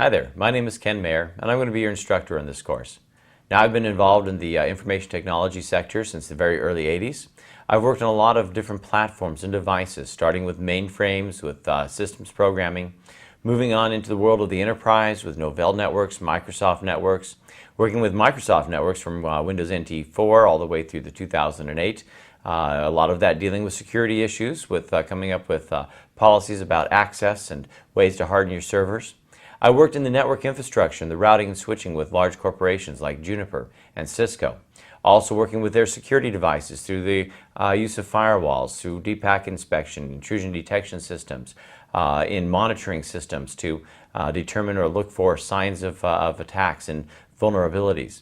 Hi there, my name is Ken Mayer, and I'm going to be your instructor in this course. Now, I've been involved in the information technology sector since the very early 80s. I've worked on a lot of different platforms and devices, starting with mainframes, with systems programming, moving on into the world of the enterprise with Novell networks, Microsoft networks, working with Microsoft networks from Windows NT 4 all the way through the 2008. A lot of that dealing with security issues, with coming up with policies about access and ways to harden your servers. I worked in the network infrastructure and the routing and switching with large corporations like Juniper and Cisco. Also working with their security devices through the use of firewalls, through deep packet inspection, intrusion detection systems, in monitoring systems to determine or look for signs of attacks and vulnerabilities.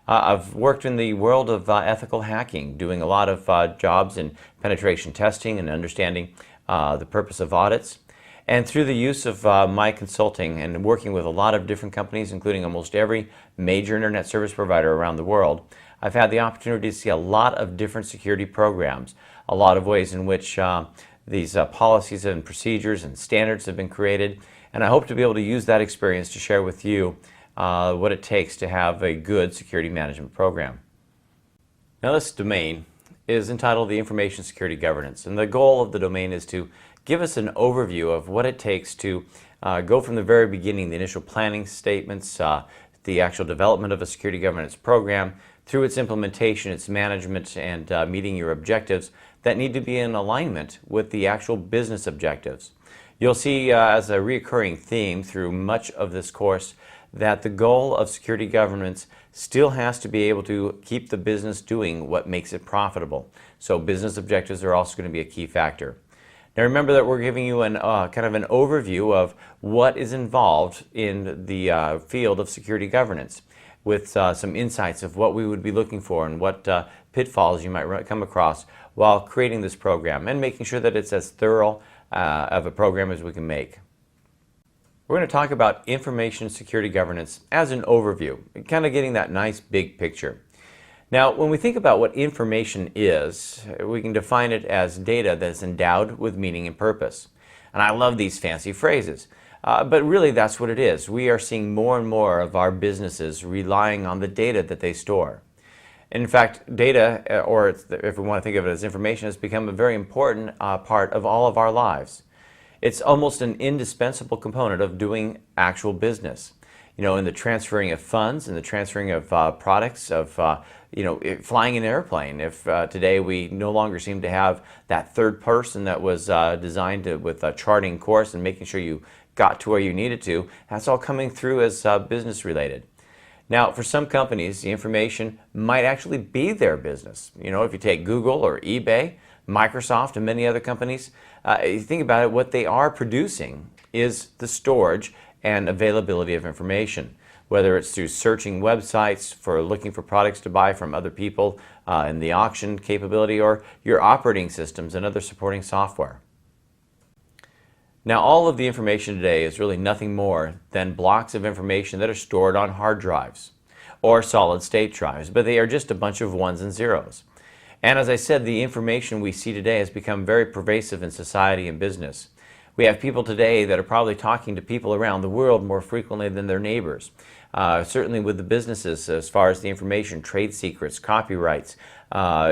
I've worked in the world of ethical hacking, doing a lot of jobs in penetration testing and understanding the purpose of audits. And through the use of my consulting and working with a lot of different companies, including almost every major internet service provider around the world, I've had the opportunity to see a lot of different security programs, a lot of ways in which these policies and procedures and standards have been created. And I hope to be able to use that experience to share with you what it takes to have a good security management program. Now, this domain is entitled the Information Security Governance, and the goal of the domain is to give us an overview of what it takes to go from the very beginning, the initial planning statements, the actual development of a security governance program, through its implementation, its management, and meeting your objectives that need to be in alignment with the actual business objectives. You'll see as a recurring theme through much of this course that the goal of security governance still has to be able to keep the business doing what makes it profitable. So business objectives are also going to be a key factor. Now remember that we're giving you an kind of an overview of what is involved in the field of security governance, with some insights of what we would be looking for and what pitfalls you might come across while creating this program, and making sure that it's as thorough of a program as we can make. We're going to talk about information security governance as an overview, kind of getting that nice big picture. Now, when we think about what information is, we can define it as data that's endowed with meaning and purpose. And I love these fancy phrases, but really that's what it is. We are seeing more and more of our businesses relying on the data that they store. In fact, data, or if we want to think of it as information, has become a very important part of all of our lives. It's almost an indispensable component of doing actual business. You know, in the transferring of funds, in the transferring of products, of flying an airplane. If today we no longer seem to have that third person that was designed with a charting course and making sure you got to where you needed to, that's all coming through as business related. Now, for some companies, the information might actually be their business. You know, if you take Google or eBay, Microsoft, and many other companies, you think about it, what they are producing is the storage and availability of information, whether it's through searching websites for looking for products to buy from other people in the auction capability, or your operating systems and other supporting software. Now, all of the information today is really nothing more than blocks of information that are stored on hard drives or solid state drives, but they are just a bunch of ones and zeros. And as I said, the information we see today has become very pervasive in society and business. We have people today that are probably talking to people around the world more frequently than their neighbors. Certainly with the businesses, as far as the information, trade secrets, copyrights,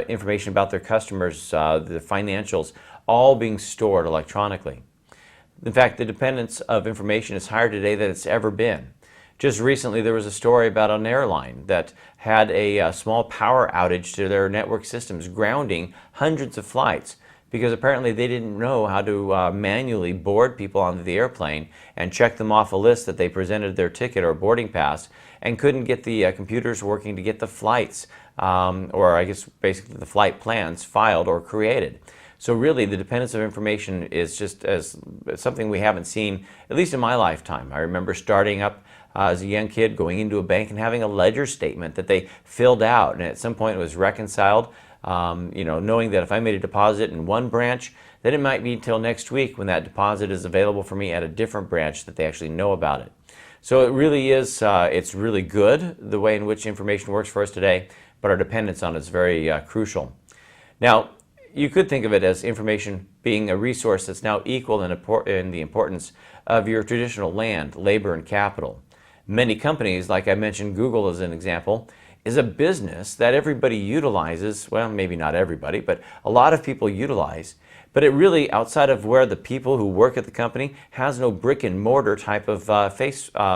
information about their customers, the financials, all being stored electronically. In fact, the dependence of information is higher today than it's ever been. Just recently there was a story about an airline that had a small power outage to their network systems, grounding hundreds of flights, because apparently they didn't know how to manually board people onto the airplane and check them off a list that they presented their ticket or boarding pass, and couldn't get the computers working to get the flights, or I guess basically the flight plans filed or created. So really the dependence of information is just as something we haven't seen, at least in my lifetime. I remember starting up as a young kid, going into a bank and having a ledger statement that they filled out, and at some point it was reconciled. Knowing that if I made a deposit in one branch, then it might be until next week when that deposit is available for me at a different branch that they actually know about it. So it really is, it's really good the way in which information works for us today, but our dependence on it is very crucial. Now, You could think of it as information being a resource that's now equal in the importance of your traditional land, labor, and capital. Many companies, like I mentioned Google as an example, is a business that everybody utilizes. Well, maybe not everybody, but a lot of people utilize. But it really, outside of where the people who work at the company, has no brick and mortar type of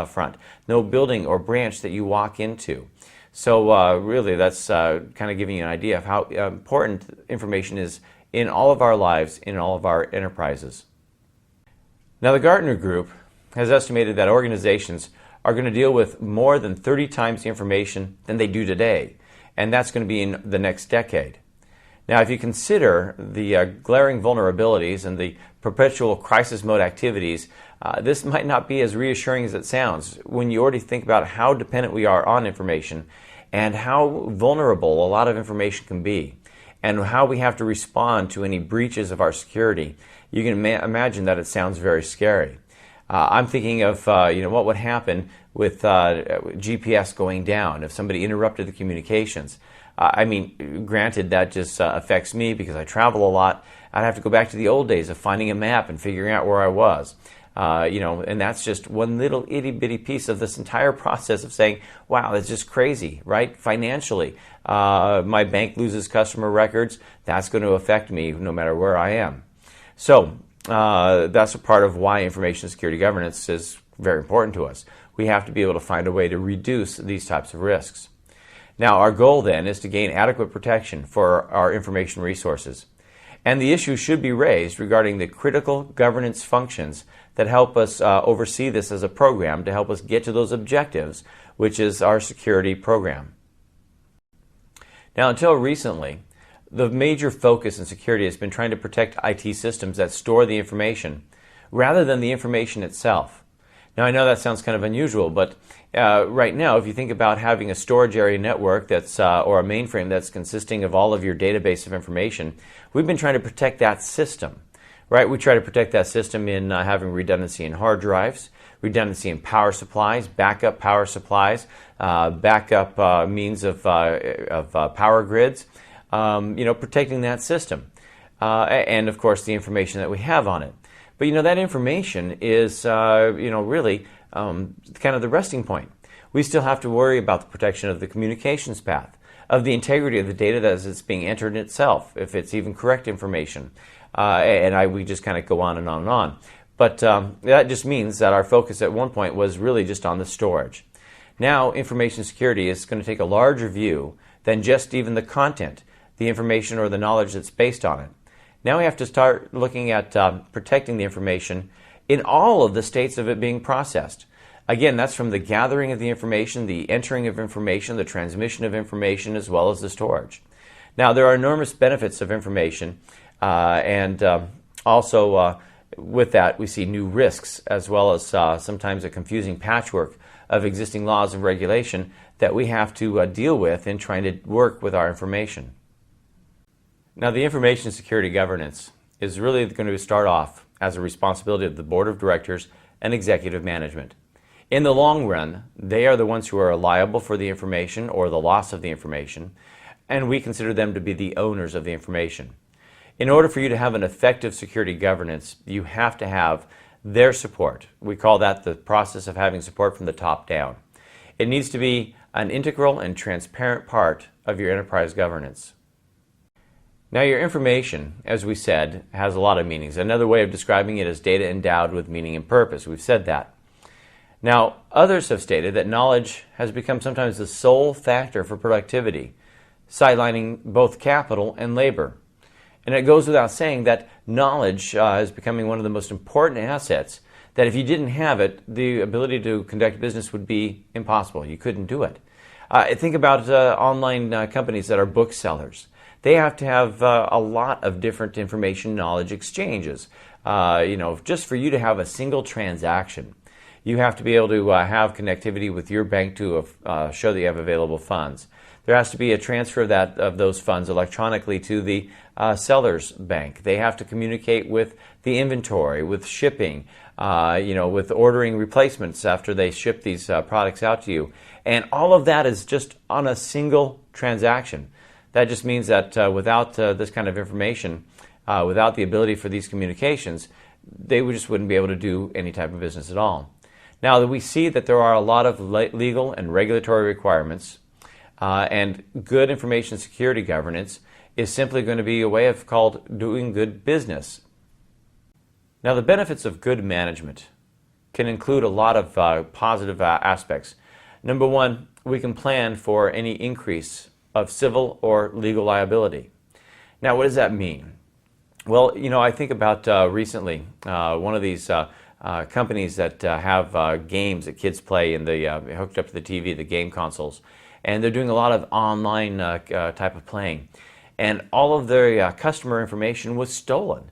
front, no building or branch that you walk into. So really, that's kind of giving you an idea of how important information is in all of our lives, in all of our enterprises. Now, the Gartner Group has estimated that organizations are going to deal with more than 30 times the information than they do today, and that's going to be in the next decade. Now, if you consider the glaring vulnerabilities and the perpetual crisis mode activities, this might not be as reassuring as it sounds when you already think about how dependent we are on information and how vulnerable a lot of information can be and how we have to respond to any breaches of our security. You can imagine that it sounds very scary. I'm thinking of what would happen with GPS going down if somebody interrupted the communications. Granted, that just affects me because I travel a lot. I'd have to go back to the old days of finding a map and figuring out where I was. And that's just one little itty-bitty piece of this entire process of saying, wow, that's just crazy, right? Financially, my bank loses customer records. That's going to affect me no matter where I am. So that's a part of why information security governance is very important to us. We have to be able to find a way to reduce these types of risks. Now, our goal then is to gain adequate protection for our information resources. And the issue should be raised regarding the critical governance functions that help us oversee this as a program to help us get to those objectives, which is our security program. Now, until recently, the major focus in security has been trying to protect IT systems that store the information rather than the information itself. Now, I know that sounds kind of unusual, but right now, if you think about having a storage area network that's or a mainframe that's consisting of all of your database of information, we've been trying to protect that system, right? We try to protect that system in having redundancy in hard drives, redundancy in power supplies, backup power supplies, backup means of power grids, protecting that system, and of course the information that we have on it. But that information is, really kind of the resting point. We still have to worry about the protection of the communications path, of the integrity of the data as it's being entered in itself, if it's even correct information. We just kind of go on and on and on. But that just means that our focus at one point was really just on the storage. Now, information security is going to take a larger view than just even the content, the information or the knowledge that's based on it. Now we have to start looking at protecting the information in all of the states of it being processed. Again, that's from the gathering of the information, the entering of information, the transmission of information, as well as the storage. Now, there are enormous benefits of information, and also with that, we see new risks, as well as sometimes a confusing patchwork of existing laws and regulation that we have to deal with in trying to work with our information. Now, the information security governance is really going to start off as a responsibility of the board of directors and executive management. In the long run, they are the ones who are liable for the information or the loss of the information, and we consider them to be the owners of the information. In order for you to have an effective security governance, you have to have their support. We call that the process of having support from the top down. It needs to be an integral and transparent part of your enterprise governance. Now, your information, as we said, has a lot of meanings. Another way of describing it is data endowed with meaning and purpose. We've said that. Now, others have stated that knowledge has become sometimes the sole factor for productivity, sidelining both capital and labor. And it goes without saying that knowledge is becoming one of the most important assets, that if you didn't have it, the ability to conduct business would be impossible. You couldn't do it. Think about online companies that are booksellers. They have to have a lot of different information knowledge exchanges. Just for you to have a single transaction, you have to be able to have connectivity with your bank to show that you have available funds. There has to be a transfer of those funds electronically to the seller's bank. They have to communicate with the inventory, with shipping, with ordering replacements after they ship these products out to you. And all of that is just on a single transaction. That just means that without this kind of information, without the ability for these communications, they just wouldn't be able to do any type of business at all. Now that we see that there are a lot of legal and regulatory requirements, and good information security governance is simply going to be a way of called doing good business. Now the benefits of good management can include a lot of positive aspects. Number one, we can plan for any increase of civil or legal liability. Now what does that mean? Well, I think about recently one of these companies that have games that kids play and they hooked up to the TV, the game consoles, and they're doing a lot of online type of playing. And all of their customer information was stolen.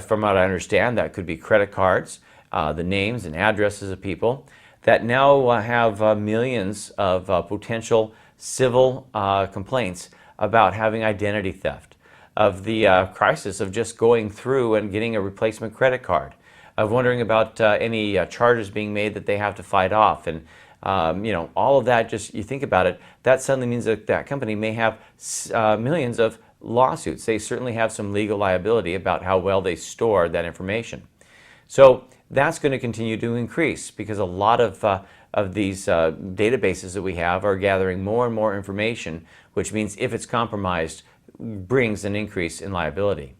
From what I understand, that could be credit cards, the names and addresses of people that now have millions of potential civil complaints about having identity theft, of the crisis of just going through and getting a replacement credit card, of wondering about any charges being made that they have to fight off. And all of that, just you think about it, that suddenly means that that company may have millions of lawsuits. They certainly have some legal liability about how well they store that information. So that's going to continue to increase because a lot of these databases that we have are gathering more and more information, which means if it's compromised, brings an increase in liability.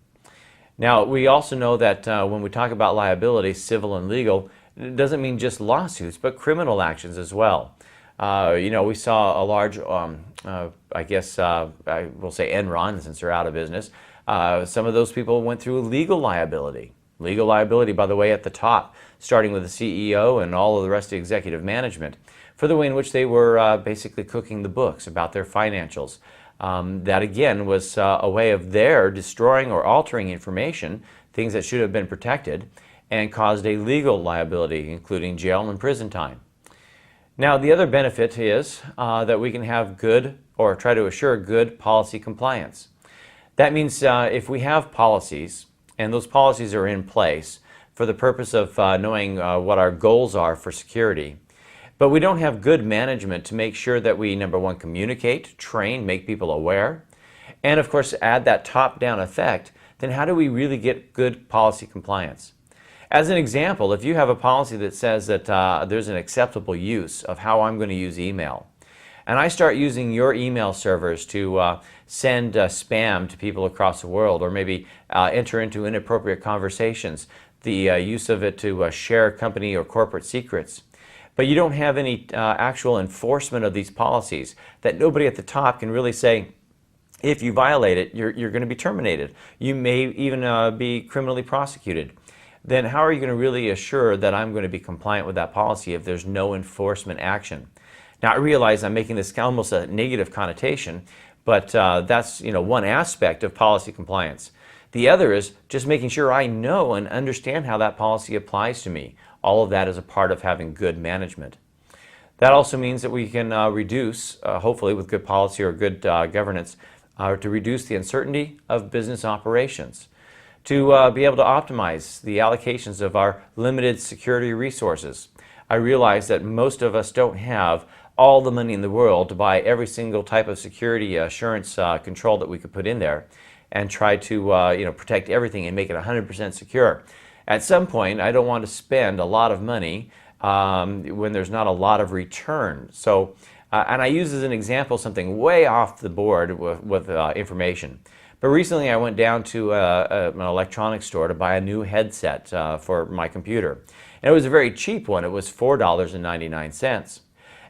Now, we also know that when we talk about liability, civil and legal, it doesn't mean just lawsuits, but criminal actions as well. We saw a large, I guess, I will say Enron, since they're out of business. Some of those people went through legal liability. Legal liability, by the way, at the top, starting with the CEO and all of the rest of the executive management, for the way in which they were basically cooking the books about their financials. That again was a way of their destroying or altering information, things that should have been protected, and caused a legal liability, including jail and prison time. Now the other benefit is that we can have good, or try to assure good, policy compliance. That means if we have policies, and those policies are in place for the purpose of knowing what our goals are for security, but we don't have good management to make sure that we, number one, communicate, train, make people aware, and of course add that top-down effect, then how do we really get good policy compliance? As an example, if you have a policy that says that there's an acceptable use of how I'm going to use email, and I start using your email servers to send spam to people across the world, or maybe enter into inappropriate conversations, the use of it to share company or corporate secrets, but you don't have any actual enforcement of these policies, that nobody at the top can really say, if you violate it, you're going to be terminated. You may even be criminally prosecuted. Then how are you going to really assure that I'm going to be compliant with that policy if there's no enforcement action? Now I realize I'm making this almost a negative connotation, but that's one aspect of policy compliance. The other is just making sure I know and understand how that policy applies to me. All of that is a part of having good management. That also means that we can reduce, hopefully with good policy or good governance, to reduce the uncertainty of business operations, to be able to optimize the allocations of our limited security resources. I realize that most of us don't have all the money in the world to buy every single type of security assurance control that we could put in there and try to protect everything and make it 100% secure. At some point, I don't want to spend a lot of money when there's not a lot of return. So, and I use as an example something way off the board with information. But recently I went down to an electronics store to buy a new headset for my computer. And it was a very cheap one. It was $4.99.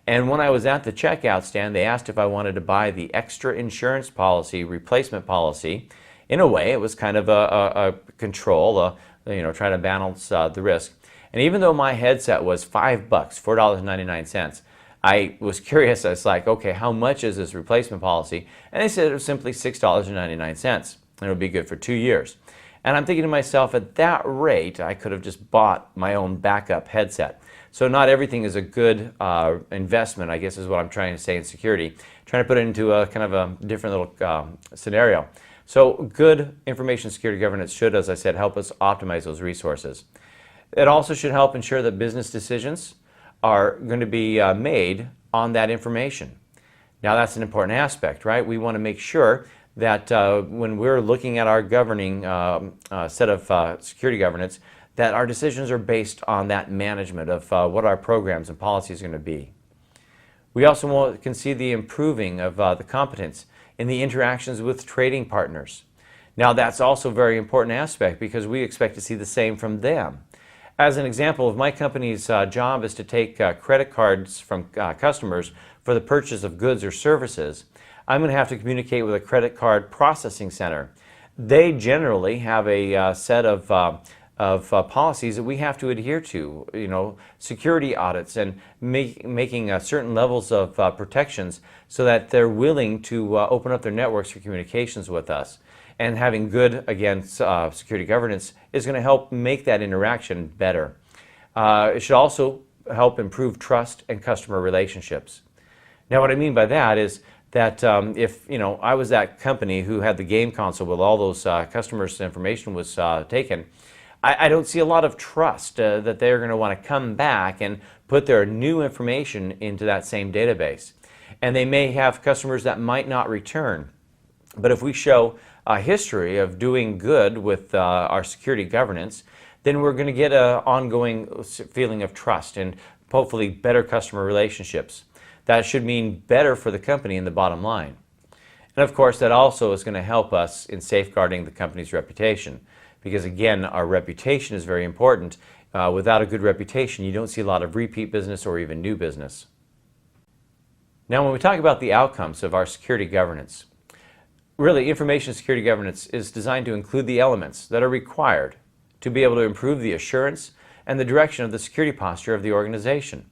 And when I was at the checkout stand, they asked if I wanted to buy the extra insurance policy, replacement policy. In a way, it was kind of a control, trying to balance the risk. And even though my headset was $5, $4.99, I was curious. I was like, okay, how much is this replacement policy? And they said it was simply $6.99, and it would be good for 2 years. And I'm thinking to myself, at that rate, I could have just bought my own backup headset. So not everything is a good investment, I guess is what I'm trying to say in security. Trying to put it into a kind of a different little scenario. So good information security governance should, as I said, help us optimize those resources. It also should help ensure that business decisions are going to be made on that information. Now that's an important aspect, right? We want to make sure that when we're looking at our governing set of security governance, that our decisions are based on that management of what our programs and policies are going to be. We also can see the improving of the competence in the interactions with trading partners. Now that's also a very important aspect because we expect to see the same from them. As an example, if my company's job is to take credit cards from customers for the purchase of goods or services, I'm going to have to communicate with a credit card processing center. They generally have a set of policies that we have to adhere to, security audits and making certain levels of protections so that they're willing to open up their networks for communications with us. And having good, again, security governance is going to help make that interaction better. It should also help improve trust and customer relationships. Now, what I mean by that is that if I was that company who had the game console with all those customers' information was taken, I don't see a lot of trust that they're going to want to come back and put their new information into that same database. And they may have customers that might not return. But if we show a history of doing good with our security governance, then we're going to get an ongoing feeling of trust and hopefully better customer relationships. That should mean better for the company in the bottom line. And of course, that also is going to help us in safeguarding the company's reputation. Because again, our reputation is very important. Without a good reputation, you don't see a lot of repeat business or even new business. Now, when we talk about the outcomes of our security governance, really, information security governance is designed to include the elements that are required to be able to improve the assurance and the direction of the security posture of the organization.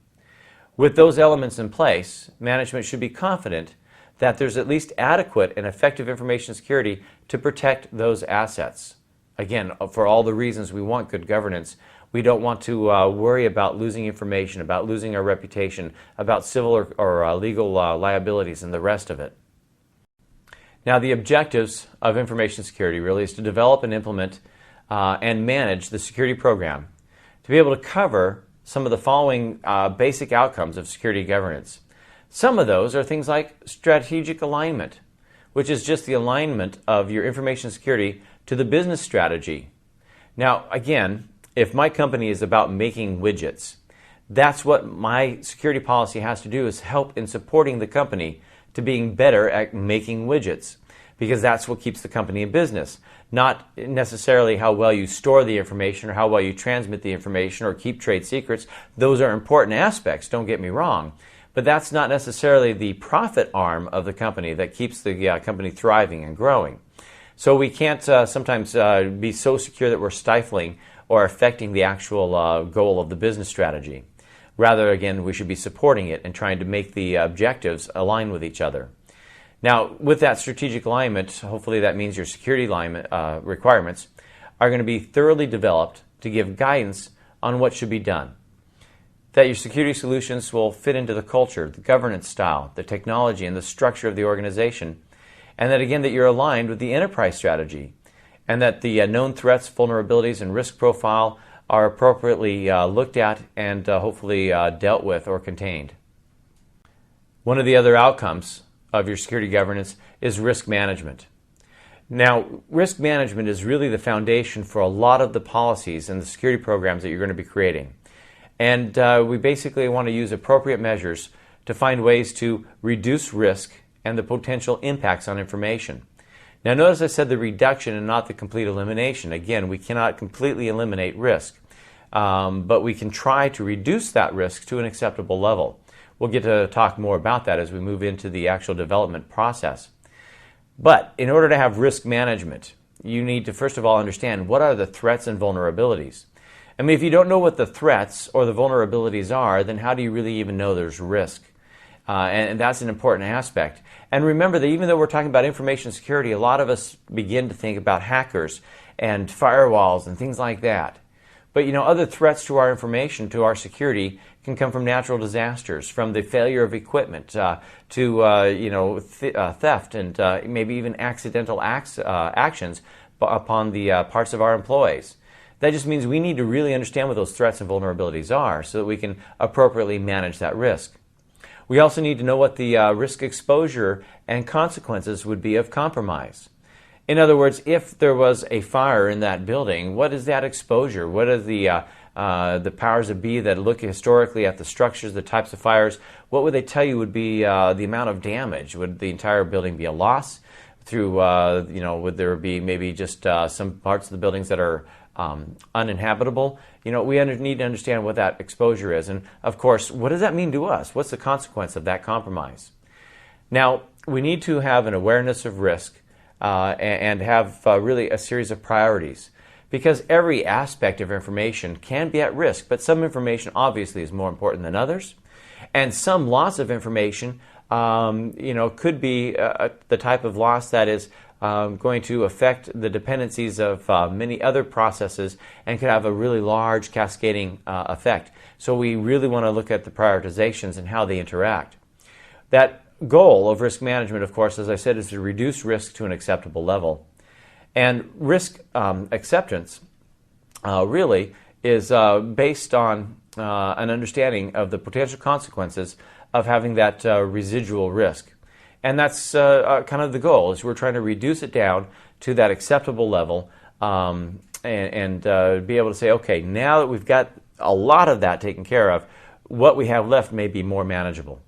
With those elements in place, management should be confident that there's at least adequate and effective information security to protect those assets. Again, for all the reasons we want good governance, we don't want to worry about losing information, about losing our reputation, about civil or legal liabilities and the rest of it. Now, the objectives of information security really is to develop and implement and manage the security program to be able to cover some of the following basic outcomes of security governance. Some of those are things like strategic alignment, which is just the alignment of your information security to the business strategy. Now, again, if my company is about making widgets, that's what my security policy has to do, is help in supporting the company to being better at making widgets, because that's what keeps the company in business. Not necessarily how well you store the information or how well you transmit the information or keep trade secrets. Those are important aspects, don't get me wrong. But that's not necessarily the profit arm of the company that keeps the company thriving and growing. So we can't sometimes be so secure that we're stifling or affecting the actual goal of the business strategy. Rather, again, we should be supporting it and trying to make the objectives align with each other. Now, with that strategic alignment, hopefully that means your security alignment requirements are going to be thoroughly developed to give guidance on what should be done. That your security solutions will fit into the culture, the governance style, the technology, and the structure of the organization. And that, again, that you're aligned with the enterprise strategy. And that the known threats, vulnerabilities, and risk profile are appropriately looked at and hopefully dealt with or contained. One of the other outcomes of your security governance is risk management. Now, risk management is really the foundation for a lot of the policies and the security programs that you're going to be creating. And we basically want to use appropriate measures to find ways to reduce risk and the potential impacts on information. Now, notice I said the reduction and not the complete elimination. Again, we cannot completely eliminate risk, but we can try to reduce that risk to an acceptable level. We'll get to talk more about that as we move into the actual development process. But in order to have risk management, you need to first of all understand what are the threats and vulnerabilities. I mean, if you don't know what the threats or the vulnerabilities are, then how do you really even know there's risk? And that's an important aspect. And remember that even though we're talking about information security, a lot of us begin to think about hackers and firewalls and things like that. But other threats to our information, to our security, can come from natural disasters, from the failure of equipment, to theft and maybe even accidental actions upon the parts of our employees. That just means we need to really understand what those threats and vulnerabilities are so that we can appropriately manage that risk. We also need to know what the risk exposure and consequences would be of compromise. In other words, if there was a fire in that building, what is that exposure? What are the powers that be that look historically at the structures, the types of fires? What would they tell you would be the amount of damage? Would the entire building be a loss? Through, would there be maybe just some parts of the buildings that are uninhabitable? We need to understand what that exposure is. And of course, what does that mean to us? What's the consequence of that compromise? Now, we need to have an awareness of risk and have really a series of priorities, because every aspect of information can be at risk, but some information obviously is more important than others. And some loss of information could be the type of loss that is going to affect the dependencies of many other processes and could have a really large cascading effect. So we really want to look at the prioritizations and how they interact. That goal of risk management, of course, as I said, is to reduce risk to an acceptable level. And risk acceptance really is based on an understanding of the potential consequences of having that residual risk. And that's kind of the goal, is we're trying to reduce it down to that acceptable level and be able to say, okay, now that we've got a lot of that taken care of, what we have left may be more manageable.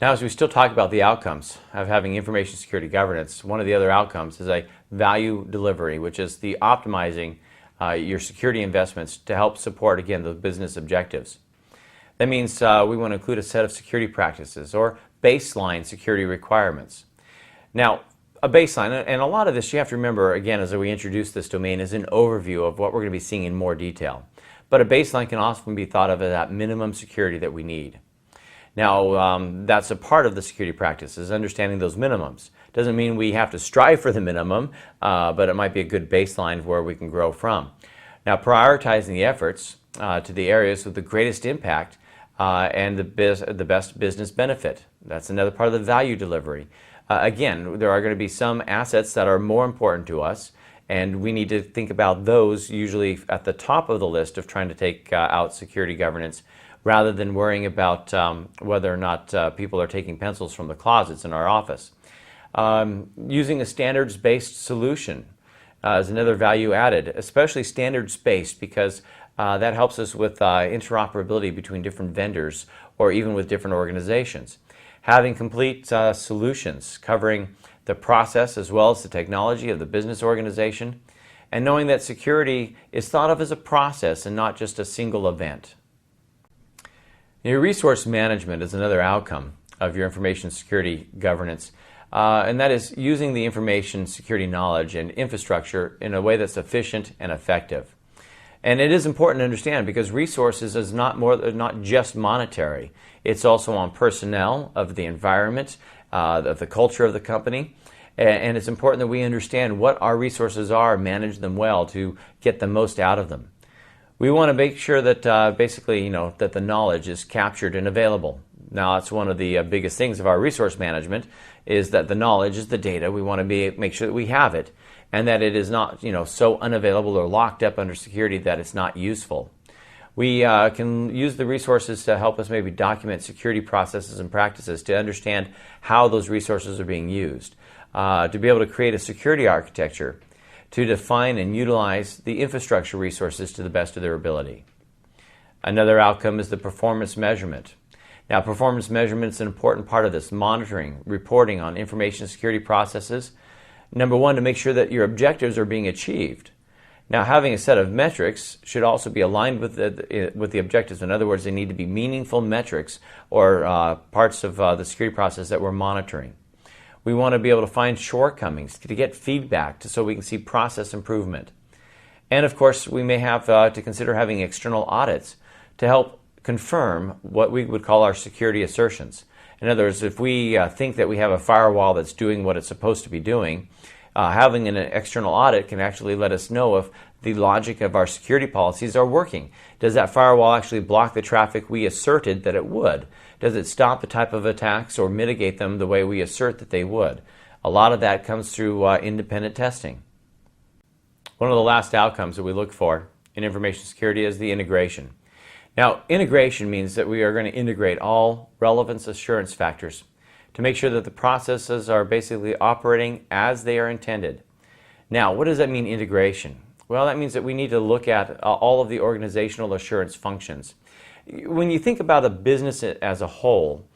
Now, as we still talk about the outcomes of having information security governance, one of the other outcomes is a value delivery, which is the optimizing your security investments to help support, again, the business objectives. That means we want to include a set of security practices or baseline security requirements. Now, a baseline, and a lot of this you have to remember, again, as we introduce this domain, is an overview of what we're going to be seeing in more detail. But a baseline can often be thought of as that minimum security that we need. Now, that's a part of the security practice, is understanding those minimums. Doesn't mean we have to strive for the minimum, but it might be a good baseline where we can grow from. Now, prioritizing the efforts to the areas with the greatest impact and the best business benefit. That's another part of the value delivery. Again, there are going to be some assets that are more important to us, and we need to think about those usually at the top of the list of trying to take out security governance, rather than worrying about whether or not people are taking pencils from the closets in our office. Using a standards-based solution is another value added, especially standards-based, because that helps us with interoperability between different vendors or even with different organizations. Having complete solutions covering the process as well as the technology of the business organization, and knowing that security is thought of as a process and not just a single event. Your resource management is another outcome of your information security governance, and that is using the information security knowledge and infrastructure in a way that's efficient and effective. And it is important to understand, because resources is not just monetary. It's also on personnel, of the environment, of the culture of the company. And it's important that we understand what our resources are, manage them well to get the most out of them. We want to make sure that that the knowledge is captured and available. Now, that's one of the biggest things of our resource management, is that the knowledge is the data. We want to make sure that we have it, and that it is not so unavailable or locked up under security that it's not useful. We can use the resources to help us maybe document security processes and practices to understand how those resources are being used, to be able to create a security architecture, to define and utilize the infrastructure resources to the best of their ability. Another outcome is the performance measurement. Now, performance measurement is an important part of this, monitoring, reporting on information security processes. Number one, to make sure that your objectives are being achieved. Now, having a set of metrics should also be aligned with the objectives. In other words, they need to be meaningful metrics or parts of the security process that we're monitoring. We want to be able to find shortcomings, to get feedback so we can see process improvement. And of course, we may have to consider having external audits to help confirm what we would call our security assertions. In other words, if we think that we have a firewall that's doing what it's supposed to be doing, having an external audit can actually let us know if the logic of our security policies are working. Does that firewall actually block the traffic we asserted that it would? Does it stop the type of attacks or mitigate them the way we assert that they would? A lot of that comes through independent testing. One of the last outcomes that we look for in information security is the integration. Now, integration means that we are going to integrate all relevance assurance factors to make sure that the processes are basically operating as they are intended. Now, what does that mean, integration? Well, that means that we need to look at all of the organizational assurance functions. When you think about a business as a whole,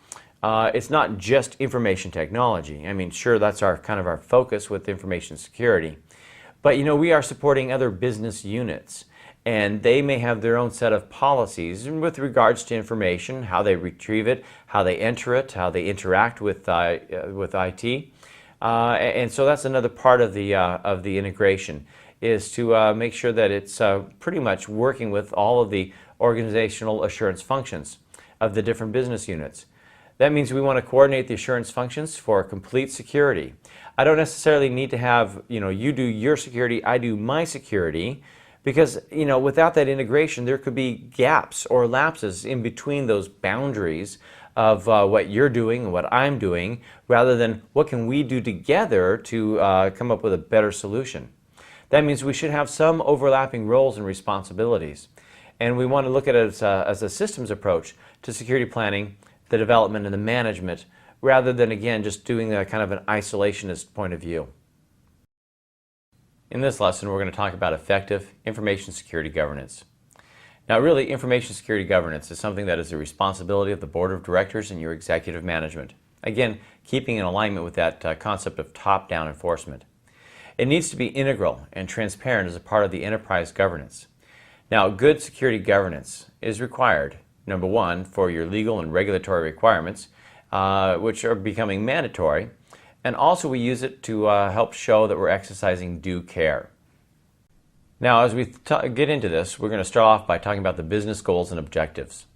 it's not just information technology. I mean, sure, that's our kind of our focus with information security. But we are supporting other business units, and they may have their own set of policies with regards to information, how they retrieve it, how they enter it, how they interact with IT. And so that's another part of the integration, is to make sure that it's pretty much working with all of the organizational assurance functions of the different business units. That means we want to coordinate the assurance functions for complete security. I don't necessarily need to have, you do your security, I do my security, because, without that integration, there could be gaps or lapses in between those boundaries of what you're doing and what I'm doing, rather than what can we do together to come up with a better solution. That means we should have some overlapping roles and responsibilities. And we want to look at it as a systems approach to security planning, the development, and the management, rather than, again, just doing a kind of an isolationist point of view. In this lesson, we're going to talk about effective information security governance. Now, really, information security governance is something that is the responsibility of the board of directors and your executive management. Again, keeping in alignment with that concept of top-down enforcement. It needs to be integral and transparent as a part of the enterprise governance. Now, good security governance is required, number one, for your legal and regulatory requirements, which are becoming mandatory, and also we use it to help show that we're exercising due care. Now, as we get into this, we're going to start off by talking about the business goals and objectives.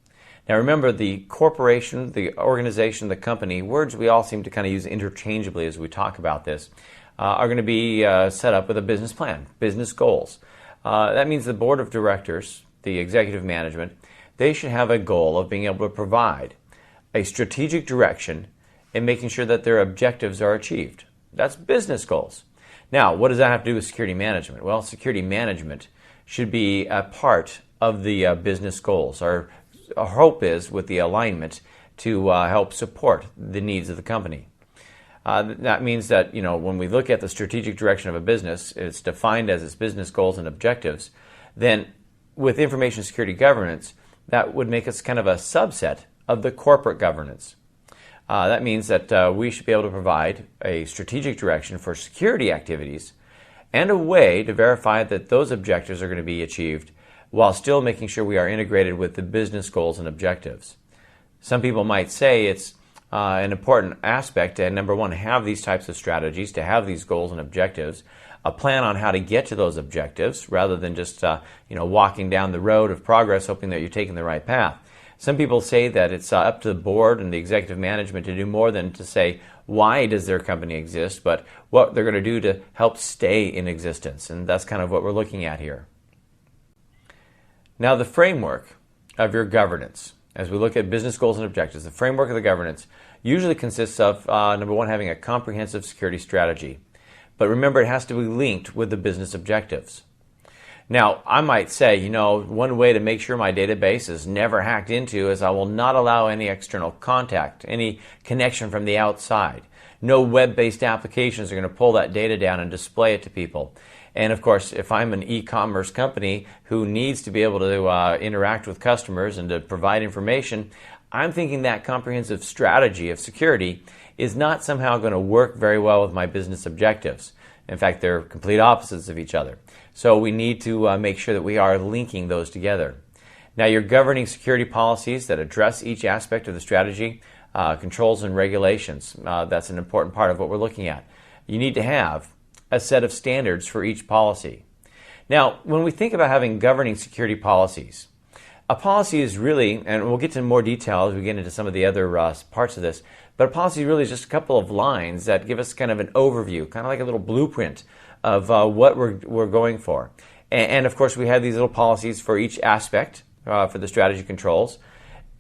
Now, remember, the corporation, the organization, the company, words we all seem to kind of use interchangeably as we talk about this, are going to be set up with a business plan, business goals. That means the board of directors, the executive management, they should have a goal of being able to provide a strategic direction in making sure that their objectives are achieved. That's business goals. Now, what does that have to do with security management? Well, security management should be a part of the business goals. Our hope is, with the alignment, to help support the needs of the company. That means that, when we look at the strategic direction of a business, it's defined as its business goals and objectives. Then, with information security governance, that would make us kind of a subset of the corporate governance. That means that we should be able to provide a strategic direction for security activities and a way to verify that those objectives are going to be achieved while still making sure we are integrated with the business goals and objectives. Some people might say it's an important aspect to, number one, have these types of strategies, to have these goals and objectives, a plan on how to get to those objectives rather than just walking down the road of progress hoping that you're taking the right path. Some people say that it's up to the board and the executive management to do more than to say why does their company exist, but what they're going to do to help stay in existence. And that's kind of what we're looking at here. Now, the framework of your governance, as we look at business goals and objectives, the framework of the governance usually consists of, number one, having a comprehensive security strategy. But remember, it has to be linked with the business objectives. Now, I might say, one way to make sure my database is never hacked into is I will not allow any external contact, any connection from the outside. No web-based applications are going to pull that data down and display it to people. And of course, if I'm an e-commerce company who needs to be able to interact with customers and to provide information, I'm thinking that comprehensive strategy of security is not somehow going to work very well with my business objectives. In fact, they're complete opposites of each other. So we need to make sure that we are linking those together. Now, you're governing security policies that address each aspect of the strategy, controls and regulations. That's an important part of what we're looking at. You need to have a set of standards for each policy. Now, when we think about having governing security policies, a policy is really, and we'll get to more detail as we get into some of the other parts of this, but a policy really is just a couple of lines that give us kind of an overview, kind of like a little blueprint of what we're going for. And of course, we have these little policies for each aspect for the strategy controls,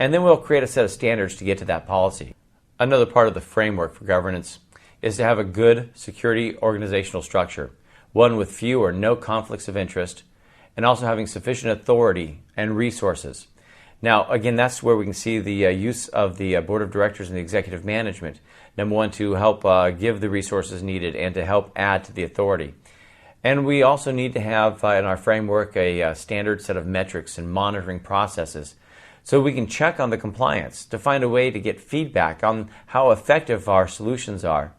and then we'll create a set of standards to get to that policy. Another part of the framework for governance is to have a good security organizational structure, one with few or no conflicts of interest, and also having sufficient authority and resources. Now, again, that's where we can see the use of the board of directors and the executive management. Number one, to help give the resources needed and to help add to the authority. And we also need to have in our framework a standard set of metrics and monitoring processes so we can check on the compliance to find a way to get feedback on how effective our solutions are.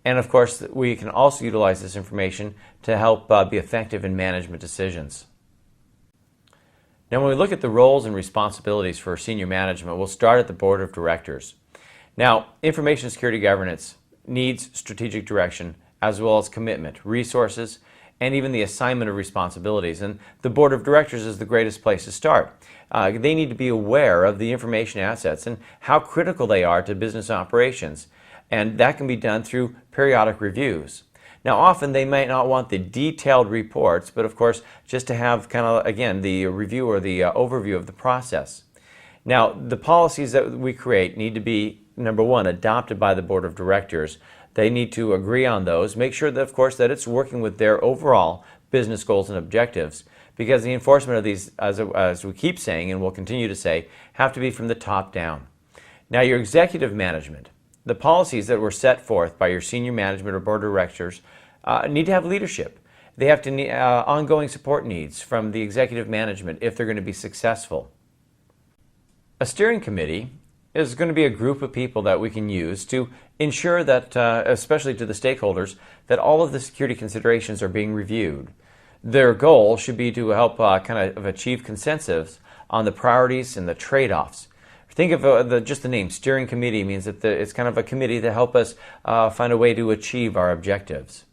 And of course, we can also utilize this information to help be effective in management decisions. Now, when we look at the roles and responsibilities for senior management, we'll start at the board of directors. Now, information security governance needs strategic direction as well as commitment, resources, and even the assignment of responsibilities. And the board of directors is the greatest place to start. They need to be aware of the information assets and how critical they are to business operations. And that can be done through periodic reviews. Now, often they might not want the detailed reports, but of course, just to have kind of, again, the review or the overview of the process. Now, the policies that we create need to be, number one, adopted by the board of directors. They need to agree on those, make sure that, of course, that it's working with their overall business goals and objectives, because the enforcement of these, as we keep saying and will continue to say, have to be from the top down. Now, your executive management, the policies that were set forth by your senior management or board of directors need to have leadership. They have to need ongoing support needs from the executive management if they're going to be successful. A steering committee is going to be a group of people that we can use to ensure that, especially to the stakeholders, that all of the security considerations are being reviewed. Their goal should be to help kind of achieve consensus on the priorities and the trade-offs. Think of just the name steering committee means that it's kind of a committee to help us find a way to achieve our objectives.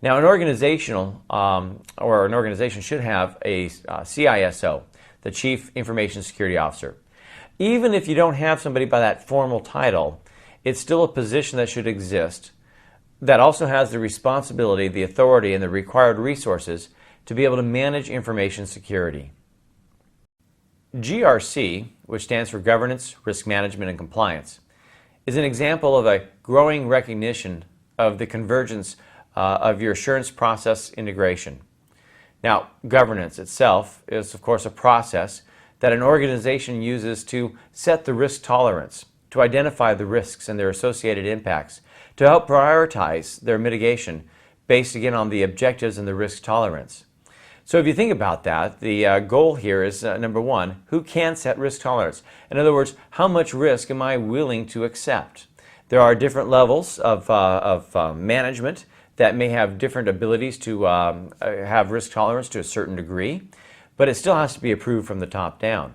Now, an organization should have a CISO, the Chief Information Security Officer. Even if you don't have somebody by that formal title, it's still a position that should exist that also has the responsibility, the authority, and the required resources to be able to manage information security. GRC, which stands for Governance, Risk Management, and Compliance, is an example of a growing recognition of the convergence of your assurance process integration. Now, governance itself is, of course, a process that an organization uses to set the risk tolerance, to identify the risks and their associated impacts, to help prioritize their mitigation based, again, on the objectives and the risk tolerance. So if you think about that, the goal here is, number one, who can set risk tolerance? In other words, how much risk am I willing to accept? There are different levels of management that may have different abilities to have risk tolerance to a certain degree, but it still has to be approved from the top down.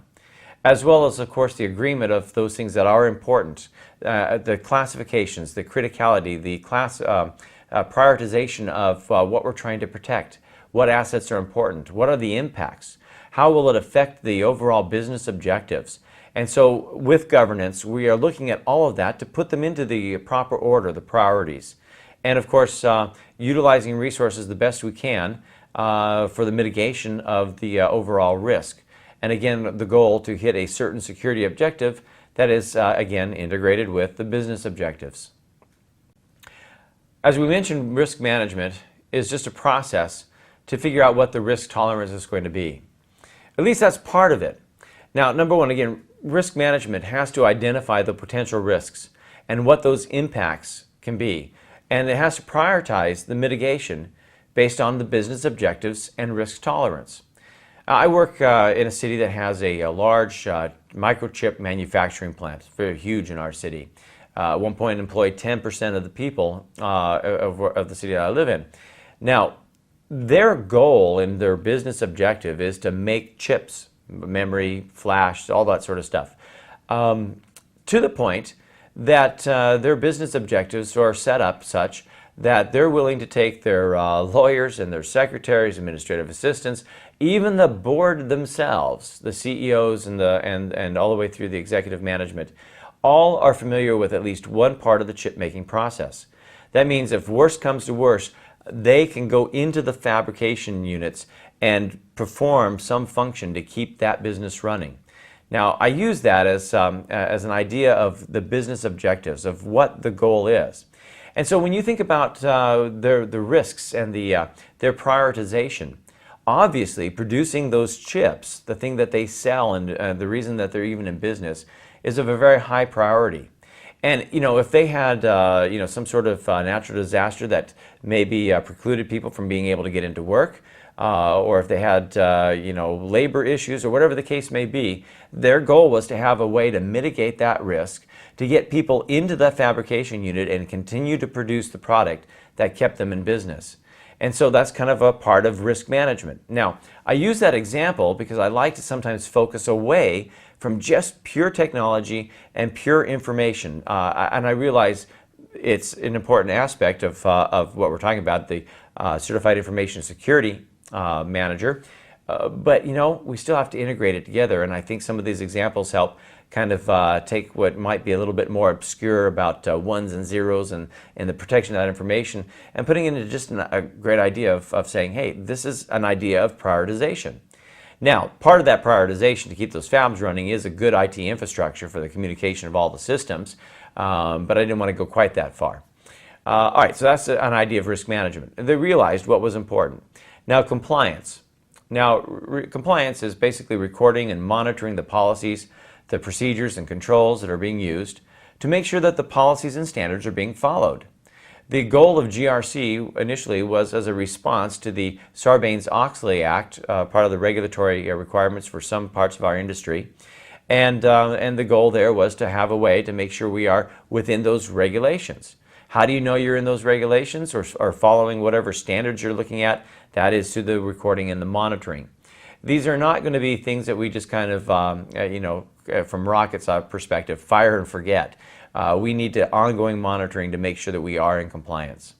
As well as, of course, the agreement of those things that are important, the classifications, the criticality, the prioritization of what we're trying to protect. What assets are important? What are the impacts? How will it affect the overall business objectives? And so with governance, we are looking at all of that to put them into the proper order, the priorities. And of course, utilizing resources the best we can for the mitigation of the overall risk. And again, the goal to hit a certain security objective that is, again, integrated with the business objectives. As we mentioned, risk management is just a process to figure out what the risk tolerance is going to be. At least that's part of it. Now, number one, again, risk management has to identify the potential risks and what those impacts can be. And it has to prioritize the mitigation based on the business objectives and risk tolerance. I work in a city that has a large microchip manufacturing plant. It's very huge in our city. At one point, it employed 10% of the people of the city that I live in. Now, their goal and their business objective is to make chips, memory, flash, all that sort of stuff, to the point that their business objectives are set up such that they're willing to take their lawyers and their secretaries, administrative assistants, even the board themselves, the CEOs and all the way through the executive management, all are familiar with at least one part of the chip making process. That means if worse comes to worse, they can go into the fabrication units and perform some function to keep that business running. Now, I use that as an idea of the business objectives, of what the goal is. And so when you think about the risks and their prioritization, obviously producing those chips, the thing that they sell and the reason that they're even in business, is of a very high priority. And if they had some sort of natural disaster that maybe precluded people from being able to get into work, or if they had labor issues or whatever the case may be, their goal was to have a way to mitigate that risk, to get people into the fabrication unit and continue to produce the product that kept them in business. And so that's kind of a part of risk management. Now, I use that example because I like to sometimes focus away from just pure technology and pure information. And I realize it's an important aspect of what we're talking about, the Certified Information Security Manager. But we still have to integrate it together. And I think some of these examples help kind of take what might be a little bit more obscure about ones and zeros and the protection of that information and putting it into just a great idea of saying, hey, this is an idea of prioritization. Now, part of that prioritization to keep those fabs running is a good IT infrastructure for the communication of all the systems, but I didn't want to go quite that far. All right, so that's an idea of risk management. They realized what was important. Now, compliance. Now, compliance is basically recording and monitoring the policies, the procedures and controls that are being used to make sure that the policies and standards are being followed. The goal of GRC initially was as a response to the Sarbanes-Oxley Act, part of the regulatory requirements for some parts of our industry. And the goal there was to have a way to make sure we are within those regulations. How do you know you're in those regulations or following whatever standards you're looking at? That is through the recording and the monitoring. These are not going to be things that we just kind of, from Rocket's perspective, fire and forget. We need to ongoing monitoring to make sure that we are in compliance.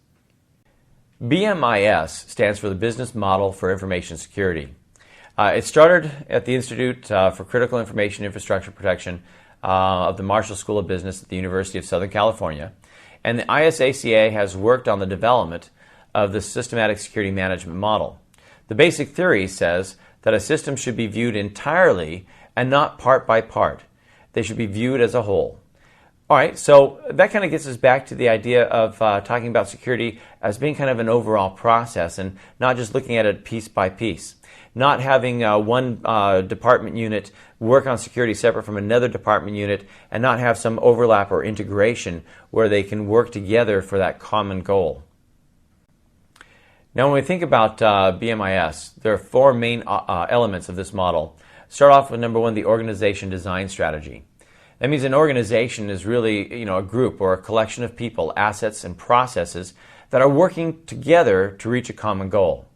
BMIS stands for the Business Model for Information Security. It started at the Institute for Critical Information Infrastructure Protection of the Marshall School of Business at the University of Southern California. And the ISACA has worked on the development of the Systematic Security Management Model. The basic theory says that a system should be viewed entirely and not part by part. They should be viewed as a whole. All right, so that kind of gets us back to the idea of talking about security as being kind of an overall process and not just looking at it piece by piece. Not having one department unit work on security separate from another department unit and not have some overlap or integration where they can work together for that common goal. Now, when we think about BMIS, there are four main elements of this model. Start off with number one, the organization design strategy. That means an organization is really, a group or a collection of people, assets, and processes that are working together to reach a common goal.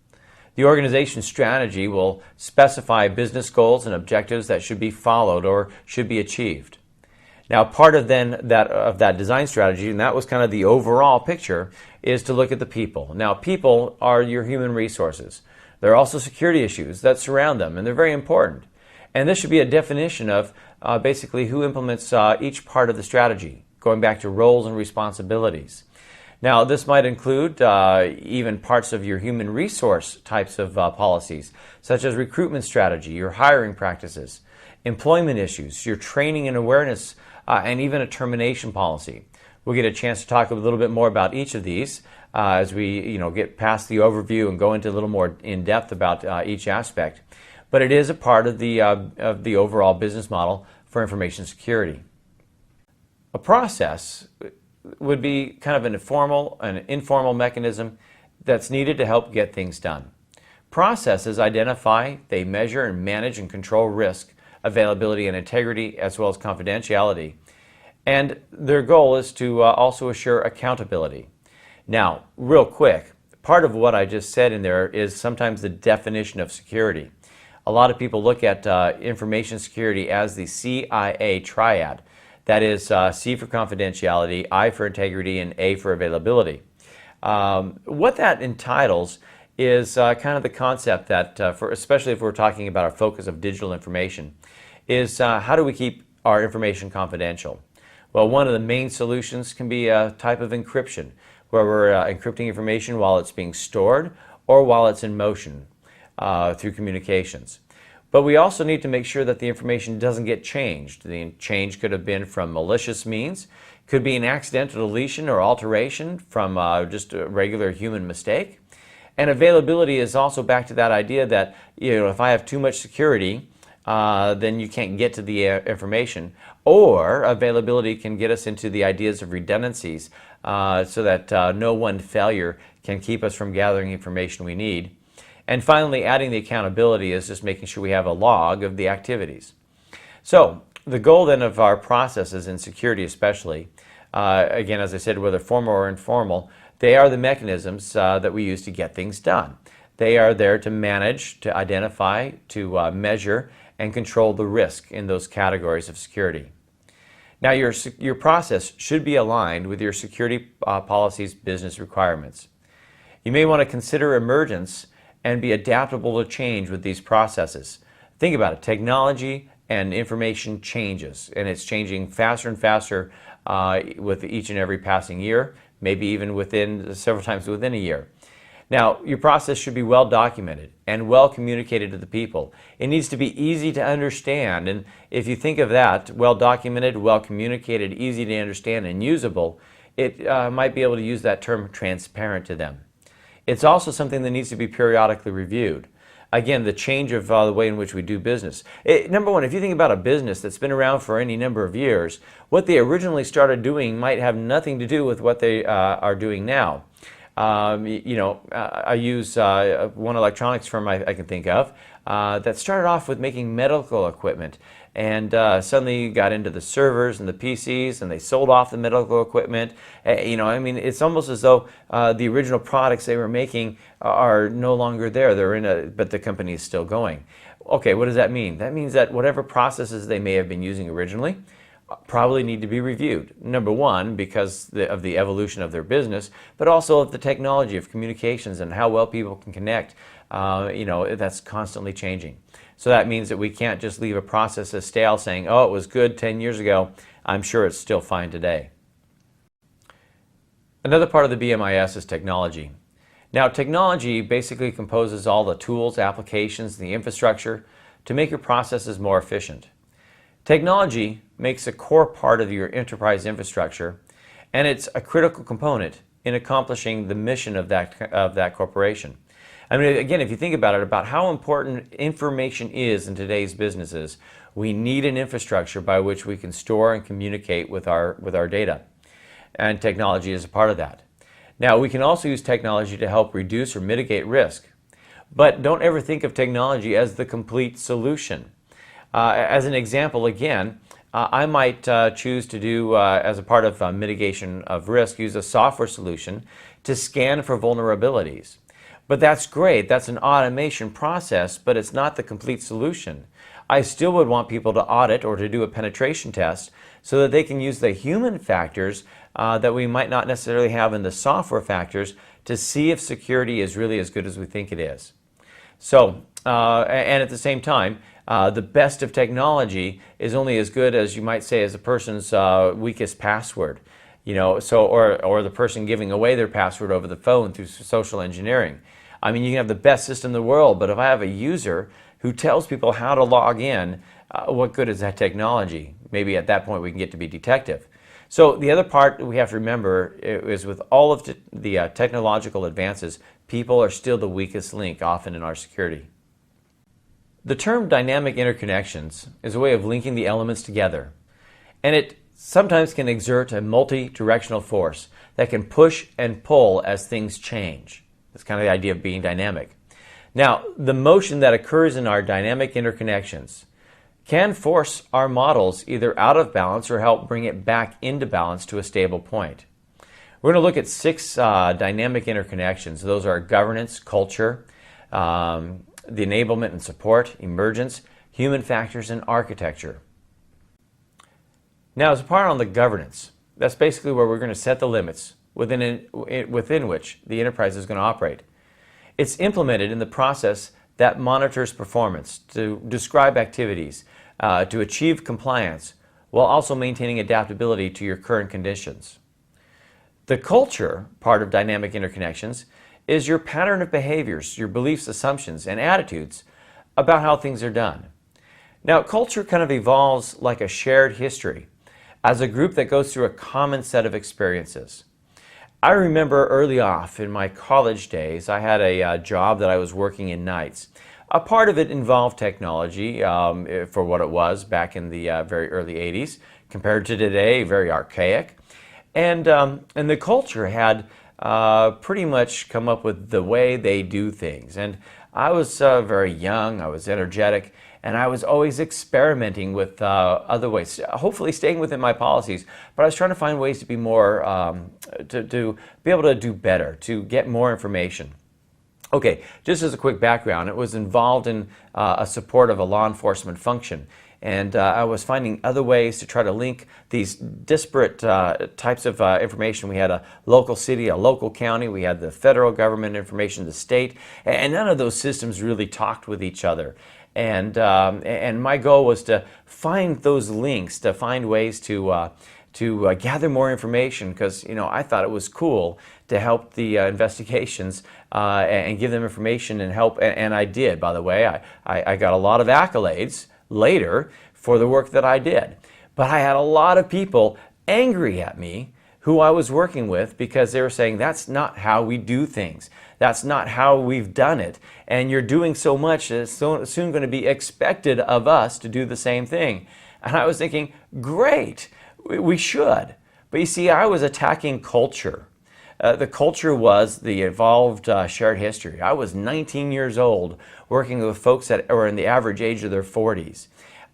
The organization strategy will specify business goals and objectives that should be followed or should be achieved. Now, part of that design strategy, and that was kind of the overall picture, is to look at the people. Now, people are your human resources. There are also security issues that surround them, and they're very important. And this should be a definition of basically who implements each part of the strategy, going back to roles and responsibilities. Now, this might include even parts of your human resource types of policies, such as recruitment strategy, your hiring practices, employment issues, your training and awareness, and even a termination policy. We'll get a chance to talk a little bit more about each of these as we get past the overview and go into a little more in depth about each aspect. But it is a part of the overall business model for information security. A process would be kind of an informal mechanism that's needed to help get things done. Processes identify, they measure and manage and control risk, availability and integrity, as well as confidentiality. And their goal is to also assure accountability. Now, real quick, part of what I just said in there is sometimes the definition of security. A lot of people look at information security as the CIA triad. That is C for confidentiality, I for integrity, and A for availability. What that entitles is kind of the concept that, especially if we're talking about our focus of digital information, is how do we keep our information confidential? Well, one of the main solutions can be a type of encryption, where we're encrypting information while it's being stored or while it's in motion through communications. But we also need to make sure that the information doesn't get changed. The change could have been from malicious means, could be an accidental deletion or alteration from just a regular human mistake. And availability is also back to that idea that, if I have too much security, then you can't get to the information. Or availability can get us into the ideas of redundancies, so that no one failure can keep us from gathering information we need. And finally, adding the accountability is just making sure we have a log of the activities. So the goal then of our processes in security especially, again, as I said, whether formal or informal, they are the mechanisms that we use to get things done. They are there to manage, to identify, to measure, and control the risk in those categories of security. Now, your process should be aligned with your security policy's business requirements. You may want to consider emergence and be adaptable to change with these processes. Think about it. Technology and information changes, and it's changing faster and faster with each and every passing year, maybe even several times within a year. Now, your process should be well documented and well communicated to the people. It needs to be easy to understand, and if you think of that, well documented, well communicated, easy to understand, and usable, it might be able to use that term transparent to them. It's also something that needs to be periodically reviewed. Again, the change of the way in which we do business. Number one, if you think about a business that's been around for any number of years, what they originally started doing might have nothing to do with what they are doing now. I use one electronics firm I can think of that started off with making medical equipment, and suddenly got into the servers and the PCs, and they sold off the medical equipment. It's almost as though the original products they were making are no longer there. But the company is still going. Okay, what does that mean? That means that whatever processes they may have been using originally probably need to be reviewed. Number one, because of the evolution of their business, but also of the technology of communications and how well people can connect. That's constantly changing. So that means that we can't just leave a process as stale saying, oh, it was good 10 years ago, I'm sure it's still fine today. Another part of the BMIS is technology. Now, technology basically composes all the tools, applications, the infrastructure to make your processes more efficient. Technology makes a core part of your enterprise infrastructure, and it's a critical component in accomplishing the mission of that corporation. I mean, again, if you think about it, about how important information is in today's businesses, we need an infrastructure by which we can store and communicate with our data. And technology is a part of that. Now, we can also use technology to help reduce or mitigate risk. But don't ever think of technology as the complete solution. As an example, again, I might choose to do, as a part of mitigation of risk, use a software solution to scan for vulnerabilities. But that's great, that's an automation process, but it's not the complete solution. I still would want people to audit or to do a penetration test so that they can use the human factors that we might not necessarily have in the software factors to see if security is really as good as we think it is. So, and at the same time, the best of technology is only as good as, you might say, as a person's weakest password. Or the person giving away their password over the phone through social engineering. I mean, you can have the best system in the world, but if I have a user who tells people how to log in, what good is that technology? Maybe at that point we can get to be detective. So the other part we have to remember is, with all of the technological advances, people are still the weakest link often in our security. The term dynamic interconnections is a way of linking the elements together, and it sometimes can exert a multi-directional force that can push and pull as things change. That's kind of the idea of being dynamic. Now, the motion that occurs in our dynamic interconnections can force our models either out of balance or help bring it back into balance to a stable point. We're going to look at 6 dynamic interconnections. Those are governance, culture, the enablement and support, emergence, human factors, and architecture. Now, as a part on the governance, that's basically where we're going to set the limits within which the enterprise is going to operate. It's implemented in the process that monitors performance, to describe activities, to achieve compliance, while also maintaining adaptability to your current conditions. The culture part of dynamic interconnections is your pattern of behaviors, your beliefs, assumptions, and attitudes about how things are done. Now, culture kind of evolves like a shared history, as a group that goes through a common set of experiences. I remember early off in my college days, I had a job that I was working in nights. A part of it involved technology for what it was back in the very early 80s, compared to today, very archaic. And the culture had pretty much come up with the way they do things. And I was very young, I was energetic, and I was always experimenting with other ways, hopefully staying within my policies, but I was trying to find ways to be more, to be able to do better, to get more information. Okay, just as a quick background, it was involved in a support of a law enforcement function. And I was finding other ways to try to link these disparate types of information. We had a local city, a local county, we had the federal government information, the state, and none of those systems really talked with each other. And my goal was to find those links, to find ways to gather more information, because I thought it was cool to help the investigations and give them information and help. And I did, by the way. I got a lot of accolades later for the work that I did. But I had a lot of people angry at me who I was working with because they were saying, that's not how we do things. That's not how we've done it. And you're doing so much that it's soon going to be expected of us to do the same thing. And I was thinking, great, we should. But you see, I was attacking culture. The culture was the evolved shared history. I was 19 years old working with folks that were in the average age of their 40s.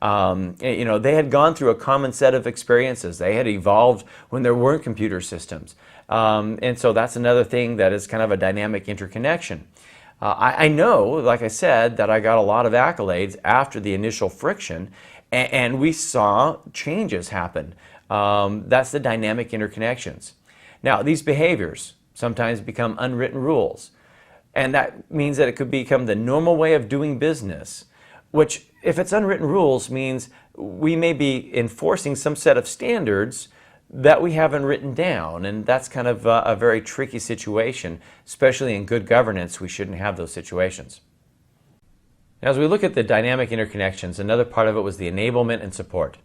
They had gone through a common set of experiences. They had evolved when there weren't computer systems. And so that's another thing that is kind of a dynamic interconnection. I know, like I said, that I got a lot of accolades after the initial friction, and we saw changes happen. That's the dynamic interconnections. Now, these behaviors sometimes become unwritten rules, and that means that it could become the normal way of doing business, which, if it's unwritten rules, means we may be enforcing some set of standards that we haven't written down, and that's kind of a very tricky situation. Especially in good governance, we shouldn't have those situations. Now, as we look at the dynamic interconnections, another part of it was the enablement and support.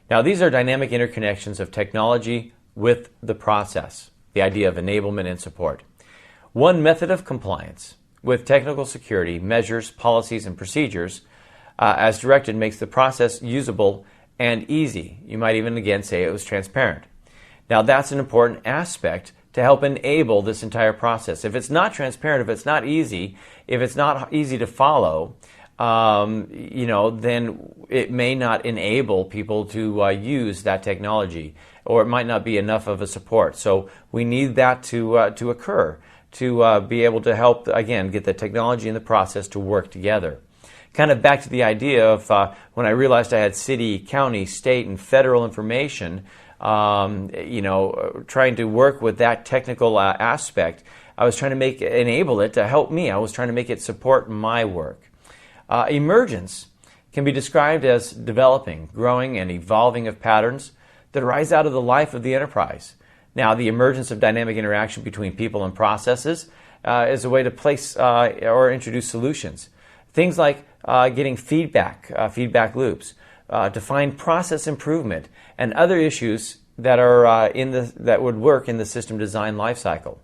Now, these are dynamic interconnections of technology with the process, the idea of enablement and support. One method of compliance with technical security measures, policies, and procedures as directed makes the process usable and easy. You might even again say it was transparent. Now, that's an important aspect to help enable this entire process. If it's not transparent, if it's not easy to follow, then it may not enable people to use that technology, or it might not be enough of a support. So we need that to occur, to be able to help, again, get the technology and the process to work together. Kind of back to the idea of when I realized I had city, county, state, and federal information, trying to work with that technical aspect, I was trying to enable it to help me. I was trying to make it support my work. Emergence can be described as developing, growing, and evolving of patterns that arise out of the life of the enterprise. Now, the emergence of dynamic interaction between people and processes is a way to place or introduce solutions. Things like getting feedback loops, to find process improvement, and other issues that are that would work in the system design lifecycle.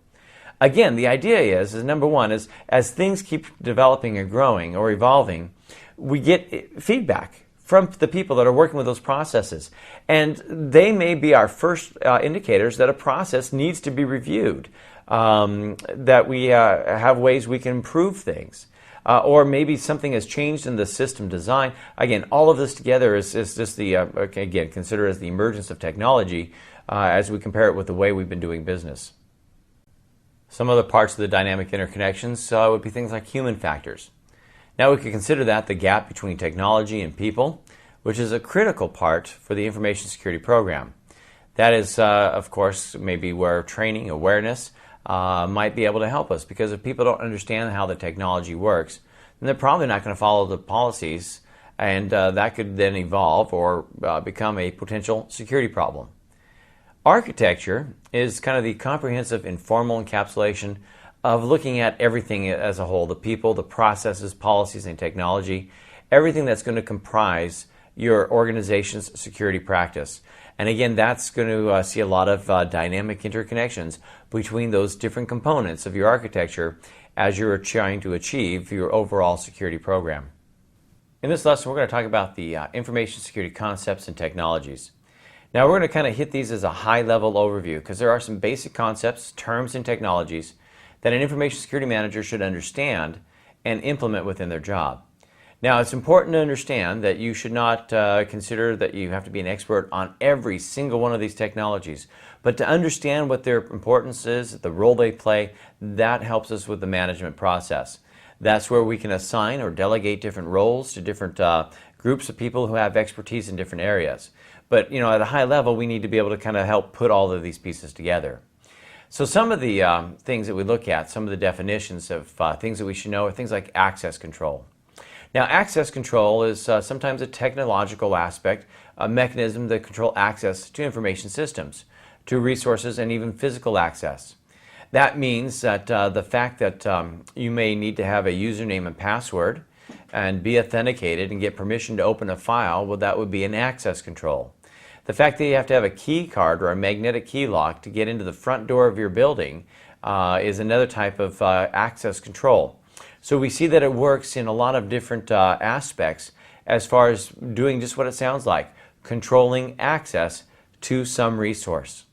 Again, the idea is number one is as things keep developing and growing or evolving, we get feedback from the people that are working with those processes, and they may be our first indicators that a process needs to be reviewed, that we have ways we can improve things. Or maybe something has changed in the system design. Again, all of this together is just again, consider as the emergence of technology as we compare it with the way we've been doing business. Some other parts of the dynamic interconnections would be things like human factors. Now we could consider that the gap between technology and people, which is a critical part for the information security program. That is, of course, maybe where training, awareness, might be able to help us, because if people don't understand how the technology works, then they're probably not going to follow the policies, and that could then evolve or become a potential security problem. Architecture is kind of the comprehensive informal encapsulation of looking at everything as a whole, the people, the processes, policies, and technology, everything that's going to comprise your organization's security practice. And again, that's going to see a lot of dynamic interconnections between those different components of your architecture as you're trying to achieve your overall security program. In this lesson, we're going to talk about the information security concepts and technologies. Now, we're going to kind of hit these as a high-level overview because there are some basic concepts, terms, and technologies that an information security manager should understand and implement within their job. Now, it's important to understand that you should not consider that you have to be an expert on every single one of these technologies, but to understand what their importance is, the role they play, that helps us with the management process. That's where we can assign or delegate different roles to different groups of people who have expertise in different areas. But, at a high level, we need to be able to kind of help put all of these pieces together. So some of the things that we look at, some of the definitions of things that we should know are things like access control. Now, access control is sometimes a technological aspect, a mechanism that control access to information systems, to resources, and even physical access. That means that the fact that you may need to have a username and password and be authenticated and get permission to open a file, well, that would be an access control. The fact that you have to have a key card or a magnetic key lock to get into the front door of your building is another type of access control. So we see that it works in a lot of different aspects as far as doing just what it sounds like, controlling access to some resource.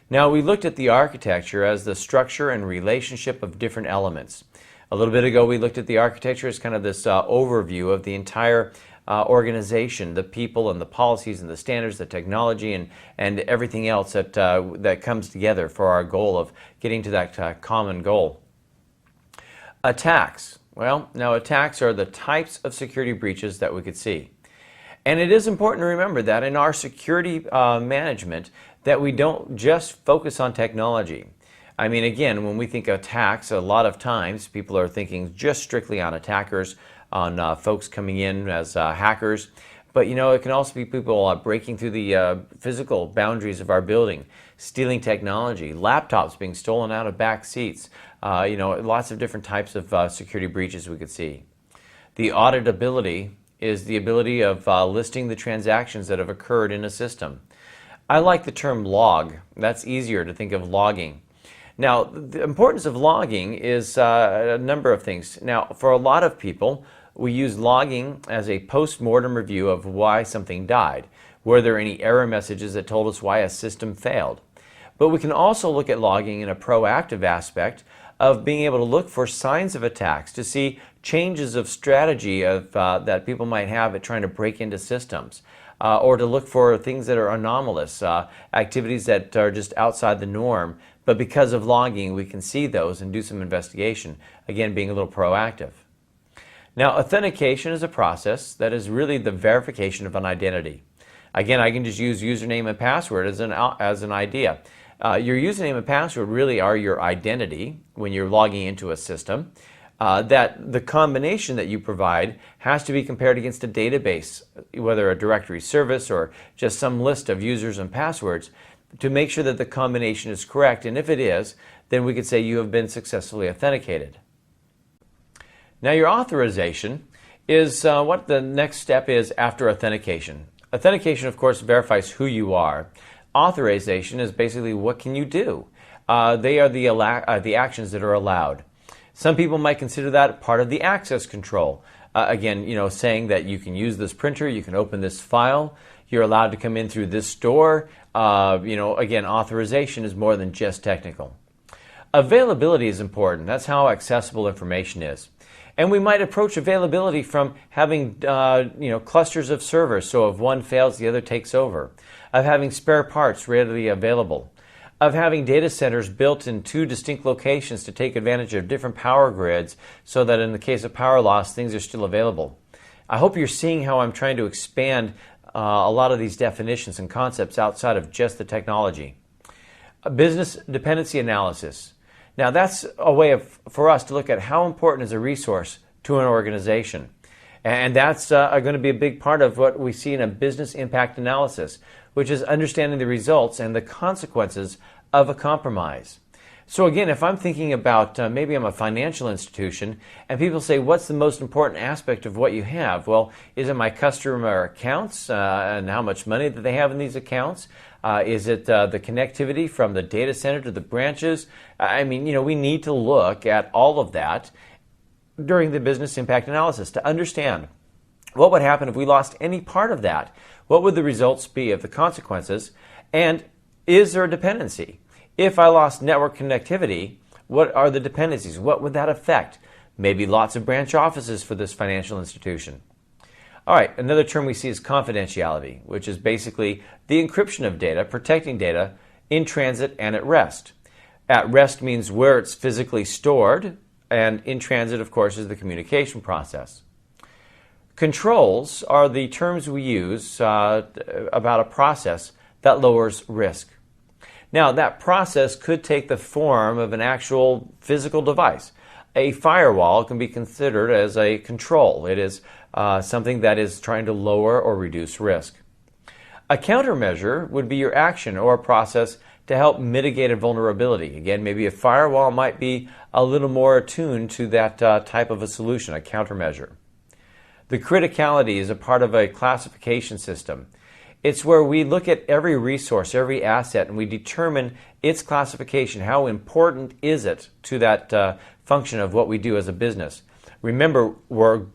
Now, we looked at the architecture as the structure and relationship of different elements. A little bit ago, we looked at the architecture as kind of this overview of the entire organization, the people and the policies and the standards, the technology, and everything else that comes together for our goal of getting to that common goal. Attacks. Well, now attacks are the types of security breaches that we could see. And it is important to remember that in our security management that we don't just focus on technology. I mean, again, when we think attacks, a lot of times people are thinking just strictly on attackers, on folks coming in as hackers. But it can also be people breaking through the physical boundaries of our building, stealing technology, laptops being stolen out of back seats, lots of different types of security breaches we could see. The auditability is the ability of listing the transactions that have occurred in a system. I like the term log. That's easier to think of logging. Now, the importance of logging is a number of things. Now, for a lot of people, we use logging as a post-mortem review of why something died. Were there any error messages that told us why a system failed? But we can also look at logging in a proactive aspect of being able to look for signs of attacks, to see changes of strategy that people might have at trying to break into systems, or to look for things that are anomalous, activities that are just outside the norm. But because of logging, we can see those and do some investigation, again, being a little proactive. Now, authentication is a process that is really the verification of an identity. Again, I can just use username and password as an idea. Your username and password really are your identity when you're logging into a system. That the combination that you provide has to be compared against a database, whether a directory service or just some list of users and passwords, to make sure that the combination is correct. And if it is, then we could say you have been successfully authenticated. Now, your authorization is what the next step is after authentication. Authentication, of course, verifies who you are. Authorization is basically what can you do. They are the actions that are allowed. Some people might consider that part of the access control. Again, saying that you can use this printer, you can open this file, you're allowed to come in through this door. Again, authorization is more than just technical. Availability is important. That's how accessible information is. And we might approach availability from having clusters of servers, so if one fails, the other takes over. Of having spare parts readily available. Of having data centers built in two distinct locations to take advantage of different power grids so that in the case of power loss, things are still available. I hope you're seeing how I'm trying to expand a lot of these definitions and concepts outside of just the technology. A business dependency analysis. Now, that's a way for us to look at how important is a resource to an organization. And that's going to be a big part of what we see in a business impact analysis, which is understanding the results and the consequences of a compromise. So again, if I'm thinking about maybe I'm a financial institution and people say, what's the most important aspect of what you have? Well, is it my customer accounts and how much money that they have in these accounts? Is it the connectivity from the data center to the branches? I mean, we need to look at all of that during the business impact analysis to understand what would happen if we lost any part of that. What would the results be of the consequences? And is there a dependency? If I lost network connectivity, what are the dependencies? What would that affect? Maybe lots of branch offices for this financial institution. All right, another term we see is confidentiality, which is basically the encryption of data, protecting data in transit and at rest. At rest means where it's physically stored, and in transit, of course, is the communication process. Controls are the terms we use about a process that lowers risk. Now, that process could take the form of an actual physical device. A firewall can be considered as a control. It is something that is trying to lower or reduce risk. A countermeasure would be your action or a process to help mitigate a vulnerability. Again, maybe a firewall might be a little more attuned to that type of a solution, a countermeasure. The criticality is a part of a classification system. It's where we look at every resource, every asset, and we determine its classification. How important is it to that function of what we do as a business? Remember,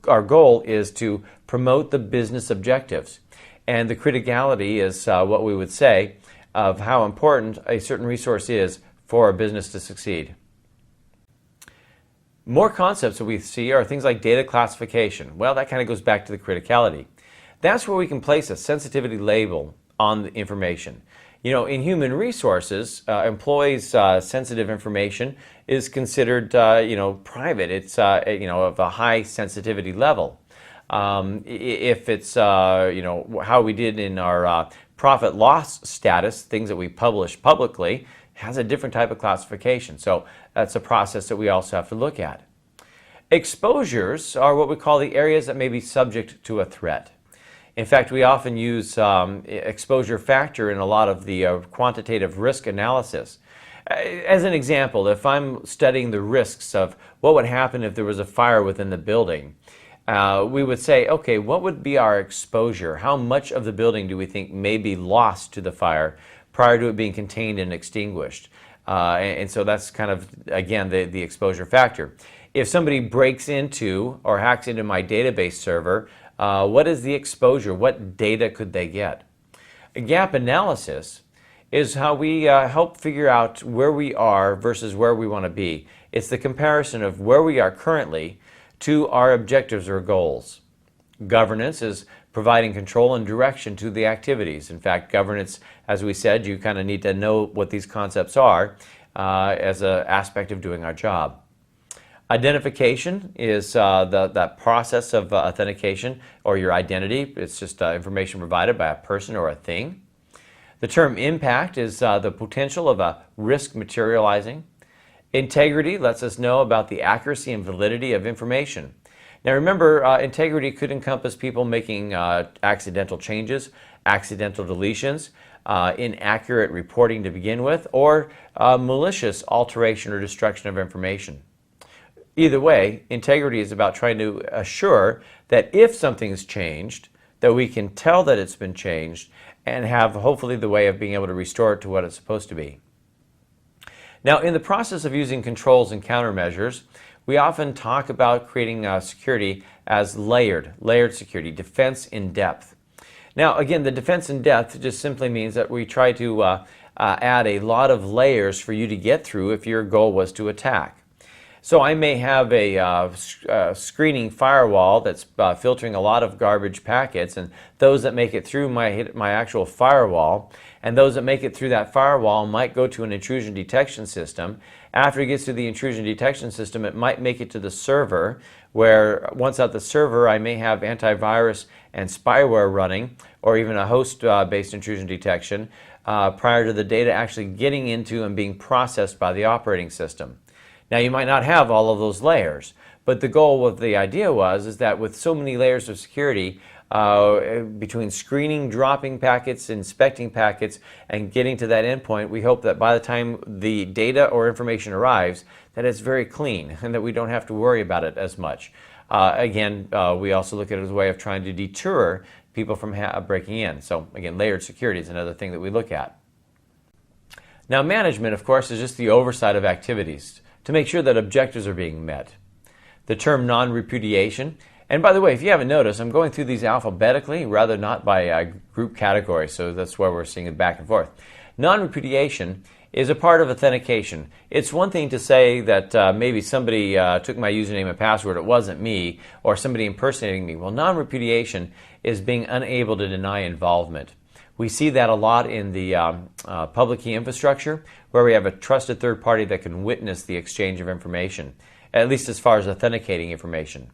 our goal is to promote the business objectives. And the criticality is what we would say of how important a certain resource is for a business to succeed. More concepts that we see are things like data classification. Well, that kind of goes back to the criticality. That's where we can place a sensitivity label on the information. In human resources, employees' sensitive information is considered, private. It's, of a high sensitivity level. If it's, how we did in our profit loss status, things that we publish publicly, has a different type of classification. So that's a process that we also have to look at. Exposures are what we call the areas that may be subject to a threat. In fact, we often use exposure factor in a lot of the quantitative risk analysis. As an example, if I'm studying the risks of what would happen if there was a fire within the building, we would say, okay, what would be our exposure? How much of the building do we think may be lost to the fire prior to it being contained and extinguished? And so that's kind of, again, the exposure factor. If somebody breaks into or hacks into my database server, what is the exposure? What data could they get? A gap analysis is how we help figure out where we are versus where we want to be. It's the comparison of where we are currently to our objectives or goals. Governance is providing control and direction to the activities. In fact, governance, as we said, you kind of need to know what these concepts are as an aspect of doing our job. Identification is that process of authentication or your identity. It's just information provided by a person or a thing. The term impact is the potential of a risk materializing. Integrity lets us know about the accuracy and validity of information. Now remember, integrity could encompass people making accidental changes, accidental deletions, inaccurate reporting to begin with, or malicious alteration or destruction of information. Either way, integrity is about trying to assure that if something's changed, that we can tell that it's been changed and have hopefully the way of being able to restore it to what it's supposed to be. Now, in the process of using controls and countermeasures, we often talk about creating security as layered security, defense in depth. Now, again, the defense in depth just simply means that we try to add a lot of layers for you to get through if your goal was to attack. So I may have a screening firewall that's filtering a lot of garbage packets, and those that make it through my actual firewall, and those that make it through that firewall might go to an intrusion detection system. After it gets to the intrusion detection system, it might make it to the server, where once at the server, I may have antivirus and spyware running, or even a host-based intrusion detection, prior to the data actually getting into and being processed by the operating system. Now, you might not have all of those layers, but the goal of the idea is that with so many layers of security, between screening, dropping packets, inspecting packets, and getting to that endpoint, we hope that by the time the data or information arrives, that it's very clean and that we don't have to worry about it as much. Again, we also look at it as a way of trying to deter people from breaking in. So again, layered security is another thing that we look at. Now, management, of course, is just the oversight of activities to make sure that objectives are being met. The term non-repudiation, and by the way, if you haven't noticed, I'm going through these alphabetically rather not by group category, so that's why we're seeing it back and forth. Non-repudiation is a part of authentication. It's one thing to say that maybe somebody took my username and password, it wasn't me, or somebody impersonating me. Well, non-repudiation is being unable to deny involvement. We see that a lot in the public key infrastructure, where we have a trusted third party that can witness the exchange of information, at least as far as authenticating information.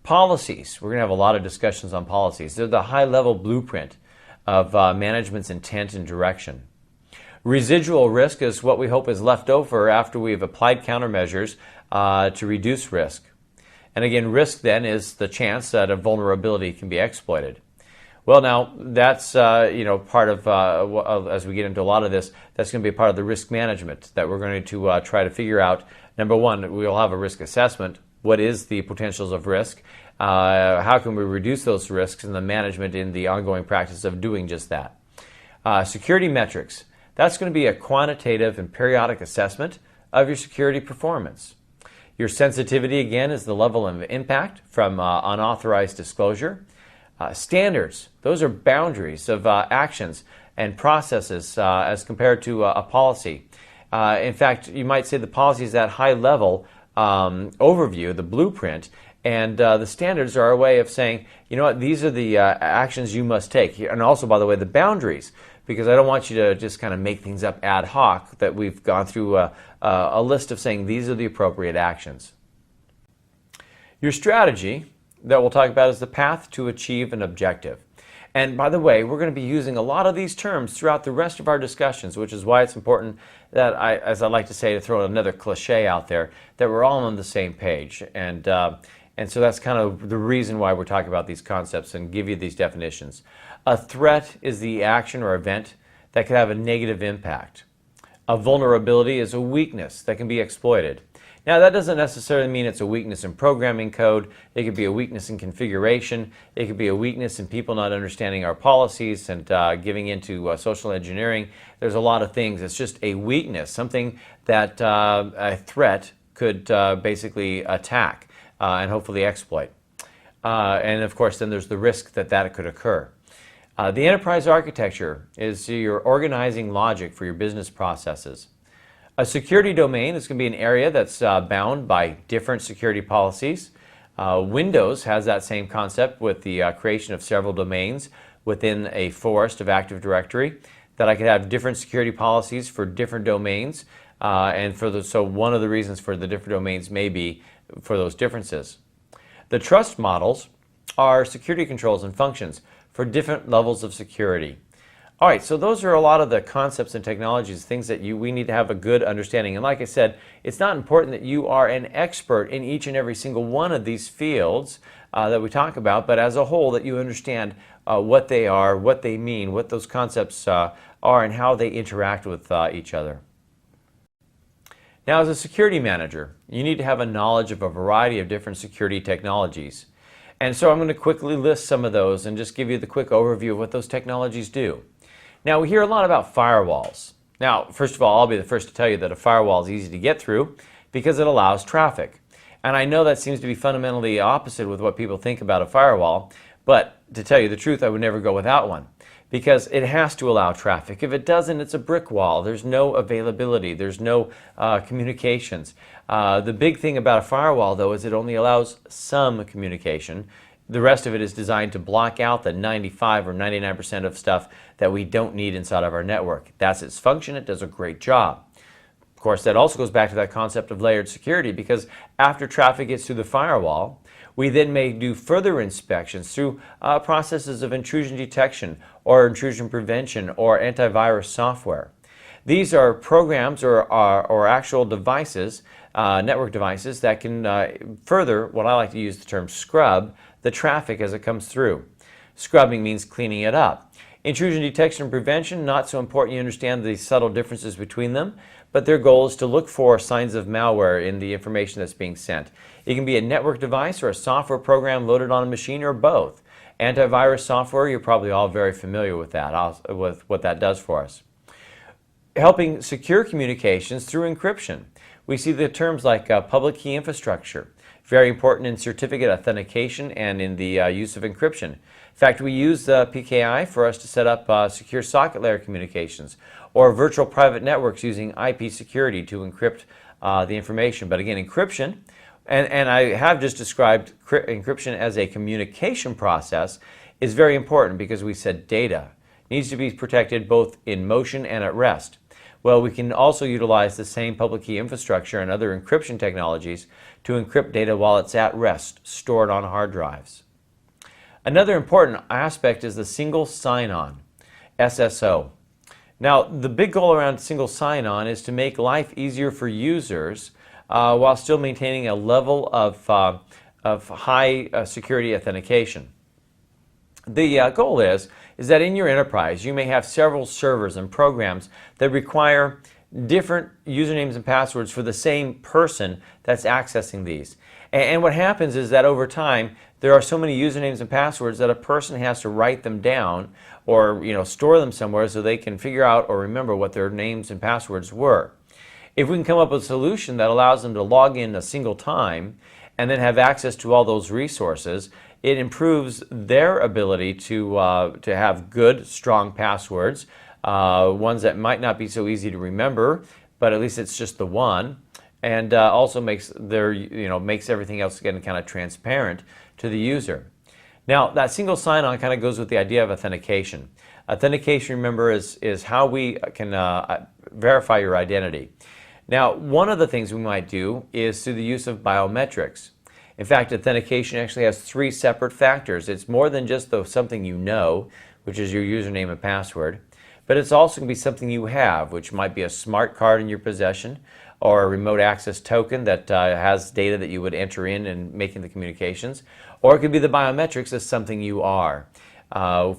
Policies. We're going to have a lot of discussions on policies. They're the high-level blueprint of management's intent and direction. Residual risk is what we hope is left over after we've applied countermeasures to reduce risk. And again, risk then is the chance that a vulnerability can be exploited. Well, now that's part of as we get into a lot of this, that's going to be a part of the risk management that we're going to try to figure out. Number one, we'll have a risk assessment. What is the potentials of risk? How can we reduce those risks, and the management in the ongoing practice of doing just that? Security metrics. That's going to be a quantitative and periodic assessment of your security performance. Your sensitivity, again, is the level of impact from unauthorized disclosure. Standards. Those are boundaries of actions and processes as compared to a policy. In fact, you might say the policy is that high-level overview, the blueprint, and the standards are a way of saying, you know what, these are the actions you must take. And also, by the way, the boundaries, because I don't want you to just kind of make things up ad hoc, that we've gone through a list of saying these are the appropriate actions. Your strategy that we'll talk about is the path to achieve an objective. And by the way, we're going to be using a lot of these terms throughout the rest of our discussions, which is why it's important that as I like to say, to throw another cliche out there, that we're all on the same page. And so that's kind of the reason why we're talking about these concepts and give you these definitions. A threat is the action or event that could have a negative impact. A vulnerability is a weakness that can be exploited. Now, that doesn't necessarily mean it's a weakness in programming code. It could be a weakness in configuration. It could be a weakness in people not understanding our policies and giving into social engineering. There's a lot of things. It's just a weakness, something that a threat could basically attack and hopefully exploit. And of course, then there's the risk that could occur. The enterprise architecture is your organizing logic for your business processes. A security domain is going to be an area that's bound by different security policies. Windows has that same concept with the creation of several domains within a forest of Active Directory, that I could have different security policies for different domains, so one of the reasons for the different domains may be for those differences. The trust models are security controls and functions for different levels of security. All right, so those are a lot of the concepts and technologies, things that we need to have a good understanding. And like I said, it's not important that you are an expert in each and every single one of these fields that we talk about, but as a whole that you understand what they are, what they mean, what those concepts are, and how they interact with each other. Now, as a security manager, you need to have a knowledge of a variety of different security technologies. And so I'm going to quickly list some of those and just give you the quick overview of what those technologies do. Now, we hear a lot about firewalls. Now, first of all, I'll be the first to tell you that a firewall is easy to get through because it allows traffic. And I know that seems to be fundamentally opposite with what people think about a firewall, but to tell you the truth, I would never go without one because it has to allow traffic. If it doesn't, it's a brick wall. There's no availability. There's no communications. The big thing about a firewall, though, is it only allows some communication. The rest of it is designed to block out the 95 or 99% of stuff that we don't need inside of our network. That's its function. It does a great job. Of course, that also goes back to that concept of layered security, because after traffic gets through the firewall, we then may do further inspections through processes of intrusion detection or intrusion prevention or antivirus software. These are programs or actual devices, network devices, that can further, what I like to use the term scrub, the traffic as it comes through. Scrubbing means cleaning it up. Intrusion detection and prevention, not so important you understand the subtle differences between them, but their goal is to look for signs of malware in the information that's being sent. It can be a network device or a software program loaded on a machine or both. Antivirus software, you're probably all very familiar with that, with what that does for us. Helping secure communications through encryption. We see the terms like public key infrastructure, very important in certificate authentication and in the use of encryption. In fact, we use PKI for us to set up secure socket layer communications or virtual private networks using IP security to encrypt the information. But again, encryption, and I have just described encryption as a communication process, is very important because we said data needs to be protected both in motion and at rest. Well, we can also utilize the same public key infrastructure and other encryption technologies to encrypt data while it's at rest, stored on hard drives. Another important aspect is the single sign-on, SSO. Now, the big goal around single sign-on is to make life easier for users while still maintaining a level of high security authentication. The goal is that in your enterprise you may have several servers and programs that require different usernames and passwords for the same person that's accessing these. And what happens is that over time there are so many usernames and passwords that a person has to write them down or store them somewhere so they can figure out or remember what their names and passwords were. If we can come up with a solution that allows them to log in a single time and then have access to all those resources, it improves their ability to have good, strong passwords, ones that might not be so easy to remember, but at least it's just the one, and also makes makes everything else again kind of transparent to the user. Now, that single sign-on kind of goes with the idea of authentication. Authentication, remember, is how we can verify your identity. Now, one of the things we might do is through the use of biometrics. In fact, authentication actually has three separate factors. It's more than just something you know, which is your username and password, but it's also going to be something you have, which might be a smart card in your possession or a remote access token that has data that you would enter in and making the communications, or it could be the biometrics as something you are.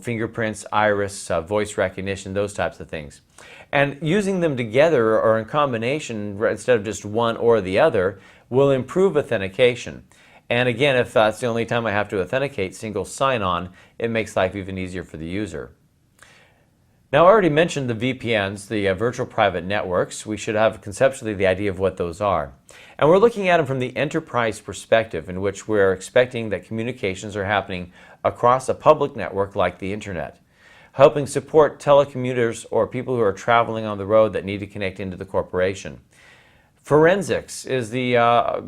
Fingerprints, iris, voice recognition, those types of things. And using them together or in combination instead of just one or the other will improve authentication. And again, if that's the only time I have to authenticate single sign-on, it makes life even easier for the user. Now, I already mentioned the VPNs, the virtual private networks. We should have conceptually the idea of what those are. And we're looking at them from the enterprise perspective, in which we're expecting that communications are happening across a public network like the internet, helping support telecommuters or people who are traveling on the road that need to connect into the corporation. Forensics is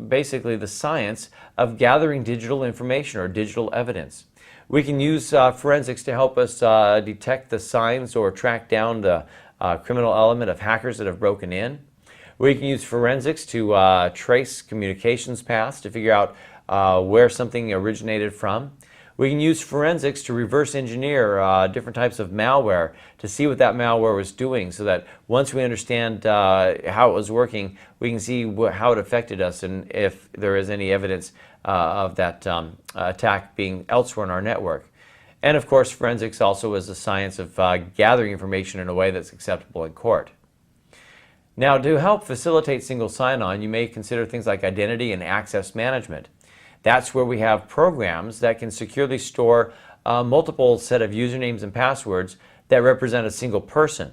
basically the science of gathering digital information or digital evidence. We can use forensics to help us detect the signs or track down the criminal element of hackers that have broken in. We can use forensics to trace communications paths to figure out where something originated from. We can use forensics to reverse engineer different types of malware to see what that malware was doing, so that once we understand how it was working, we can see how it affected us and if there is any evidence of that attack being elsewhere in our network. And of course, forensics also is the science of gathering information in a way that's acceptable in court. Now, to help facilitate single sign-on, you may consider things like identity and access management. That's where we have programs that can securely store multiple set of usernames and passwords that represent a single person.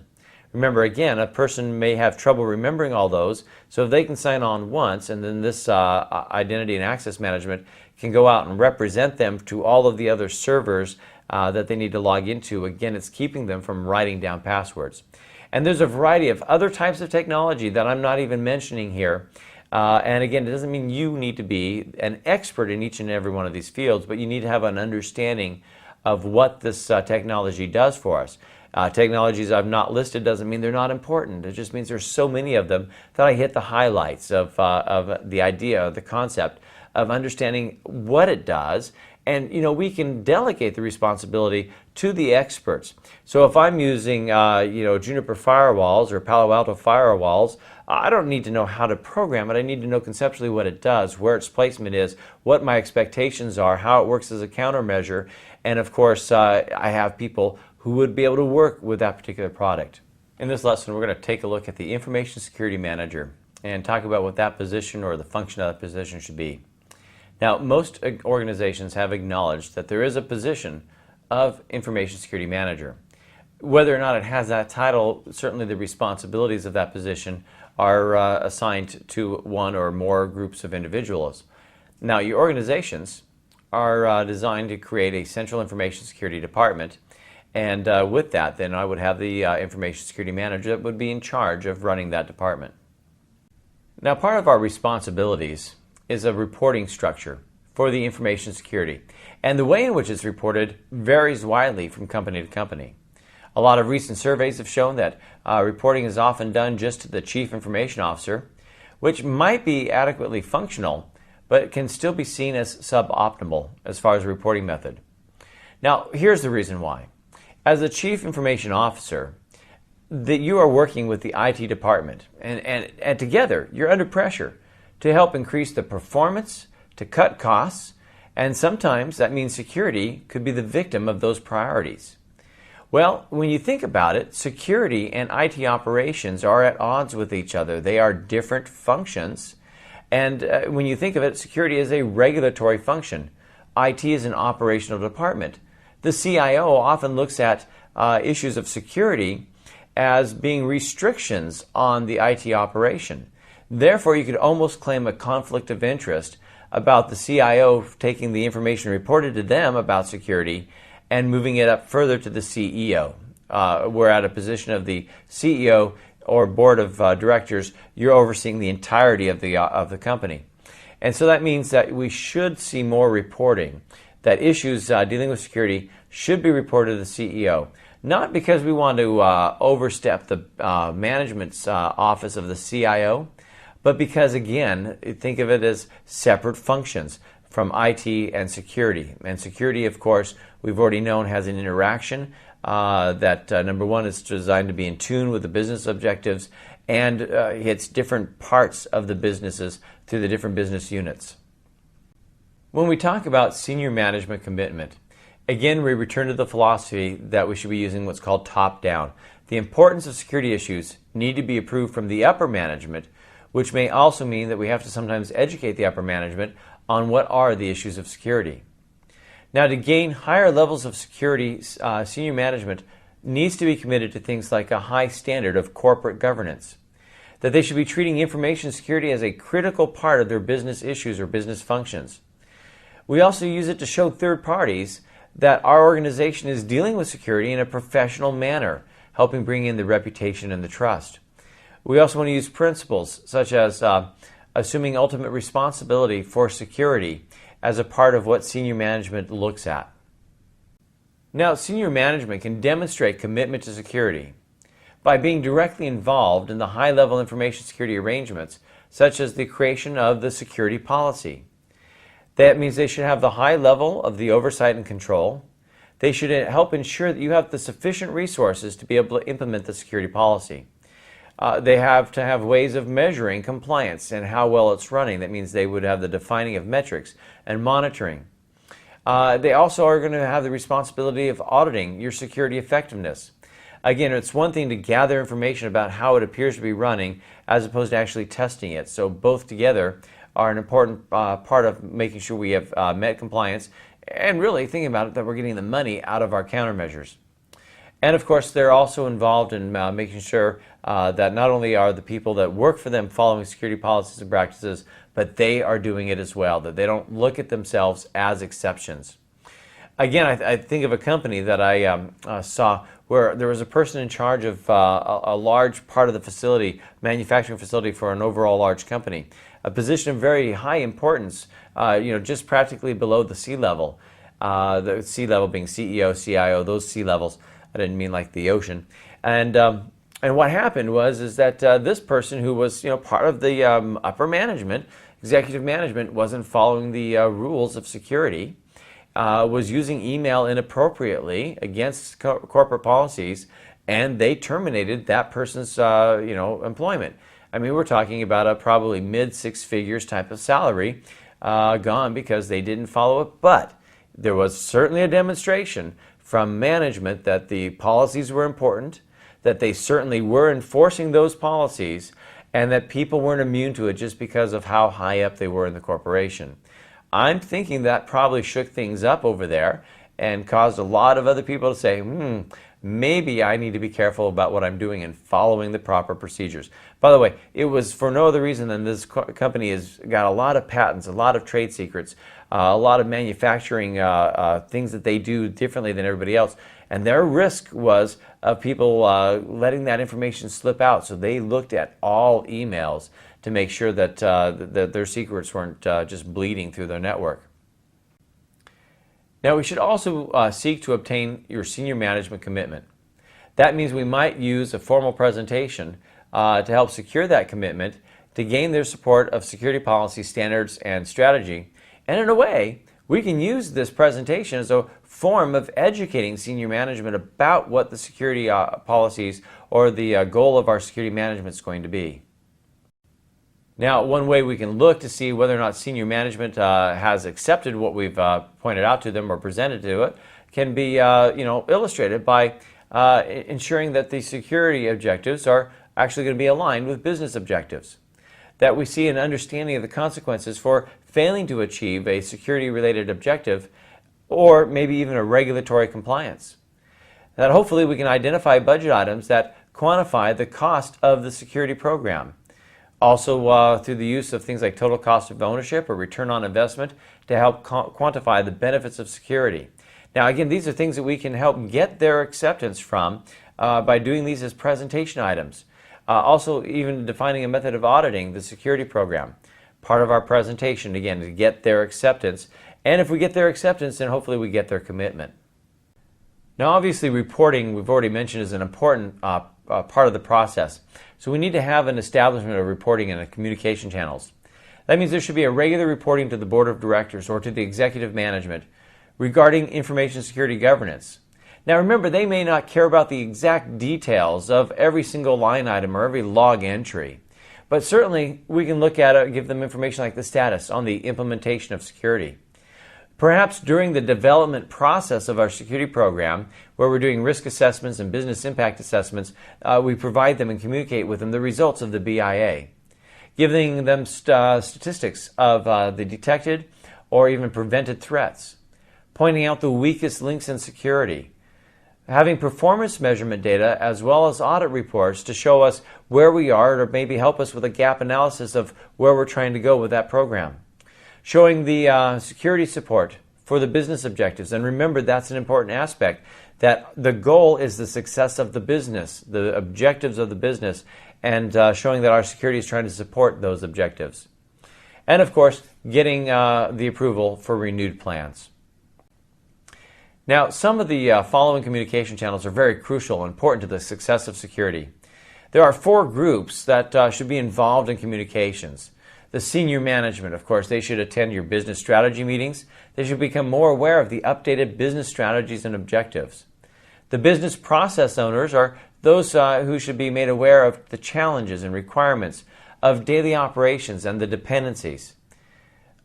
Remember, again, a person may have trouble remembering all those, so if they can sign on once, and then this identity and access management can go out and represent them to all of the other servers that they need to log into. Again, it's keeping them from writing down passwords. And there's a variety of other types of technology that I'm not even mentioning here. And again, it doesn't mean you need to be an expert in each and every one of these fields, but you need to have an understanding of what this technology does for us. Technologies I've not listed doesn't mean they're not important. It just means there's so many of them that I hit the highlights of the idea, the concept of understanding what it does. And we can delegate the responsibility to the experts. So if I'm using Juniper firewalls or Palo Alto firewalls, I don't need to know how to program it. I need to know conceptually what it does, where its placement is, what my expectations are, how it works as a countermeasure, And of course, I have people who would be able to work with that particular product. In this lesson, we're going to take a look at the Information Security Manager and talk about what that position or the function of that position should be. Now, most organizations have acknowledged that there is a position of Information Security Manager. Whether or not it has that title, certainly the responsibilities of that position are assigned to one or more groups of individuals. Now, your organizations are designed to create a central information security department, and with that, then I would have the Information Security Manager that would be in charge of running that department. Now, part of our responsibilities is a reporting structure for the information security, and the way in which it's reported varies widely from company to company. A lot of recent surveys have shown that reporting is often done just to the Chief Information Officer, which might be adequately functional, but can still be seen as suboptimal as far as a reporting method. Now, here's the reason why. As the Chief Information Officer, that you are working with the IT department, and together you're under pressure to help increase the performance, to cut costs, and sometimes that means security could be the victim of those priorities. Well, when you think about it, security and IT operations are at odds with each other. They are different functions. And when you think of it, security is a regulatory function. IT is an operational department. The CIO often looks at issues of security as being restrictions on the IT operation. Therefore, you could almost claim a conflict of interest about the CIO taking the information reported to them about security and moving it up further to the CEO. Where at a position of the CEO or board of directors, you're overseeing the entirety of the company. And so that means that we should see more reporting, that issues dealing with security should be reported to the CEO. Not because we want to overstep the management's office of the CIO, but because, again, think of it as separate functions from IT and security. And security, of course, we've already known has an interaction that, number one, is designed to be in tune with the business objectives and hits different parts of the businesses through the different business units. When we talk about senior management commitment, again, we return to the philosophy that we should be using what's called top-down. The importance of security issues need to be approved from the upper management, which may also mean that we have to sometimes educate the upper management on what are the issues of security. Now, to gain higher levels of security, senior management needs to be committed to things like a high standard of corporate governance, that they should be treating information security as a critical part of their business issues or business functions. We also use it to show third parties that our organization is dealing with security in a professional manner, helping bring in the reputation and the trust. We also want to use principles such as assuming ultimate responsibility for security as a part of what senior management looks at. Now, senior management can demonstrate commitment to security by being directly involved in the high-level information security arrangements, such as the creation of the security policy. That means they should have the high level of the oversight and control. They should help ensure that you have the sufficient resources to be able to implement the security policy. They have to have ways of measuring compliance and how well it's running. That means they would have the defining of metrics and monitoring. They also are going to have the responsibility of auditing your security effectiveness. Again, it's one thing to gather information about how it appears to be running as opposed to actually testing it. So both together are an important part of making sure we have met compliance and really thinking about it that we're getting the money out of our countermeasures. And of course, they're also involved in making sure that not only are the people that work for them following security policies and practices, but they are doing it as well, that they don't look at themselves as exceptions. Again, I think of a company that I saw where there was a person in charge of a large part of the facility, manufacturing facility for an overall large company, a position of very high importance, just practically below the C-level, the C-level being CEO, CIO, those C-levels. I didn't mean like the ocean. And what happened is that this person who was part of the upper management, executive management, wasn't following the rules of security, was using email inappropriately against corporate policies, and they terminated that person's employment. I mean, we're talking about a probably mid-six figures type of salary gone because they didn't follow it. But There was certainly a demonstration from management that the policies were important, that they certainly were enforcing those policies, and that people weren't immune to it just because of how high up they were in the corporation. I'm thinking that probably shook things up over there and caused a lot of other people to say, maybe I need to be careful about what I'm doing and following the proper procedures. By the way, it was for no other reason than this company has got a lot of patents, a lot of trade secrets, a lot of manufacturing things that they do differently than everybody else. And their risk was of people letting that information slip out. So they looked at all emails to make sure that, that their secrets weren't just bleeding through their network. Now, we should also seek to obtain your senior management commitment. That means we might use a formal presentation to help secure that commitment, to gain their support of security policy, standards, and strategy. And in a way, we can use this presentation as a form of educating senior management about what the security policies or the goal of our security management is going to be. Now, one way we can look to see whether or not senior management has accepted what we've pointed out to them or presented to it can be illustrated by ensuring that the security objectives are actually going to be aligned with business objectives. That we see an understanding of the consequences for failing to achieve a security-related objective or maybe even a regulatory compliance. That hopefully we can identify budget items that quantify the cost of the security program. Also through the use of things like total cost of ownership or return on investment to help quantify the benefits of security. Now again, these are things that we can help get their acceptance from by doing these as presentation items. Also even defining a method of auditing the security program. Part of our presentation, again, to get their acceptance. And if we get their acceptance, then hopefully we get their commitment. Now obviously reporting, we've already mentioned, is an important part of the process. So we need to have an establishment of reporting and communication channels. That means there should be a regular reporting to the board of directors or to the executive management regarding information security governance. Now remember, they may not care about the exact details of every single line item or every log entry, but certainly we can look at it and give them information like the status on the implementation of security. Perhaps during the development process of our security program, where we're doing risk assessments and business impact assessments, we provide them and communicate with them the results of the BIA, giving them statistics of the detected or even prevented threats, pointing out the weakest links in security, having performance measurement data as well as audit reports to show us where we are or maybe help us with a gap analysis of where we're trying to go with that program. Showing the security support for the business objectives. And remember, that's an important aspect, that the goal is the success of the business, the objectives of the business, and showing that our security is trying to support those objectives. And of course, getting the approval for renewed plans. Now, some of the following communication channels are very crucial and important to the success of security. There are 4 groups that should be involved in communications. The senior management, of course, they should attend your business strategy meetings. They should become more aware of the updated business strategies and objectives. The business process owners are those who should be made aware of the challenges and requirements of daily operations and the dependencies.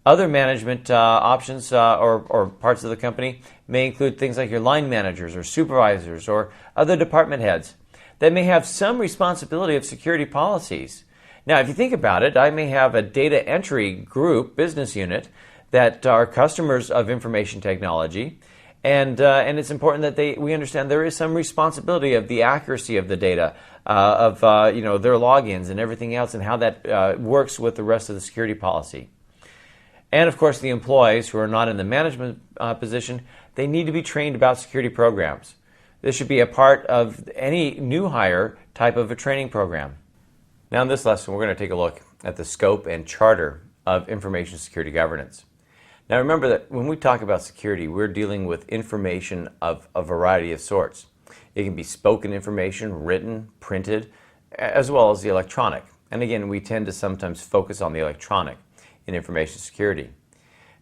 Other management options or parts of the company may include things like your line managers or supervisors or other department heads that may have some responsibility of security policies. Now, if you think about it, I may have a data entry group, business unit, that are customers of information technology, and it's important that we understand there is some responsibility of the accuracy of the data, of their logins and everything else, and how that works with the rest of the security policy. And of course, the employees who are not in the management position, they need to be trained about security programs. This should be a part of any new hire type of a training program. Now in this lesson, we're going to take a look at the scope and charter of information security governance. Now remember that when we talk about security, we're dealing with information of a variety of sorts. It can be spoken information, written, printed, as well as the electronic. And again, we tend to sometimes focus on the electronic in information security.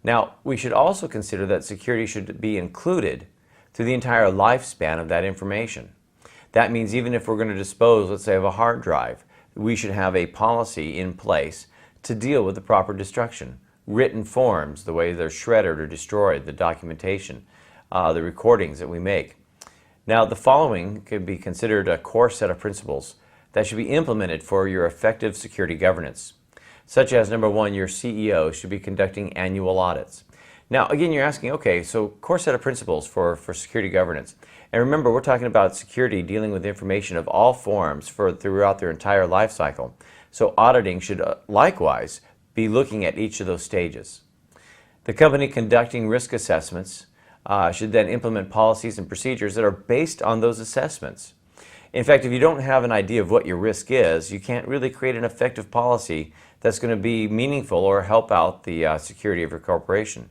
Now, we should also consider that security should be included through the entire lifespan of that information. That means even if we're going to dispose, let's say, of a hard drive, we should have a policy in place to deal with the proper destruction, written forms, the way they're shredded or destroyed, the documentation, the recordings that we make. Now, the following could be considered a core set of principles that should be implemented for your effective security governance, such as, number one, your CEO should be conducting annual audits. Now, again, you're asking, okay, so core set of principles for security governance. And remember, we're talking about security dealing with information of all forms throughout their entire life cycle. So auditing should likewise be looking at each of those stages. The company conducting risk assessments should then implement policies and procedures that are based on those assessments. In fact, if you don't have an idea of what your risk is, you can't really create an effective policy that's going to be meaningful or help out the security of your corporation.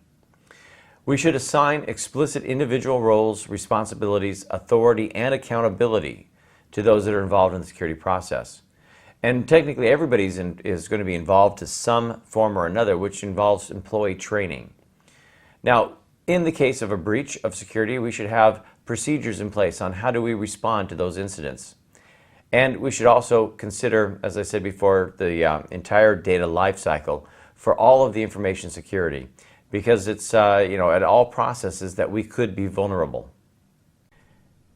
We should assign explicit individual roles, responsibilities, authority, and accountability to those that are involved in the security process. And technically, everybody is going to be involved to some form or another, which involves employee training. Now, in the case of a breach of security, we should have procedures in place on how do we respond to those incidents. And we should also consider, as I said before, the entire data lifecycle for all of the information security, because it's at all processes that we could be vulnerable.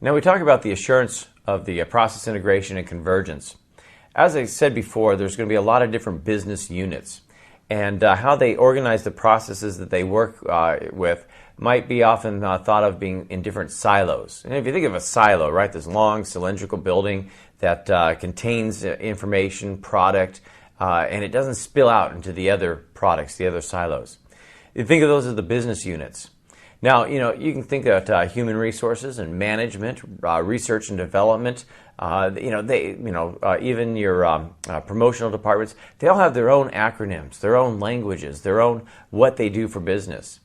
Now we talk about the assurance of the process integration and convergence. As I said before, there's going to be a lot of different business units, and how they organize the processes that they work with might be often thought of being in different silos. And if you think of a silo, right, this long cylindrical building that contains information, product, and it doesn't spill out into the other products, the other silos. You think of those as the business units. Now, you can think of human resources and management, research and development. Even your promotional departments. They all have their own acronyms, their own languages, their own what they do for business.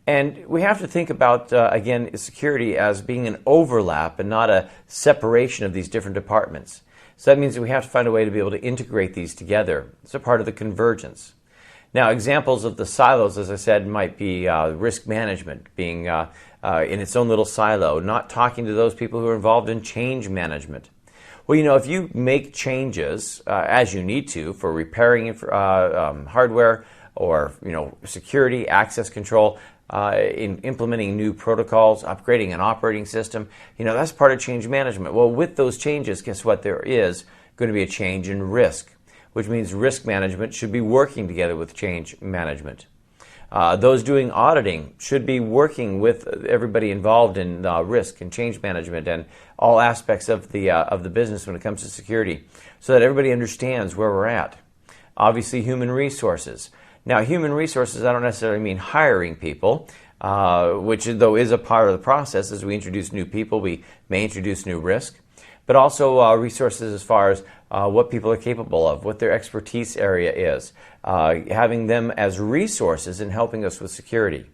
And we have to think about again security as being an overlap and not a separation of these different departments. So that means that we have to find a way to be able to integrate these together. It's a part of the convergence. Now, examples of the silos, as I said, might be risk management, being in its own little silo, not talking to those people who are involved in change management. Well, if you make changes as you need to for repairing hardware or security, access control, in implementing new protocols, upgrading an operating system, that's part of change management. Well, with those changes, guess what? There is going to be a change in risk, which means risk management should be working together with change management. Those doing auditing should be working with everybody involved in risk and change management and all aspects of the business when it comes to security, so that everybody understands where we're at. Obviously, human resources. Now, human resources, I don't necessarily mean hiring people, which though is a part of the process. As we introduce new people, we may introduce new risk, but also resources as far as what people are capable of, what their expertise area is, having them as resources in helping us with security.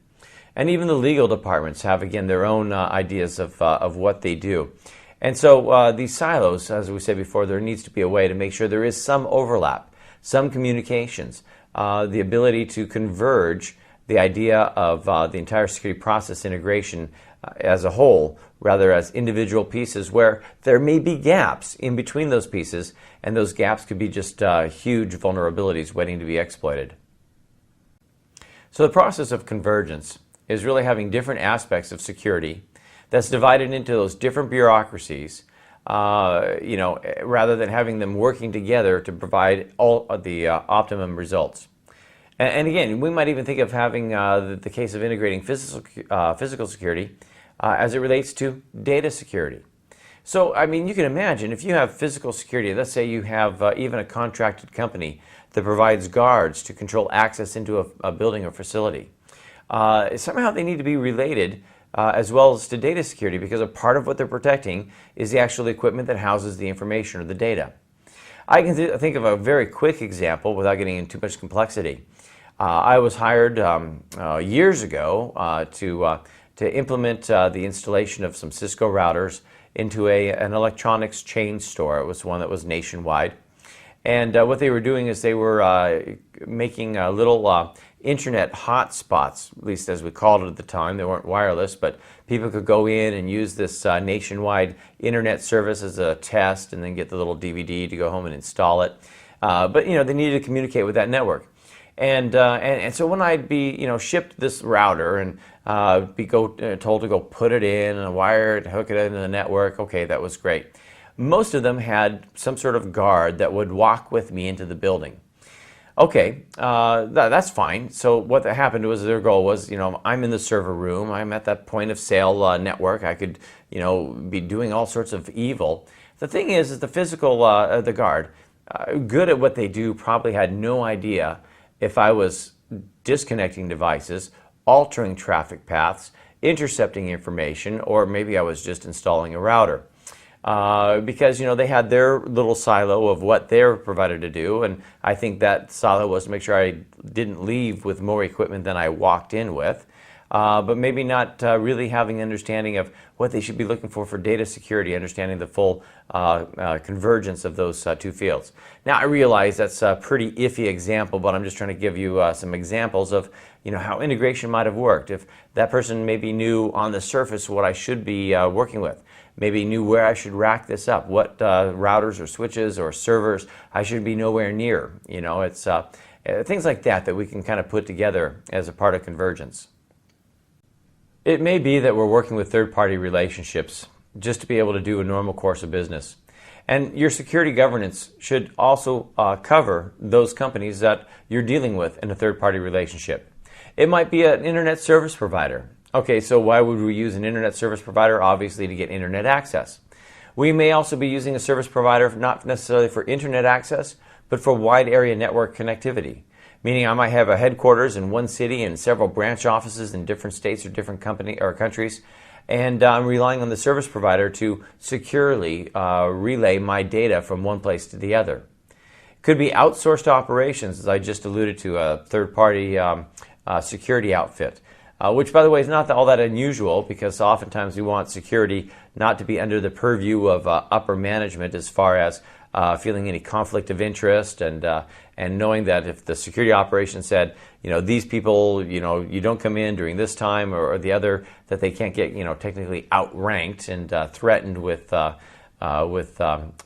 And even the legal departments have, again, their own ideas of what they do. And so these silos, as we said before, there needs to be a way to make sure there is some overlap, some communications, the ability to converge the idea of the entire security process integration as a whole, rather as individual pieces where there may be gaps in between those pieces, and those gaps could be just huge vulnerabilities waiting to be exploited. So the process of convergence is really having different aspects of security that's divided into those different bureaucracies, rather than having them working together to provide all of the optimum results. And again, we might even think of having the case of integrating physical security as it relates to data security. So, you can imagine if you have physical security, let's say you have even a contracted company that provides guards to control access into a building or facility. Somehow they need to be related as well as to data security, because a part of what they're protecting is the actual equipment that houses the information or the data. I can think of a very quick example without getting into too much complexity. I was hired years ago to implement the installation of some Cisco routers into an electronics chain store. It was one that was nationwide. And what they were doing is they were making little internet hotspots, at least as we called it at the time. They weren't wireless, but people could go in and use this nationwide internet service as a test and then get the little DVD to go home and install it. But they needed to communicate with that network. And so when I'd be, shipped this router and told to go put it in and wire it, hook it into the network, okay, that was great. Most of them had some sort of guard that would walk with me into the building. Okay, that's fine. So what happened was their goal was, I'm in the server room, I'm at that point of sale network, I could, be doing all sorts of evil. The thing is the physical, the guard, good at what they do, probably had no idea if I was disconnecting devices, altering traffic paths, intercepting information, or maybe I was just installing a router. Because they had their little silo of what they're provided to do, and I think that silo was to make sure I didn't leave with more equipment than I walked in with, but maybe not really having an understanding of what they should be looking for data security, understanding the full convergence of those two fields. Now I realize that's a pretty iffy example, but I'm just trying to give you some examples of how integration might have worked. If that person maybe knew on the surface what I should be working with, maybe knew where I should rack this up, what routers or switches or servers I should be nowhere near. It's things like that we can kind of put together as a part of convergence. It may be that we're working with third-party relationships just to be able to do a normal course of business. And your security governance should also cover those companies that you're dealing with in a third-party relationship. It might be an internet service provider. Okay, so why would we use an internet service provider? Obviously to get internet access. We may also be using a service provider not necessarily for internet access, but for wide area network connectivity. Meaning I might have a headquarters in one city and several branch offices in different states or different countries, and I'm relying on the service provider to securely relay my data from one place to the other. Could be outsourced operations, as I just alluded to, a third-party security outfit. Which, by the way, is not all that unusual, because oftentimes we want security not to be under the purview of upper management as far as feeling any conflict of interest and knowing that if the security operation said, these people, you don't come in during this time or the other, that they can't get, technically outranked and threatened with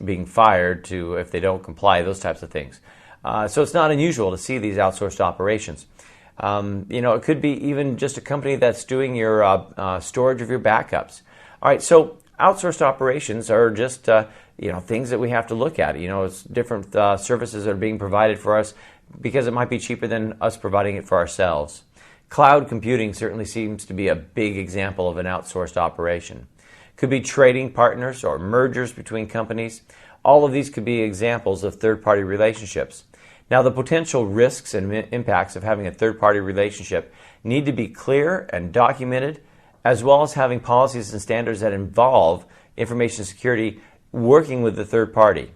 being fired if they don't comply, those types of things. So it's not unusual to see these outsourced operations. It could be even just a company that's doing your storage of your backups. All right, so outsourced operations are just things that we have to look at. It's different services that are being provided for us because it might be cheaper than us providing it for ourselves. Cloud computing certainly seems to be a big example of an outsourced operation. Could be trading partners or mergers between companies. All of these could be examples of third-party relationships. Now, the potential risks and impacts of having a third-party relationship need to be clear and documented, as well as having policies and standards that involve information security working with the third party.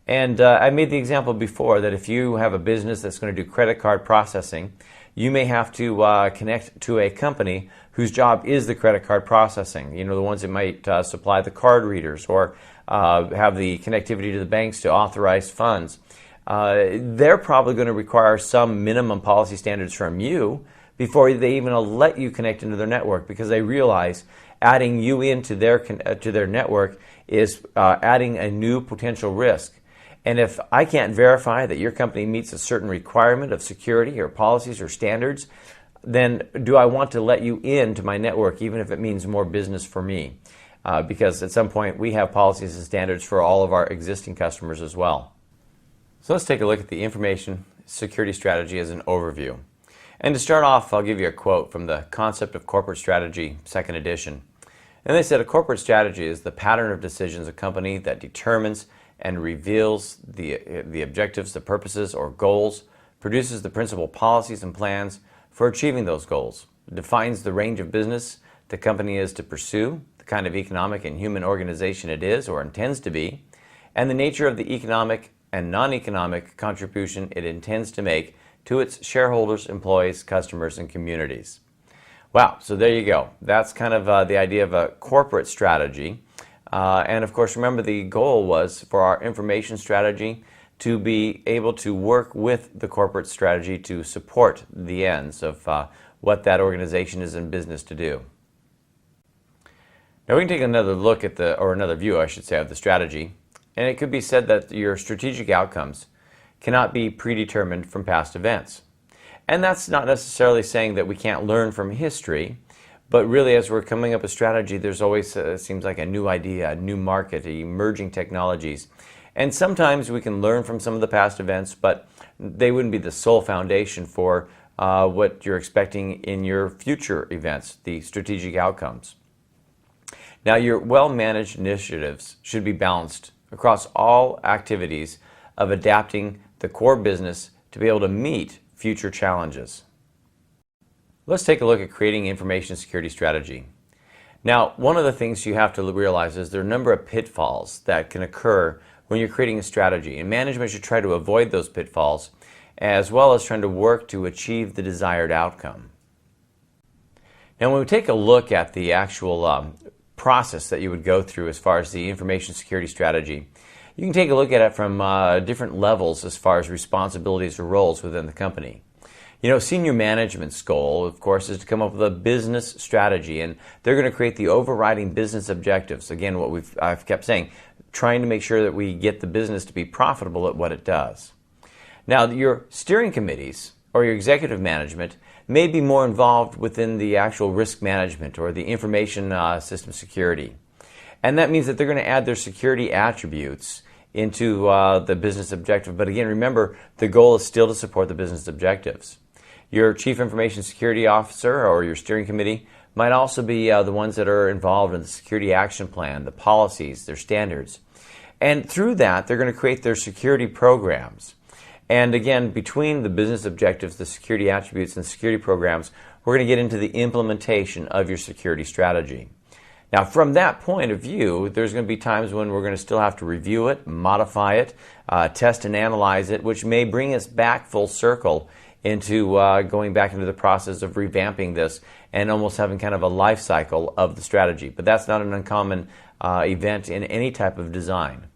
And I made the example before that if you have a business that's going to do credit card processing, you may have to connect to a company whose job is the credit card processing. The ones that might supply the card readers or have the connectivity to the banks to authorize funds. They're probably going to require some minimum policy standards from you before they even let you connect into their network, because they realize adding you into their network is adding a new potential risk. And if I can't verify that your company meets a certain requirement of security or policies or standards, then do I want to let you into my network, even if it means more business for me? Because at some point we have policies and standards for all of our existing customers as well. So let's take a look at the information security strategy as an overview. And to start off, I'll give you a quote from the Concept of Corporate Strategy, 2nd edition. And they said, a corporate strategy is the pattern of decisions of a company that determines and reveals the objectives, the purposes, or goals, produces the principal policies and plans for achieving those goals, defines the range of business the company is to pursue, the kind of economic and human organization it is or intends to be, and the nature of the economic and non-economic contribution it intends to make to its shareholders, employees, customers, and communities. Wow, so there you go. That's kind of the idea of a corporate strategy. And of course, remember the goal was for our information strategy to be able to work with the corporate strategy to support the ends of what that organization is in business to do. Now we can take another look at another view, I should say, of the strategy. And it could be said that your strategic outcomes cannot be predetermined from past events. And that's not necessarily saying that we can't learn from history, but really as we're coming up with strategy, there's always, seems like a new idea, a new market, emerging technologies. And sometimes we can learn from some of the past events, but they wouldn't be the sole foundation for what you're expecting in your future events, the strategic outcomes. Now, your well-managed initiatives should be balanced across all activities of adapting the core business to be able to meet future challenges. Let's take a look at creating information security strategy. Now, one of the things you have to realize is there are a number of pitfalls that can occur when you're creating a strategy, and management should try to avoid those pitfalls as well as trying to work to achieve the desired outcome. Now, when we take a look at the actual process that you would go through as far as the information security strategy, you can take a look at it from different levels as far as responsibilities or roles within the company. You know, senior management's goal, of course, is to come up with a business strategy, and they're going to create the overriding business objectives. Again, what I've kept saying, trying to make sure that we get the business to be profitable at what it does. Now, your steering committees or your executive management may be more involved within the actual risk management or the information system security. And that means that they're going to add their security attributes into the business objective. But again, remember, the goal is still to support the business objectives. Your Chief Information Security Officer or your steering committee might also be the ones that are involved in the security action plan, the policies, their standards. And through that, they're going to create their security programs. And again, between the business objectives, the security attributes, and security programs, we're going to get into the implementation of your security strategy. Now, from that point of view, there's going to be times when we're going to still have to review it, modify it, test and analyze it, which may bring us back full circle into going back into the process of revamping this and almost having kind of a life cycle of the strategy. But that's not an uncommon event in any type of design.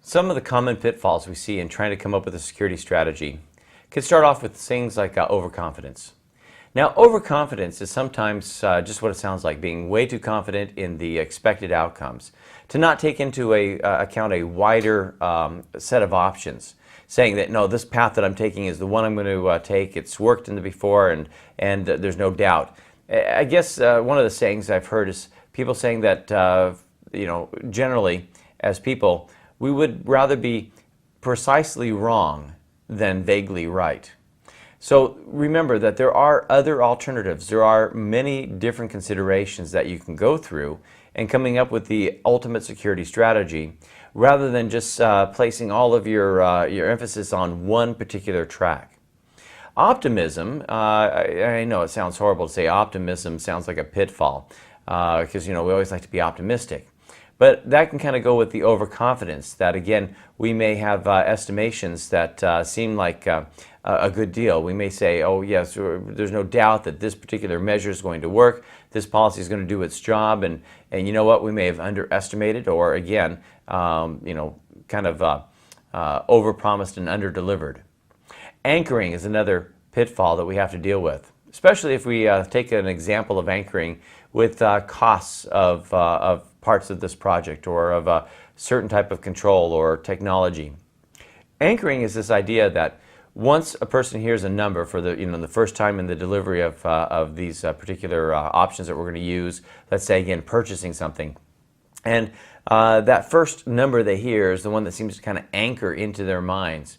Some of the common pitfalls we see in trying to come up with a security strategy can start off with things like overconfidence. Now, overconfidence is sometimes just what it sounds like, being way too confident in the expected outcomes, to not take into account a wider set of options, saying that, no, this path that I'm taking is the one I'm going to take. It's worked in the before, and there's no doubt. I guess one of the sayings I've heard is people saying that, generally, as people, we would rather be precisely wrong than vaguely right. So remember that there are other alternatives. There are many different considerations that you can go through in coming up with the ultimate security strategy, rather than just placing all of your emphasis on one particular track. Optimism, I know it sounds horrible to say optimism, sounds like a pitfall, because we always like to be optimistic. But that can kind of go with the overconfidence that, again, we may have estimations that seem like a good deal. We may say, oh yes, there's no doubt that this particular measure is going to work, this policy is going to do its job, and you know what, we may have underestimated or, again, kind of overpromised and underdelivered. Anchoring is another pitfall that we have to deal with, especially if we take an example of anchoring with costs of parts of this project or of a certain type of control or technology. Anchoring is this idea that once a person hears a number for the first time in the delivery of these particular options that we're going to use, let's say again purchasing something, and that first number they hear is the one that seems to kind of anchor into their minds,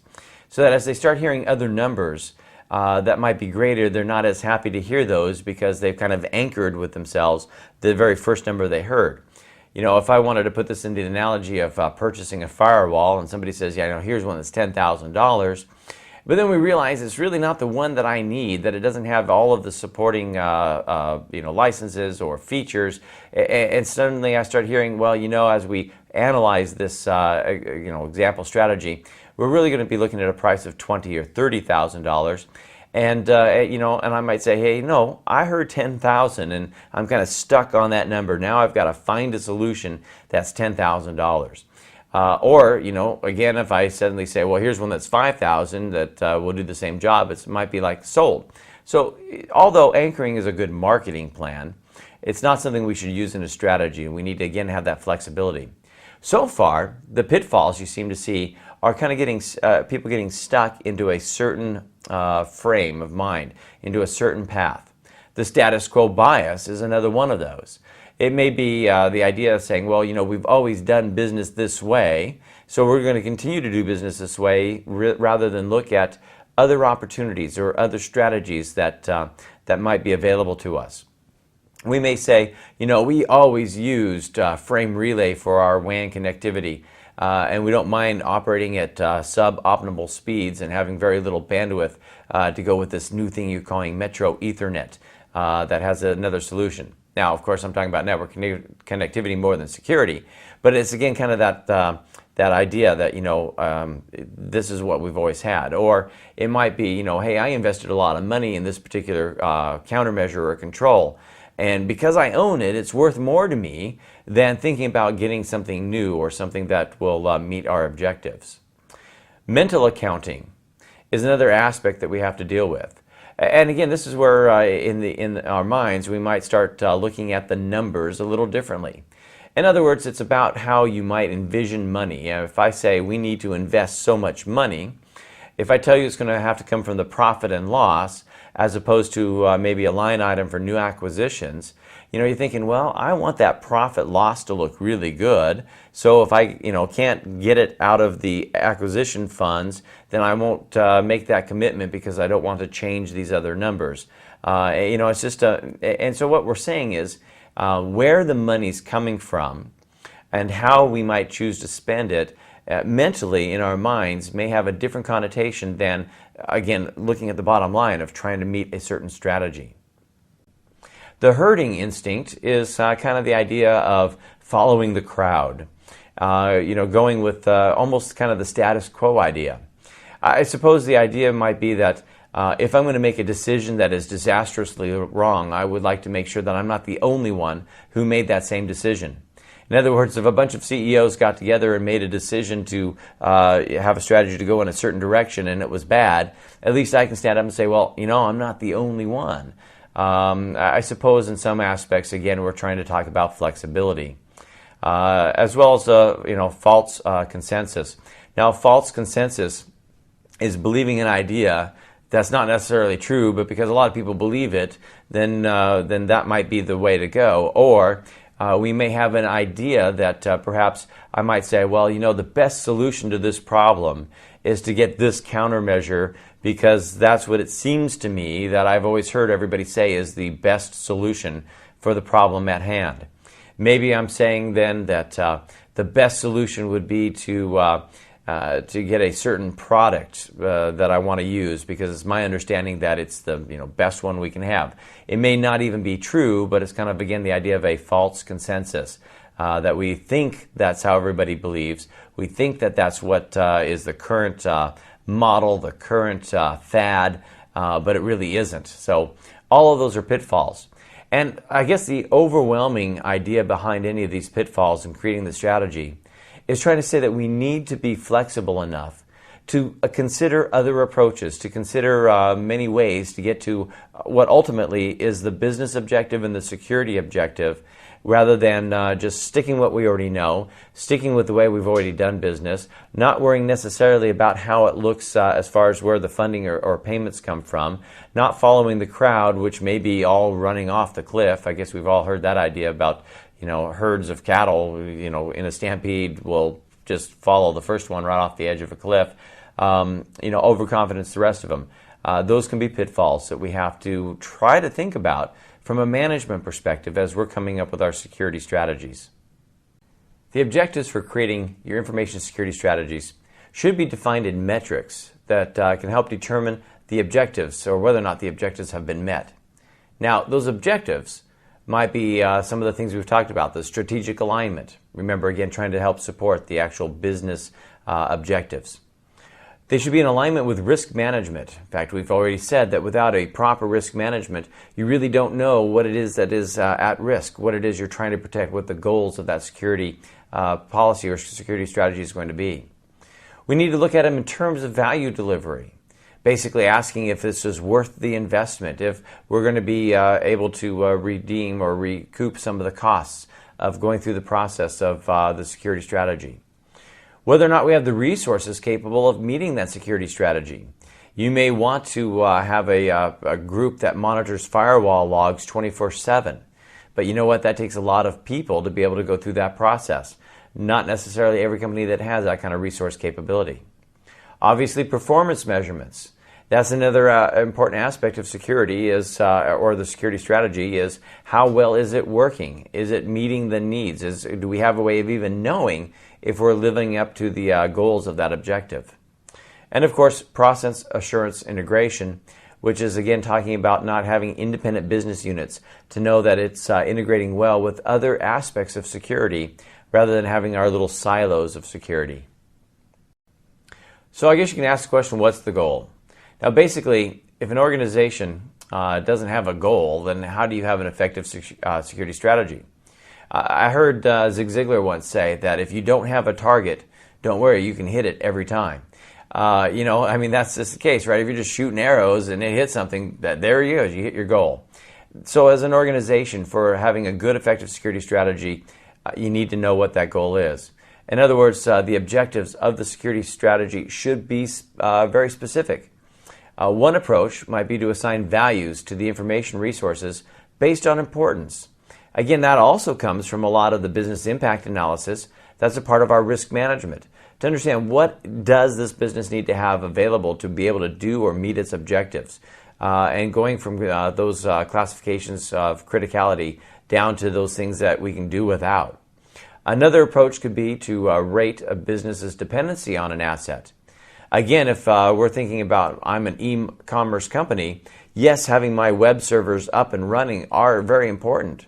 so that as they start hearing other numbers that might be greater, they're not as happy to hear those because they've kind of anchored with themselves the very first number they heard. If I wanted to put this into the analogy of purchasing a firewall and somebody says, yeah, here's one that's $10,000, but then we realize it's really not the one that I need, that it doesn't have all of the supporting licenses or features, and suddenly I start hearing, well, as we analyze this example strategy, we're really going to be looking at a price of $20,000 or $30,000. And and I might say, hey, no, I heard 10,000, and I'm kind of stuck on that number. Now I've got to find a solution that's $10,000. Or again, if I suddenly say, well, here's one that's 5,000 that will do the same job, it might be like sold. So although anchoring is a good marketing plan, it's not something we should use in a strategy, and we need to again have that flexibility. So far, the pitfalls you seem to see are kind of getting people getting stuck into a certain frame of mind, into a certain path. The status quo bias is another one of those. It may be the idea of saying, well, we've always done business this way, so we're going to continue to do business this way rather than look at other opportunities or other strategies that might be available to us. We may say, we always used frame relay for our WAN connectivity, and we don't mind operating at suboptimal speeds and having very little bandwidth to go with this new thing you're calling Metro Ethernet that has another solution. Now, of course, I'm talking about network connectivity more than security, but it's again kind of that idea that this is what we've always had. Or it might be, hey, I invested a lot of money in this particular countermeasure or control, and because I own it, it's worth more to me than thinking about getting something new or something that will meet our objectives. Mental accounting is another aspect that we have to deal with. And again, this is where in our minds we might start looking at the numbers a little differently. In other words, it's about how you might envision money. If I say we need to invest so much money, if I tell you it's going to have to come from the profit and loss as opposed to maybe a line item for new acquisitions, you're thinking, well, I want that profit loss to look really good. So if I can't get it out of the acquisition funds, then I won't make that commitment because I don't want to change these other numbers. It's just and so what we're saying is where the money's coming from and how we might choose to spend it mentally in our minds may have a different connotation than, again, looking at the bottom line of trying to meet a certain strategy. The herding instinct is kind of the idea of following the crowd, going with almost kind of the status quo idea. I suppose the idea might be that if I'm going to make a decision that is disastrously wrong, I would like to make sure that I'm not the only one who made that same decision. In other words, if a bunch of CEOs got together and made a decision to have a strategy to go in a certain direction and it was bad, at least I can stand up and say, well, I'm not the only one. I suppose in some aspects, again, we're trying to talk about flexibility, as well as false consensus. Now, false consensus is believing an idea that's not necessarily true, but because a lot of people believe it, then that might be the way to go. Or we may have an idea that perhaps I might say, well, the best solution to this problem is to get this countermeasure because that's what it seems to me that I've always heard everybody say is the best solution for the problem at hand. Maybe I'm saying then that the best solution would be to get a certain product that I want to use because it's my understanding that it's the best one we can have. It may not even be true, but it's kind of, again, the idea of a false consensus, that we think that's how everybody believes. We think that that's what is the current model, the current fad, but it really isn't. So all of those are pitfalls. And I guess the overwhelming idea behind any of these pitfalls in creating the strategy is trying to say that we need to be flexible enough to consider other approaches, to consider many ways to get to what ultimately is the business objective and the security objective, rather than just sticking what we already know, sticking with the way we've already done business, not worrying necessarily about how it looks as far as where the funding or payments come from, not following the crowd, which may be all running off the cliff. I guess we've all heard that idea about herds of cattle, in a stampede will just follow the first one right off the edge of a cliff. Overconfidence, the rest of them. Those can be pitfalls that we have to try to think about from a management perspective as we're coming up with our security strategies. The objectives for creating your information security strategies should be defined in metrics that can help determine the objectives or whether or not the objectives have been met. Now, those objectives might be some of the things we've talked about, the strategic alignment. Remember, again, trying to help support the actual business objectives. They should be in alignment with risk management. In fact, we've already said that without a proper risk management, you really don't know what it is that is at risk, what it is you're trying to protect, what the goals of that security policy or security strategy is going to be. We need to look at them in terms of value delivery, basically asking if this is worth the investment, if we're going to be able to redeem or recoup some of the costs of going through the process of the security strategy. whether or not we have the resources capable of meeting that security strategy. You may want to have a group that monitors firewall logs 24/7. But you know what? That takes a lot of people to be able to go through that process. Not necessarily every company that has that kind of resource capability. Obviously, performance measurements. That's another important aspect of security or the security strategy is how well is it working? Is it meeting the needs? Do we have a way of even knowing if we're living up to the goals of that objective? And of course, process assurance integration, which is again talking about not having independent business units to know that it's integrating well with other aspects of security rather than having our little silos of security. So I guess you can ask the question, what's the goal? Now basically, if an organization doesn't have a goal, then how do you have an effective security strategy? I heard Zig Ziglar once say that if you don't have a target, don't worry, you can hit it every time. That's just the case, right? If you're just shooting arrows and it hits something, there you go, you hit your goal. So as an organization, for having a good, effective security strategy, you need to know what that goal is. In other words, the objectives of the security strategy should be very specific. One approach might be to assign values to the information resources based on importance. Again, that also comes from a lot of the business impact analysis. That's a part of our risk management. To understand what does this business need to have available to be able to do or meet its objectives. And going from those classifications of criticality down to those things that we can do without. Another approach could be to rate a business's dependency on an asset. Again, if we're thinking about I'm an e-commerce company, yes, having my web servers up and running are very important.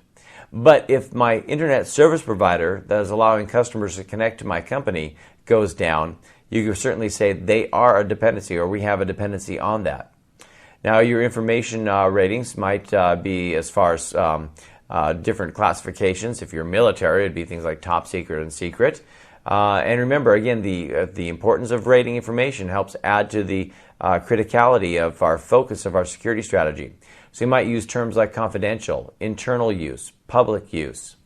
But if my internet service provider that is allowing customers to connect to my company goes down, you can certainly say they are a dependency or we have a dependency on that. Now, your information ratings might be as far as different classifications. If you're military, it'd be things like top secret and secret. And remember, again, the importance of rating information helps add to the criticality of our focus of our security strategy. So you might use terms like confidential, internal use, public use.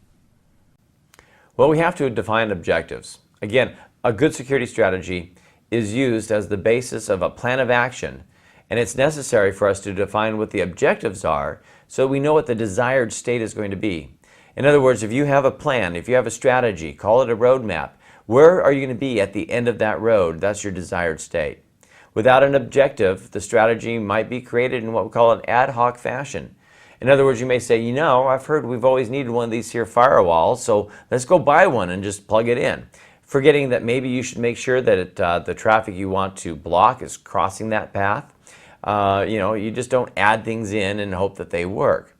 Well, we have to define objectives. Again, a good security strategy is used as the basis of a plan of action, and it's necessary for us to define what the objectives are so we know what the desired state is going to be. In other words, if you have a plan, if you have a strategy, call it a roadmap, where are you going to be at the end of that road? That's your desired state. Without an objective, the strategy might be created in what we call an ad hoc fashion. In other words, you may say, I've heard we've always needed one of these here firewalls, so let's go buy one and just plug it in. Forgetting that maybe you should make sure that the traffic you want to block is crossing that path. You just don't add things in and hope that they work.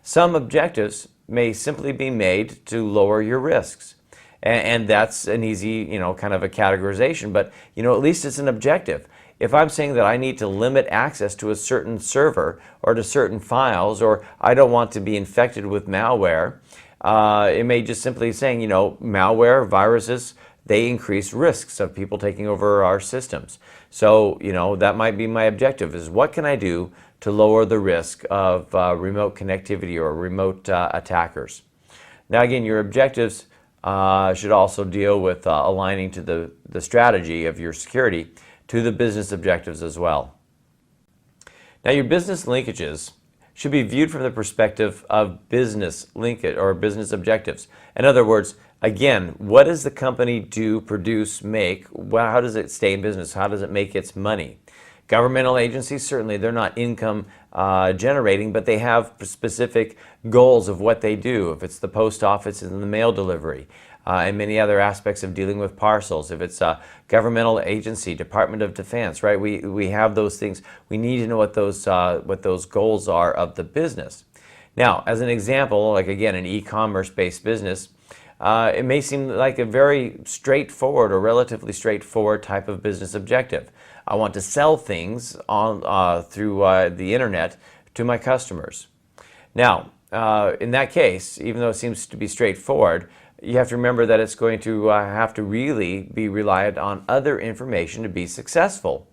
Some objectives may simply be made to lower your risks. And that's an easy, kind of a categorization, but, at least it's an objective. If I'm saying that I need to limit access to a certain server or to certain files, or I don't want to be infected with malware, it may just simply saying, malware, viruses, they increase risks of people taking over our systems. So, that might be my objective is what can I do to lower the risk of remote connectivity or remote attackers. Now again, your objectives should also deal with aligning to the strategy of your security to the business objectives as well. Now your business linkages should be viewed from the perspective of business linkage or business objectives. In other words, again, what does the company do, produce, make? How does it stay in business? How does it make its money? Governmental agencies, certainly they're not income generating, but they have specific goals of what they do. If it's the post office and the mail delivery, and many other aspects of dealing with parcels. If it's a governmental agency, Department of Defense, right? We have those things. We need to know what those goals are of the business. Now, as an example, like again, an e-commerce based business, it may seem like a very straightforward or relatively straightforward type of business objective. I want to sell things on through the internet to my customers. Now, in that case, even though it seems to be straightforward, you have to remember that it's going to have to really be reliant on other information to be successful.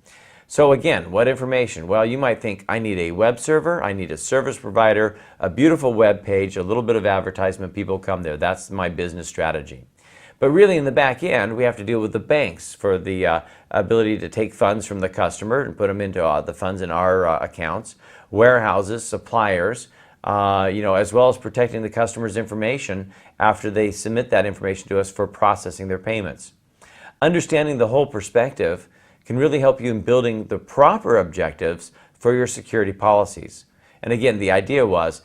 So again, what information? Well, you might think I need a web server, I need a service provider, a beautiful web page, a little bit of advertisement, people come there. That's my business strategy. But really in the back end, we have to deal with the banks for the ability to take funds from the customer and put them into the funds in our accounts, warehouses, suppliers, as well as protecting the customer's information after they submit that information to us for processing their payments. Understanding the whole perspective can really help you in building the proper objectives for your security policies. And again, the idea was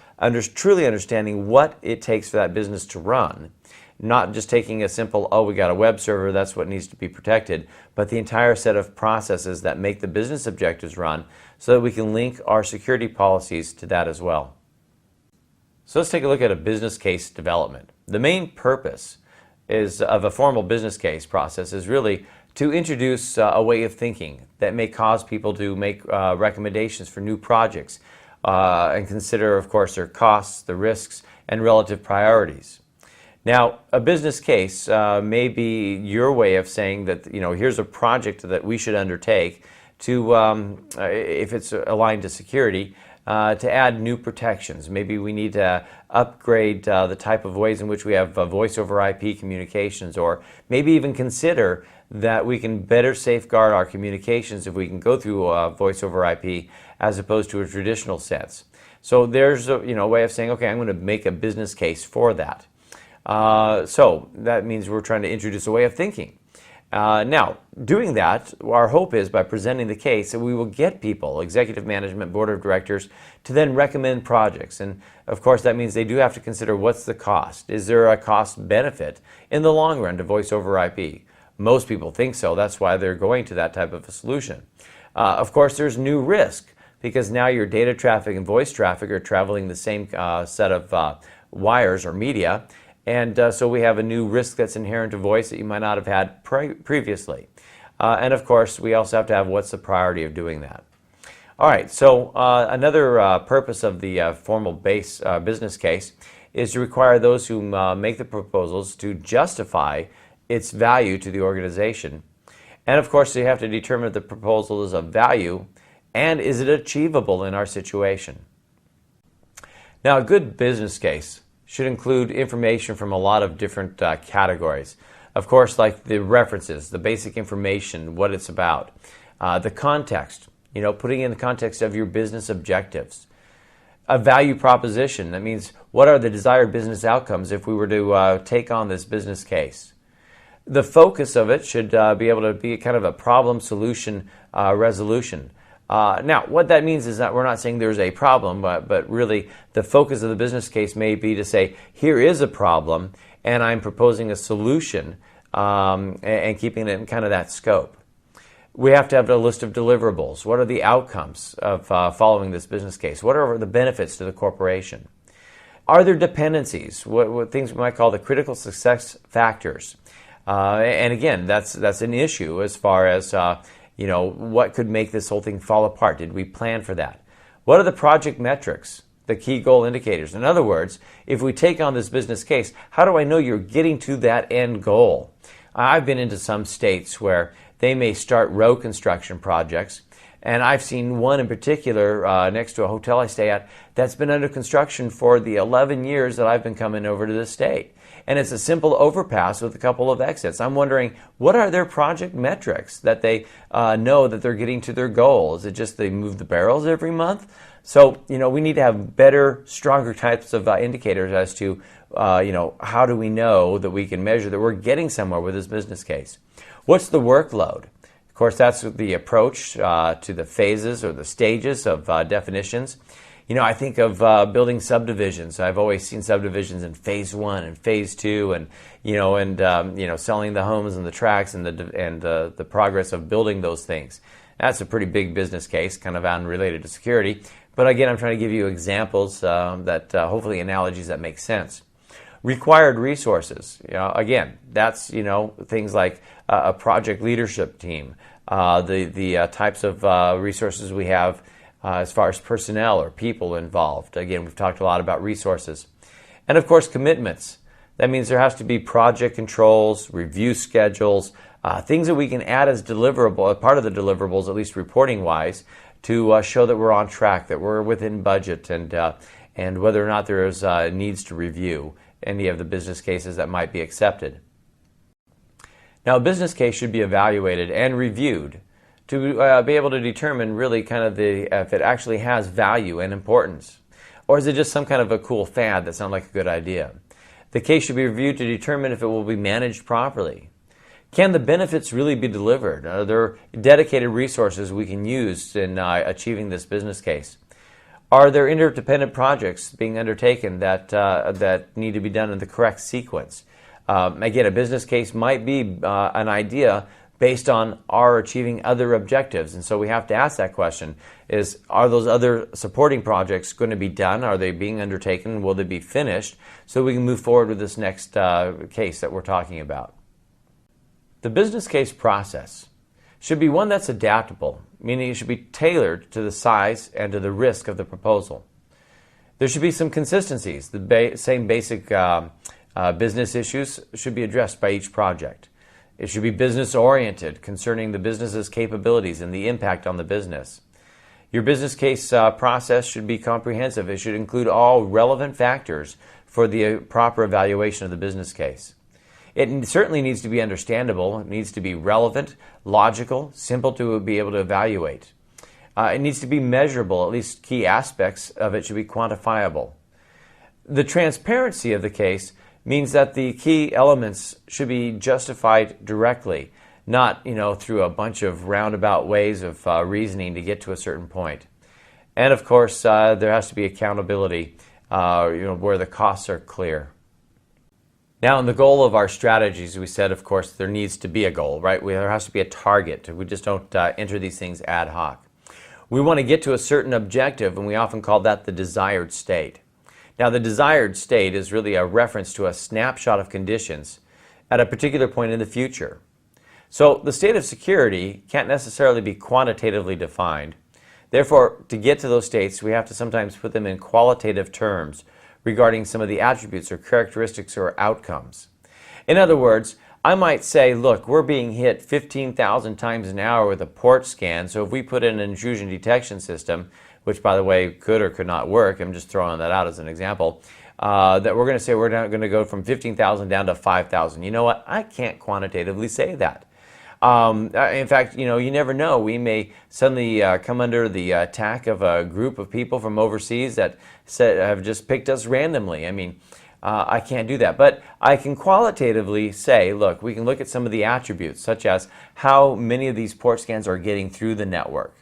truly understanding what it takes for that business to run, not just taking a simple, oh, we got a web server, that's what needs to be protected, but the entire set of processes that make the business objectives run so that we can link our security policies to that as well. So let's take a look at a business case development. The main purpose of a formal business case process is really to introduce a way of thinking that may cause people to make recommendations for new projects and consider, of course, their costs, the risks, and relative priorities. Now, a business case may be your way of saying that, here's a project that we should undertake to, if it's aligned to security, to add new protections. Maybe we need to upgrade the type of ways in which we have voice over IP communications, or maybe even consider that we can better safeguard our communications if we can go through voice over IP as opposed to a traditional sense. So there's a way of saying, okay, I'm going to make a business case for that. So that means we're trying to introduce a way of thinking. Now, doing that, our hope is by presenting the case that we will get people, executive management, board of directors, to then recommend projects. And of course, that means they do have to consider what's the cost. Is there a cost benefit in the long run to voice over IP? Most people think so. That's why they're going to that type of a solution. Of course, there's new risk because now your data traffic and voice traffic are traveling the same set of wires or media. And so we have a new risk that's inherent to voice that you might not have had previously. And of course, we also have to have what's the priority of doing that. All right, so another purpose of the formal business case is to require those who make the proposals to justify its value to the organization. And of course, you have to determine if the proposal is of value and is it achievable in our situation. Now, a good business case should include information from a lot of different categories. Of course, like the references, the basic information, what it's about, the context, putting in the context of your business objectives, a value proposition. That means what are the desired business outcomes if we were to take on this business case. The focus of it should be able to be kind of a problem solution resolution. Now, what that means is that we're not saying there's a problem, but really the focus of the business case may be to say, here is a problem, and I'm proposing a solution and keeping it in kind of that scope. We have to have a list of deliverables. What are the outcomes of following this business case? What are the benefits to the corporation? Are there dependencies, what things we might call the critical success factors? And again, that's an issue as far as what could make this whole thing fall apart? Did we plan for that? What are the project metrics, the key goal indicators? In other words, if we take on this business case, how do I know you're getting to that end goal? I've been into some states where they may start road construction projects, and I've seen one in particular next to a hotel I stay at that's been under construction for the 11 years that I've been coming over to the state. And it's a simple overpass with a couple of exits. I'm wondering, what are their project metrics that they know that they're getting to their goal? Is it just they move the barrels every month? So, we need to have better, stronger types of indicators as to, how do we know that we can measure that we're getting somewhere with this business case? What's the workload? Of course, that's the approach to the phases or the stages of definitions. I think of building subdivisions. I've always seen subdivisions in phase 1 and phase 2, and selling the homes and the tracts and the progress of building those things. That's a pretty big business case, kind of unrelated to security. But again, I'm trying to give you examples that hopefully analogies that make sense. Required resources. Again, that's things like a project leadership team, the types of resources we have. As far as personnel or people involved. Again, we've talked a lot about resources. And of course, commitments. That means there has to be project controls, review schedules, things that we can add as deliverable, part of the deliverables, at least reporting-wise, to show that we're on track, that we're within budget, and whether or not there is needs to review any of the business cases that might be accepted. Now, a business case should be evaluated and reviewed to be able to determine really kind of if it actually has value and importance. Or is it just some kind of a cool fad that sounds like a good idea? The case should be reviewed to determine if it will be managed properly. Can the benefits really be delivered? Are there dedicated resources we can use in achieving this business case? Are there interdependent projects being undertaken that need to be done in the correct sequence? Again, a business case might be an idea based on our achieving other objectives. And so we have to ask that question, are those other supporting projects going to be done? Are they being undertaken? Will they be finished? So we can move forward with this next case that we're talking about. The business case process should be one that's adaptable, meaning it should be tailored to the size and to the risk of the proposal. There should be some consistencies. The same basic business issues should be addressed by each project. It should be business-oriented concerning the business's capabilities and the impact on the business. Your business case process should be comprehensive. It should include all relevant factors for the proper evaluation of the business case. It certainly needs to be understandable. It needs to be relevant, logical, simple to be able to evaluate. It needs to be measurable. At least key aspects of it should be quantifiable. The transparency of the case means that the key elements should be justified directly, not through a bunch of roundabout ways of reasoning to get to a certain point. And of course, there has to be accountability, where the costs are clear. Now, in the goal of our strategies, we said, of course, there needs to be a goal, right? There has to be a target. We just don't enter these things ad hoc. We want to get to a certain objective, and we often call that the desired state. Now, the desired state is really a reference to a snapshot of conditions at a particular point in the future. So the state of security can't necessarily be quantitatively defined. Therefore, to get to those states, we have to sometimes put them in qualitative terms regarding some of the attributes or characteristics or outcomes. In other words, I might say, look, we're being hit 15,000 times an hour with a port scan, so if we put in an intrusion detection system, which by the way could or could not work, I'm just throwing that out as an example, that we're going to say we're not going to go from 15,000 down to 5,000. You know what? I can't quantitatively say that. In fact, you never know. We may suddenly come under the attack of a group of people from overseas that have just picked us randomly. I mean, I can't do that. But I can qualitatively say, look, we can look at some of the attributes, such as how many of these port scans are getting through the network.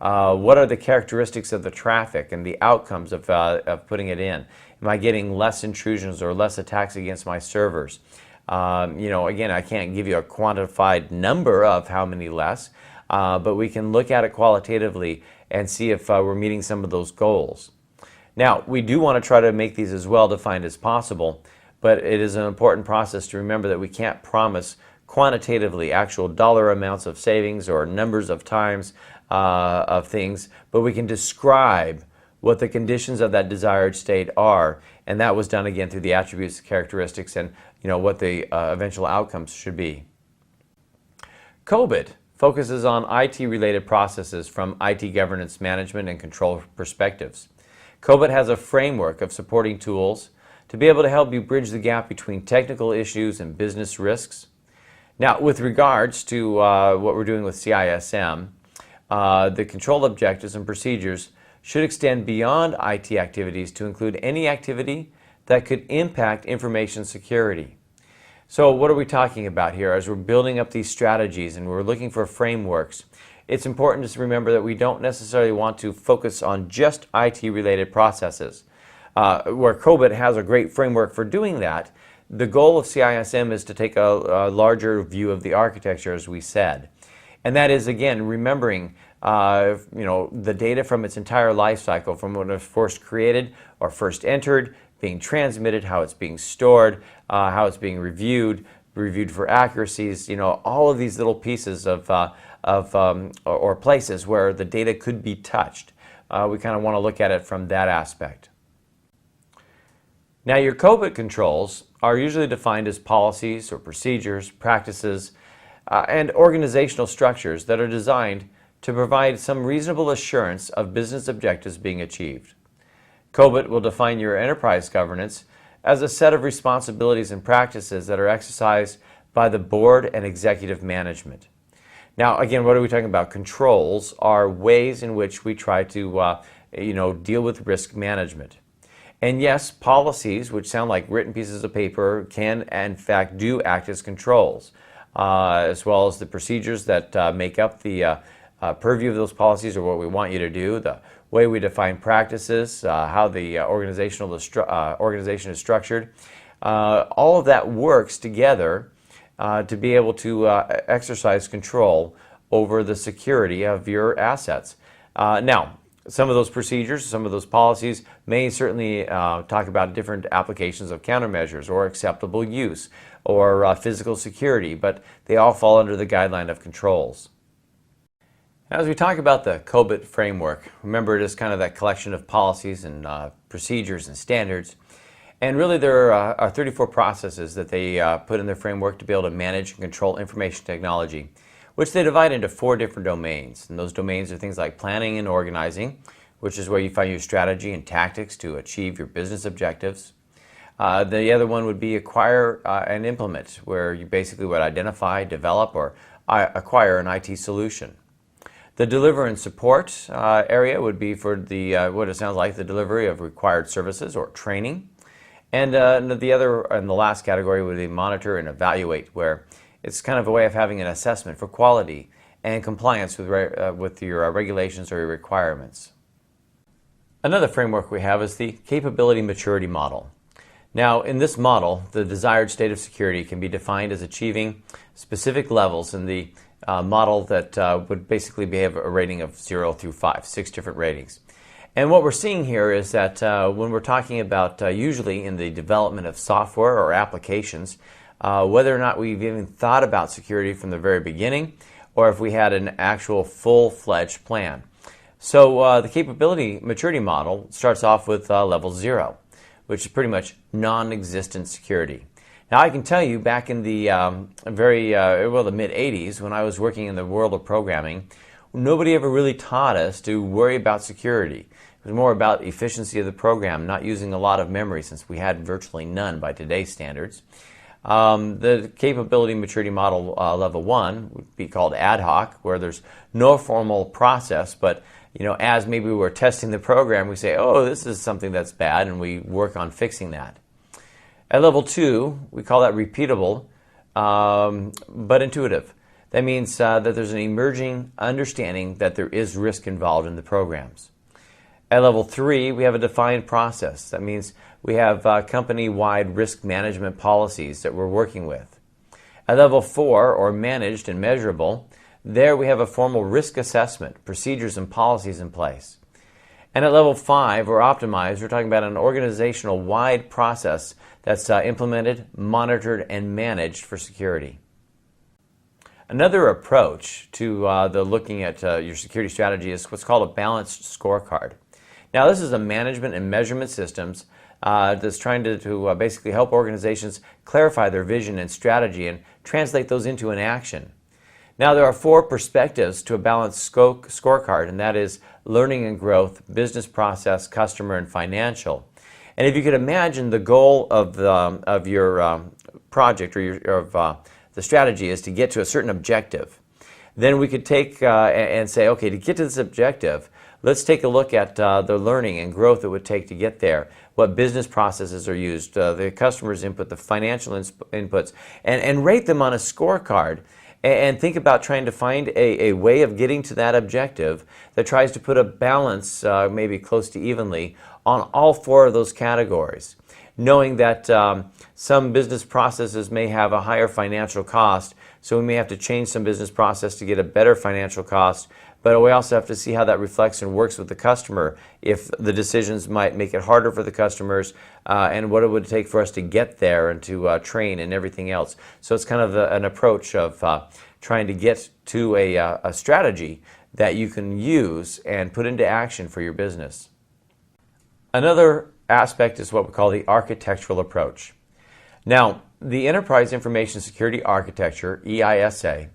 What are the characteristics of the traffic and the outcomes of putting it in? Am I getting less intrusions or less attacks against my servers? Again, I can't give you a quantified number of how many less, but we can look at it qualitatively and see if we're meeting some of those goals. Now, we do want to try to make these as well defined as possible, but it is an important process to remember that we can't promise quantitatively actual dollar amounts of savings or numbers of times of things, but we can describe what the conditions of that desired state are, and that was done again through the attributes, characteristics, and what the eventual outcomes should be. COBIT focuses on IT-related processes from IT governance management and control perspectives. COBIT has a framework of supporting tools to be able to help you bridge the gap between technical issues and business risks. Now, with regards to what we're doing with CISM, the control objectives and procedures should extend beyond IT activities to include any activity that could impact information security. So what are we talking about here? As we're building up these strategies and we're looking for frameworks, it's important to remember that we don't necessarily want to focus on just IT-related processes. Where COBIT has a great framework for doing that, the goal of CISM is to take a larger view of the architecture, as we said. And that is, again, remembering the data from its entire life cycle, from when it was first created or first entered, being transmitted, how it's being stored, how it's being reviewed for accuracies, all of these little pieces or places where the data could be touched. We kind of want to look at it from that aspect. Now, your COBIT controls are usually defined as policies or procedures, practices, and organizational structures that are designed to provide some reasonable assurance of business objectives being achieved. COBIT will define your enterprise governance as a set of responsibilities and practices that are exercised by the board and executive management. Now, again, what are we talking about? Controls are ways in which we try to deal with risk management. And yes, policies, which sound like written pieces of paper, can in fact do act as controls, as well as the procedures that make up the purview of those policies, or what we want you to do, the way we define practices, how the organization is structured. All of that works together to be able to exercise control over the security of your assets. Now, some of those procedures, some of those policies may certainly talk about different applications of countermeasures or acceptable use or physical security, but they all fall under the guideline of controls. As we talk about the COBIT framework, remember it is kind of that collection of policies and procedures and standards. And really there are 34 processes that they put in their framework to be able to manage and control information technology, which they divide into 4 different domains. And those domains are things like planning and organizing, which is where you find your strategy and tactics to achieve your business objectives. The other one would be acquire and implement, where you basically would identify, develop, or acquire an IT solution. The deliver and support area would be for the what it sounds like, the delivery of required services or training. And the other and the last category would be monitor and evaluate, where it's kind of a way of having an assessment for quality and compliance with your regulations or your requirements. Another framework we have is the capability maturity model. Now, in this model, the desired state of security can be defined as achieving specific levels in the model that would basically have a rating of 0 through 5, 6 different ratings. And what we're seeing here is that when we're talking about usually in the development of software or applications, whether or not we've even thought about security from the very beginning, or if we had an actual full-fledged plan. So the capability maturity model starts off with level 0, which is pretty much non-existent security. Now I can tell you back in the the mid-80s, when I was working in the world of programming, nobody ever really taught us to worry about security. It was more about efficiency of the program, not using a lot of memory, since we had virtually none by today's standards. The capability maturity model level 1 would be called ad hoc, where there's no formal process, but as maybe we're testing the program, we say, oh, this is something that's bad, and we work on fixing that. At level 2, we call that repeatable, but intuitive. That means that there's an emerging understanding that there is risk involved in the programs. At level 3, we have a defined process. That means we have company-wide risk management policies that we're working with. At level 4, or managed and measurable, there we have a formal risk assessment, procedures and policies in place. And at level 5, or optimized, we're talking about an organizational-wide process that's implemented, monitored, and managed for security. Another approach to looking at your security strategy is what's called a balanced scorecard. Now, this is a management and measurement systems that's trying to basically help organizations clarify their vision and strategy and translate those into an action. Now, there are 4 perspectives to a balanced scorecard, and that is learning and growth, business process, customer, and financial. And if you could imagine the goal of your project or the strategy is to get to a certain objective, then we could take and say, okay, to get to this objective, let's take a look at the learning and growth it would take to get there, what business processes are used, the customer's input, the financial inputs, and rate them on a scorecard. And think about trying to find a way of getting to that objective that tries to put a balance, maybe close to evenly, on all 4 of those categories. Knowing that some business processes may have a higher financial cost, so we may have to change some business process to get a better financial cost, but we also have to see how that reflects and works with the customer, if the decisions might make it harder for the customers, and what it would take for us to get there and to train and everything else. So it's kind of an approach of trying to get to a strategy that you can use and put into action for your business. Another aspect is what we call the architectural approach. Now, the Enterprise Information Security Architecture, EISA,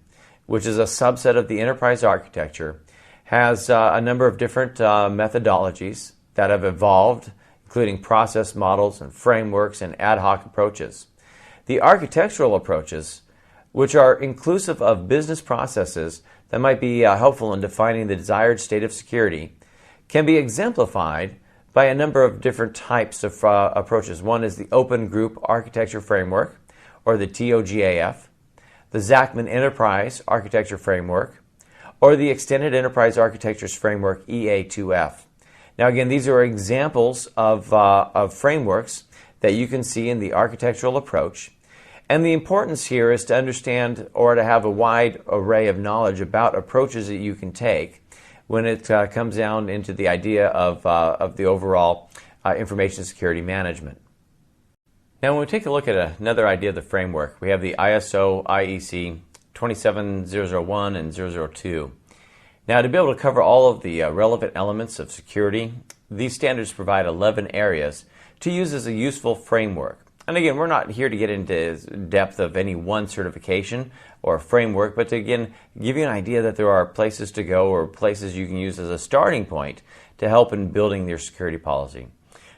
which is a subset of the enterprise architecture, has a number of different methodologies that have evolved, including process models and frameworks and ad hoc approaches. The architectural approaches which are inclusive of business processes that might be helpful in defining the desired state of security, can be exemplified by a number of different types of approaches. One is the Open Group Architecture Framework, or the TOGAF, the Zachman Enterprise Architecture Framework, or the Extended Enterprise Architectures Framework, EA2F. Now again, these are examples of frameworks that you can see in the architectural approach. And the importance here is to understand or to have a wide array of knowledge about approaches that you can take when it comes down into the idea of the overall information security management. Now when we take a look at another idea of the framework, we have the ISO IEC 27001 and 002. Now to be able to cover all of the relevant elements of security, these standards provide 11 areas to use as a useful framework. And again, we're not here to get into depth of any one certification or framework, but to again give you an idea that there are places to go or places you can use as a starting point to help in building your security policy.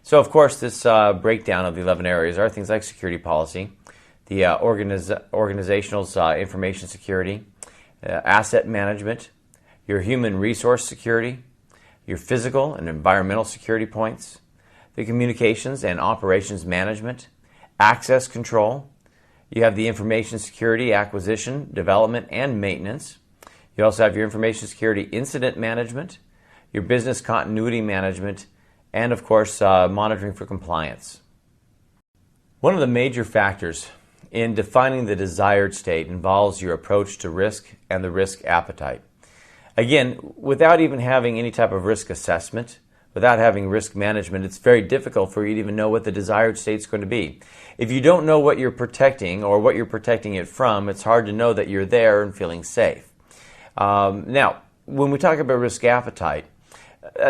So of course, this breakdown of the 11 areas are things like security policy, the organizational information security, asset management, your human resource security, your physical and environmental security points, the communications and operations management, access control. You have the information security acquisition, development, and maintenance. You also have your information security incident management, your business continuity management, and of course, monitoring for compliance. One of the major factors in defining the desired state involves your approach to risk and the risk appetite. Again, without even having any type of risk assessment, without having risk management, it's very difficult for you to even know what the desired state is going to be. If you don't know what you're protecting or what you're protecting it from, it's hard to know that you're there and feeling safe. Now, when we talk about risk appetite,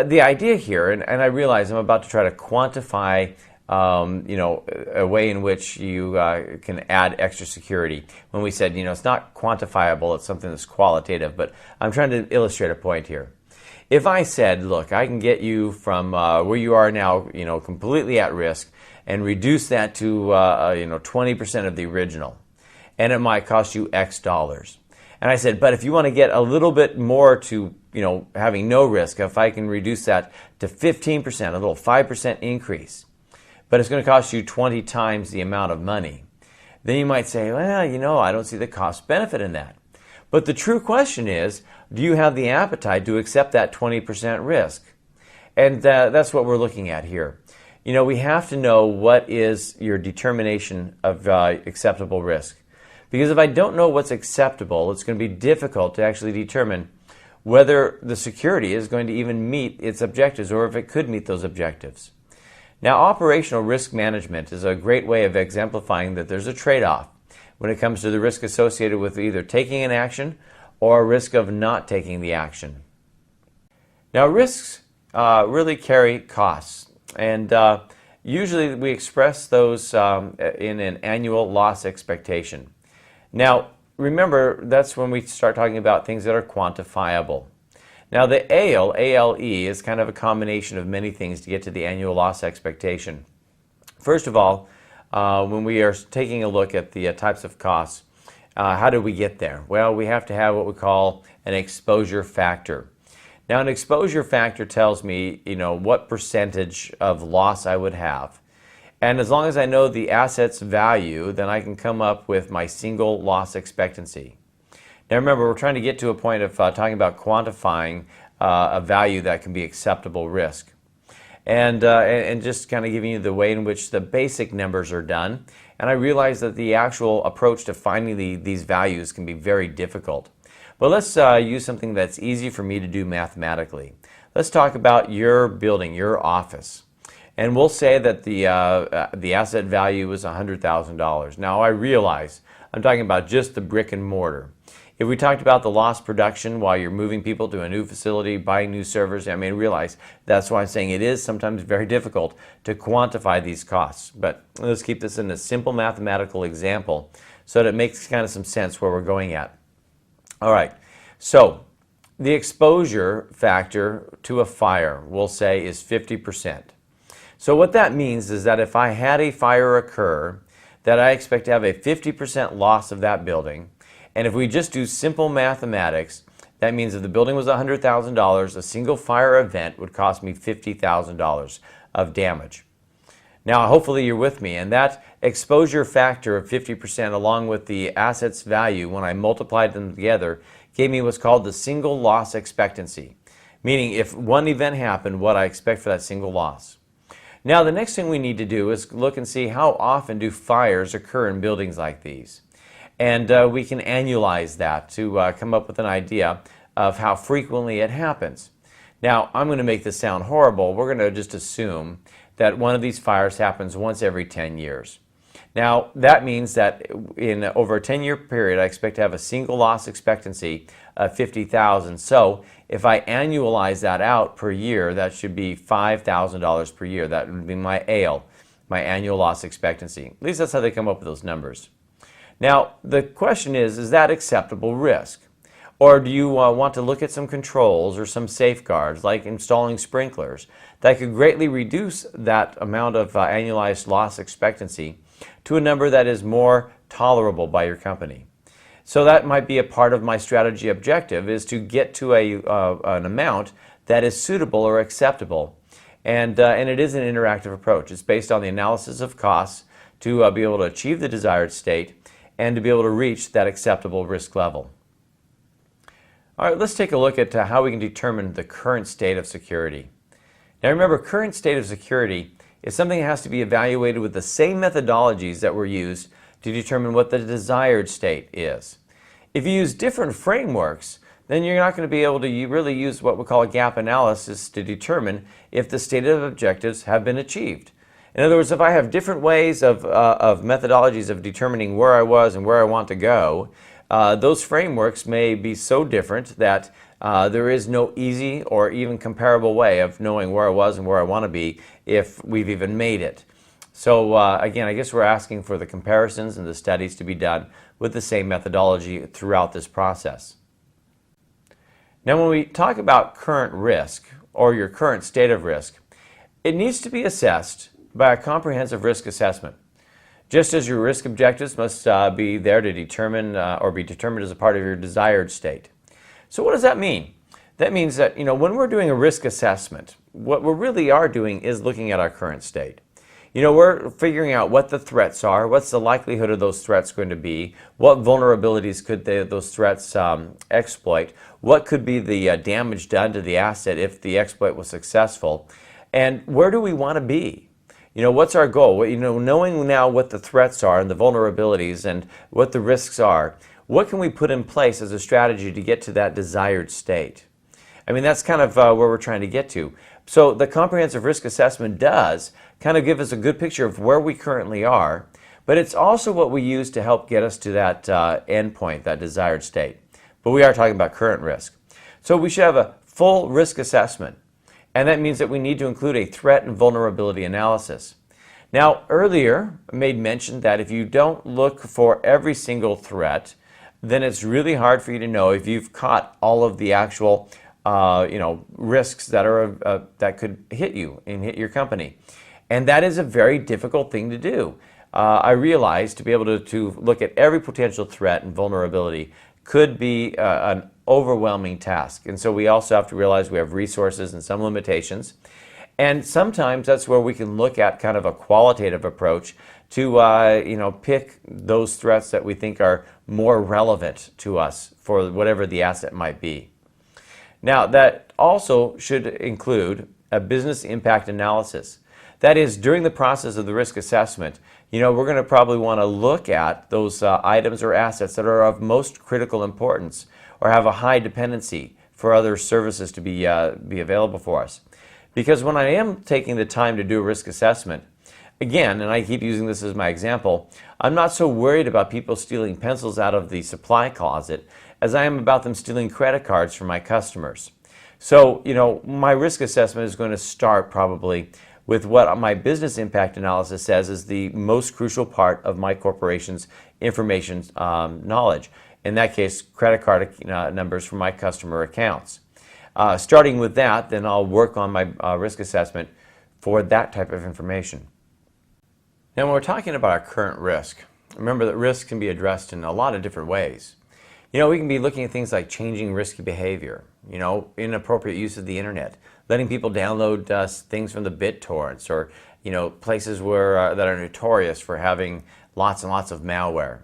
the idea here, and I realize I'm about to try to quantify a way in which you can add extra security. When we said, it's not quantifiable, it's something that's qualitative, but I'm trying to illustrate a point here. If I said, look, I can get you from where you are now, completely at risk, and reduce that to 20% of the original, and it might cost you X dollars. And I said, but if you want to get a little bit more to, having no risk, if I can reduce that to 15%, a little 5% increase, but it's going to cost you 20 times the amount of money, then you might say, well, I don't see the cost benefit in that. But the true question is, do you have the appetite to accept that 20% risk? And that's what we're looking at here. We have to know what is your determination of acceptable risk. Because if I don't know what's acceptable, it's going to be difficult to actually determine whether the security is going to even meet its objectives or if it could meet those objectives. Now, operational risk management is a great way of exemplifying that there's a trade-off when it comes to the risk associated with either taking an action or a risk of not taking the action. Now, risks really carry costs, and usually we express those in an annual loss expectation. Now, remember, that's when we start talking about things that are quantifiable. Now, the ALE is kind of a combination of many things to get to the annual loss expectation. First of all, when we are taking a look at the types of costs, how do we get there? Well, we have to have what we call an exposure factor. Now, an exposure factor tells me, what percentage of loss I would have. And as long as I know the asset's value, then I can come up with my single loss expectancy. Now remember, we're trying to get to a point of talking about quantifying a value that can be acceptable risk. And just kind of giving you the way in which the basic numbers are done. And I realize that the actual approach to finding these values can be very difficult. But let's use something that's easy for me to do mathematically. Let's talk about your building, your office. And we'll say that the asset value is $100,000. Now I realize I'm talking about just the brick and mortar. If we talked about the lost production while you're moving people to a new facility, buying new servers, realize that's why I'm saying it is sometimes very difficult to quantify these costs. But let's keep this in a simple mathematical example so that it makes kind of some sense where we're going at. All right, so the exposure factor to a fire, we'll say, is 50%. So what that means is that if I had a fire occur, that I expect to have a 50% loss of that building, And if we just do simple mathematics, that means if the building was $100,000, a single fire event would cost me $50,000 of damage. Now, hopefully you're with me, and that exposure factor of 50% along with the asset's value, when I multiplied them together, gave me what's called the single loss expectancy, meaning if one event happened, what I expect for that single loss. Now, the next thing we need to do is look and see how often do fires occur in buildings like these. And we can annualize that to come up with an idea of how frequently it happens. Now, I'm going to make this sound horrible. We're going to just assume that one of these fires happens once every 10 years. Now, that means that in over a 10-year period, I expect to have a single loss expectancy of 50,000. So if I annualize that out per year, that should be $5,000 per year. That would be my ALE, my annual loss expectancy. At least that's how they come up with those numbers. Now, the question is that acceptable risk? Or do you want to look at some controls or some safeguards, like installing sprinklers, that could greatly reduce that amount of annualized loss expectancy to a number that is more tolerable by your company? So that might be a part of my strategy objective, is to get to an amount that is suitable or acceptable. And it is an interactive approach. It's based on the analysis of costs to be able to achieve the desired state and to be able to reach that acceptable risk level. All right, let's take a look at how we can determine the current state of security. Now remember, current state of security is something that has to be evaluated with the same methodologies that were used to determine what the desired state is. If you use different frameworks, then you're not going to be able to really use what we call a gap analysis to determine if the stated objectives have been achieved. In other words, if I have different ways of methodologies of determining where I was and where I want to go, those frameworks may be so different that there is no easy or even comparable way of knowing where I was and where I want to be if we've even made it. So again, I guess we're asking for the comparisons and the studies to be done with the same methodology throughout this process. Now, when we talk about current risk or your current state of risk, it needs to be assessed by a comprehensive risk assessment. Just as your risk objectives must be there to determine or be determined as a part of your desired state. So what does that mean? That means that, when we're doing a risk assessment, what we really are doing is looking at our current state. We're figuring out what the threats are, what's the likelihood of those threats going to be, what vulnerabilities could those threats exploit, what could be the damage done to the asset if the exploit was successful, and where do we want to be? What's our goal? Knowing now what the threats are and the vulnerabilities and what the risks are, what can we put in place as a strategy to get to that desired state? I mean, that's kind of where we're trying to get to. So the comprehensive risk assessment does kind of give us a good picture of where we currently are, but it's also what we use to help get us to that end point, that desired state. But we are talking about current risk. So we should have a full risk assessment. And that means that we need to include a threat and vulnerability analysis. Now, earlier I made mention that if you don't look for every single threat, then it's really hard for you to know if you've caught all of the actual risks that are that could hit you and hit your company. And that is a very difficult thing to do. I realize to be able to look at every potential threat and vulnerability could be an overwhelming task. And so we also have to realize we have resources and some limitations. And sometimes that's where we can look at kind of a qualitative approach to pick those threats that we think are more relevant to us for whatever the asset might be. Now, that also should include a business impact analysis. That is, during the process of the risk assessment, we're going to probably want to look at those items or assets that are of most critical importance or have a high dependency for other services to be available for us. Because when I am taking the time to do a risk assessment, again, and I keep using this as my example, I'm not so worried about people stealing pencils out of the supply closet as I am about them stealing credit cards from my customers. So, my risk assessment is going to start probably with what my business impact analysis says is the most crucial part of my corporation's information knowledge. In that case, credit card numbers from my customer accounts. Starting with that, then I'll work on my risk assessment for that type of information. Now, when we're talking about our current risk, remember that risk can be addressed in a lot of different ways. We can be looking at things like changing risky behavior, inappropriate use of the internet, letting people download things from the BitTorrents, or places that are notorious for having lots and lots of malware.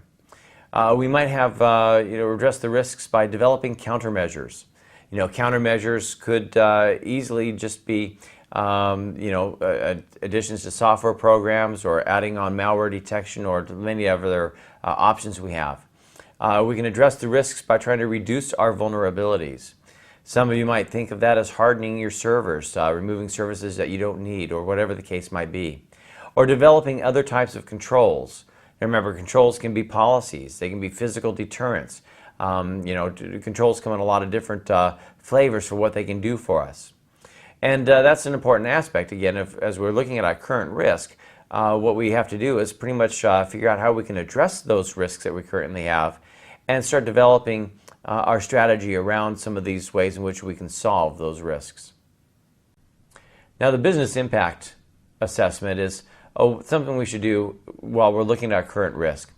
We might have address the risks by developing countermeasures. Countermeasures could easily just be additions to software programs, or adding on malware detection, or many other options we have. We can address the risks by trying to reduce our vulnerabilities. Some of you might think of that as hardening your servers, removing services that you don't need, or whatever the case might be. Or developing other types of controls. And remember, controls can be policies, they can be physical deterrents. Controls come in a lot of different flavors for what they can do for us. And that's an important aspect, again, as we're looking at our current risk. What we have to do is pretty much figure out how we can address those risks that we currently have, and start developing our strategy around some of these ways in which we can solve those risks. Now, the business impact assessment is something we should do while we're looking at our current risk.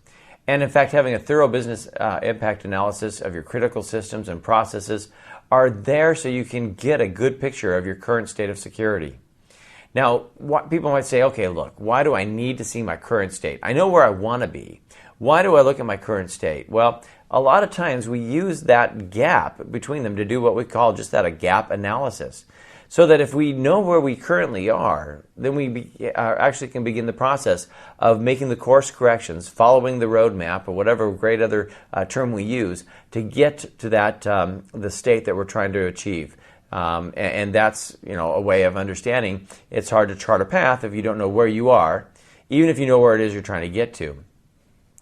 And in fact, having a thorough business impact analysis of your critical systems and processes are there so you can get a good picture of your current state of security. Now, people might say, okay, look, why do I need to see my current state? I know where I want to be. Why do I look at my current state? Well, a lot of times we use that gap between them to do what we call just that, a gap analysis. So that if we know where we currently are, then we actually can begin the process of making the course corrections, following the roadmap, or whatever great other term we use, to get to that the state that we're trying to achieve. And that's a way of understanding. It's hard to chart a path if you don't know where you are, even if you know where it is you're trying to get to.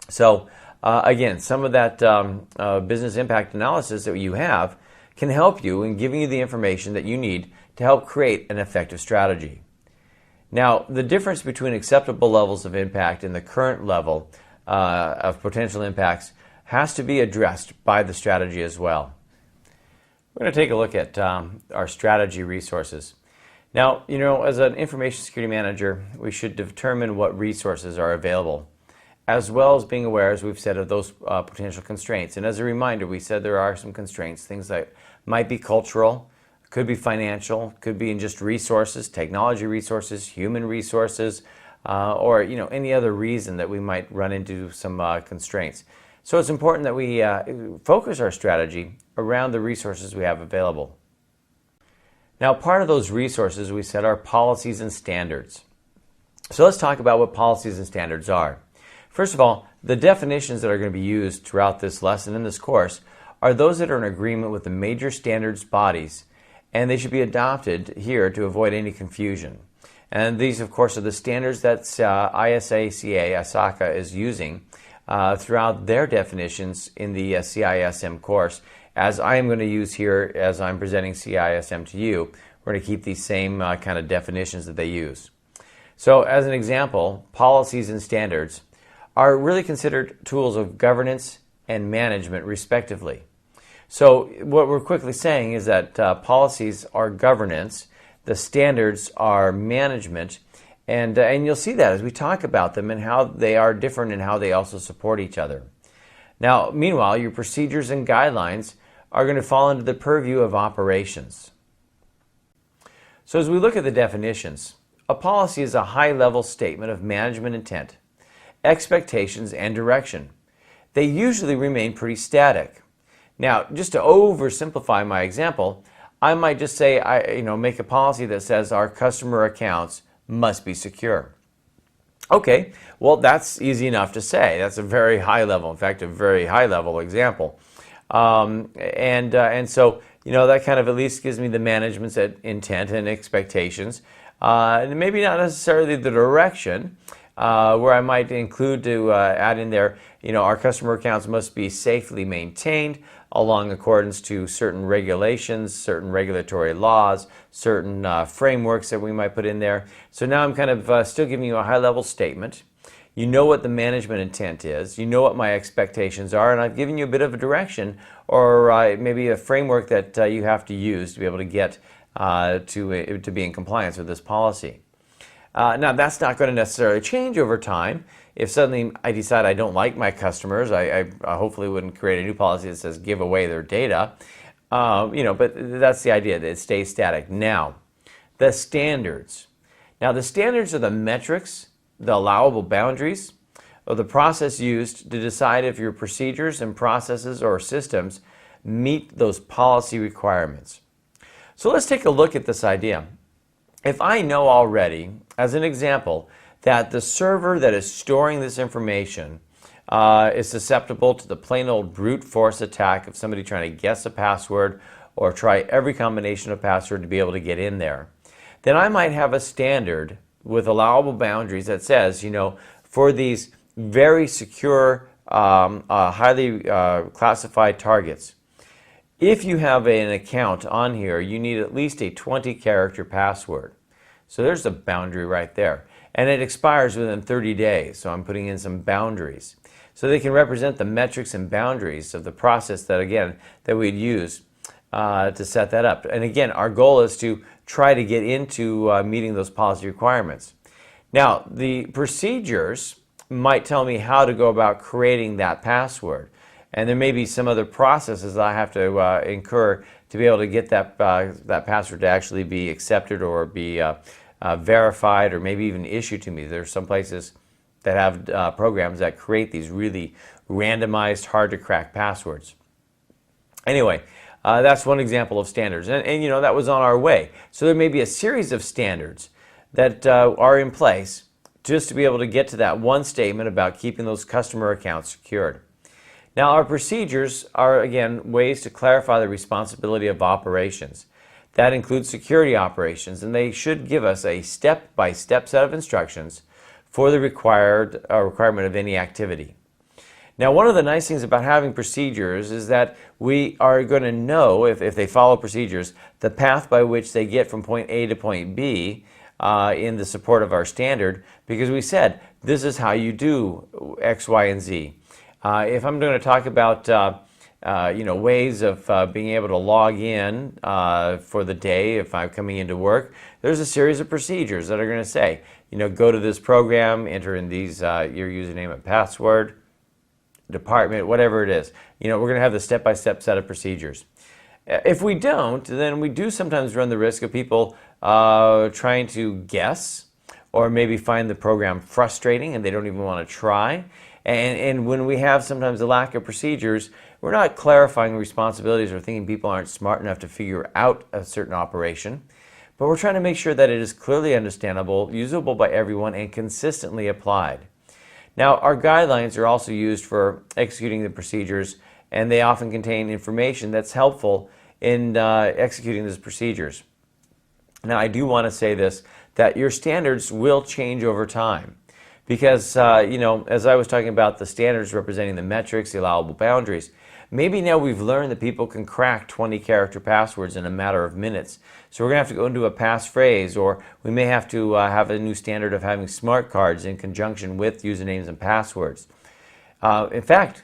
So again, some of that business impact analysis that you have can help you in giving you the information that you need to help create an effective strategy. Now, the difference between acceptable levels of impact and the current level of potential impacts has to be addressed by the strategy as well. We're going to take a look at our strategy resources. Now, as an information security manager, we should determine what resources are available, as well as being aware, as we've said, of those potential constraints. And as a reminder, we said there are some constraints, things that might be cultural, could be financial, could be in just resources, technology resources, human resources, or any other reason that we might run into some constraints. So it's important that we focus our strategy around the resources we have available. Now, part of those resources we said are policies and standards. So let's talk about what policies and standards are. First of all, the definitions that are going to be used throughout this lesson in this course are those that are in agreement with the major standards bodies, and they should be adopted here to avoid any confusion. And these, of course, are the standards that ISACA is using throughout their definitions in the CISM course, as I am going to use here as I'm presenting CISM to you. We're going to keep these same kind of definitions that they use. So as an example, policies and standards are really considered tools of governance and management, respectively. So what we're quickly saying is that policies are governance, the standards are management, and you'll see that as we talk about them and how they are different and how they also support each other. Now, meanwhile, your procedures and guidelines are going to fall into the purview of operations. So as we look at the definitions, a policy is a high-level statement of management intent, expectations, and direction. They usually remain pretty static. Now, just to oversimplify my example, I might just say, make a policy that says our customer accounts must be secure. Okay, well, that's easy enough to say. That's a very high level, in fact, a very high level example. And so, that kind of at least gives me the management's intent and expectations. And maybe not necessarily the direction, where I might include to add in there, our customer accounts must be safely maintained along accordance to certain regulations, certain regulatory laws, certain frameworks that we might put in there. So now I'm kind of still giving you a high-level statement. You know what the management intent is. You know what my expectations are, and I've given you a bit of a direction or maybe a framework that you have to use to be able to get to be in compliance with this policy. Now, that's not going to necessarily change over time. If suddenly I decide I don't like my customers, I hopefully wouldn't create a new policy that says give away their data. But that's the idea, that it stays static. Now, the standards. Now, the standards are the metrics, the allowable boundaries, or the process used to decide if your procedures and processes or systems meet those policy requirements. So let's take a look at this idea. If I know already, as an example, that the server that is storing this information is susceptible to the plain old brute force attack of somebody trying to guess a password or try every combination of password to be able to get in there, then I might have a standard with allowable boundaries that says, for these very secure, highly classified targets, if you have an account on here, you need at least a 20-character password. So there's a boundary right there. And it expires within 30 days, so I'm putting in some boundaries. So they can represent the metrics and boundaries of the process that we'd use to set that up. And again, our goal is to try to get into meeting those policy requirements. Now, the procedures might tell me how to go about creating that password. And there may be some other processes I have to incur to be able to get that password to actually be accepted or be verified or maybe even issued to me. There are some places that have programs that create these really randomized, hard-to-crack passwords. Anyway, that's one example of standards. And that was on our way. So there may be a series of standards that are in place just to be able to get to that one statement about keeping those customer accounts secured. Now, our procedures are, again, ways to clarify the responsibility of operations. That includes security operations, and they should give us a step-by-step set of instructions for the requirement of any activity. Now, one of the nice things about having procedures is that we are going to know, if they follow procedures, the path by which they get from point A to point B in the support of our standard, because we said, this is how you do X, Y, and Z. If I'm going to talk about ways of being able to log in for the day if I'm coming into work, there's a series of procedures that are going to say, go to this program, enter in these your username and password, department, whatever it is. We're going to have the step-by-step set of procedures. If we don't, then we do sometimes run the risk of people trying to guess or maybe find the program frustrating and they don't even want to try. And when we have sometimes a lack of procedures, we're not clarifying responsibilities or thinking people aren't smart enough to figure out a certain operation, but we're trying to make sure that it is clearly understandable, usable by everyone, and consistently applied. Now, our guidelines are also used for executing the procedures, and they often contain information that's helpful in executing these procedures. Now, I do want to say this, that your standards will change over time. Because, as I was talking about the standards representing the metrics, the allowable boundaries, maybe now we've learned that people can crack 20-character passwords in a matter of minutes. So we're going to have to go into a passphrase, or we may have to have a new standard of having smart cards in conjunction with usernames and passwords. In fact,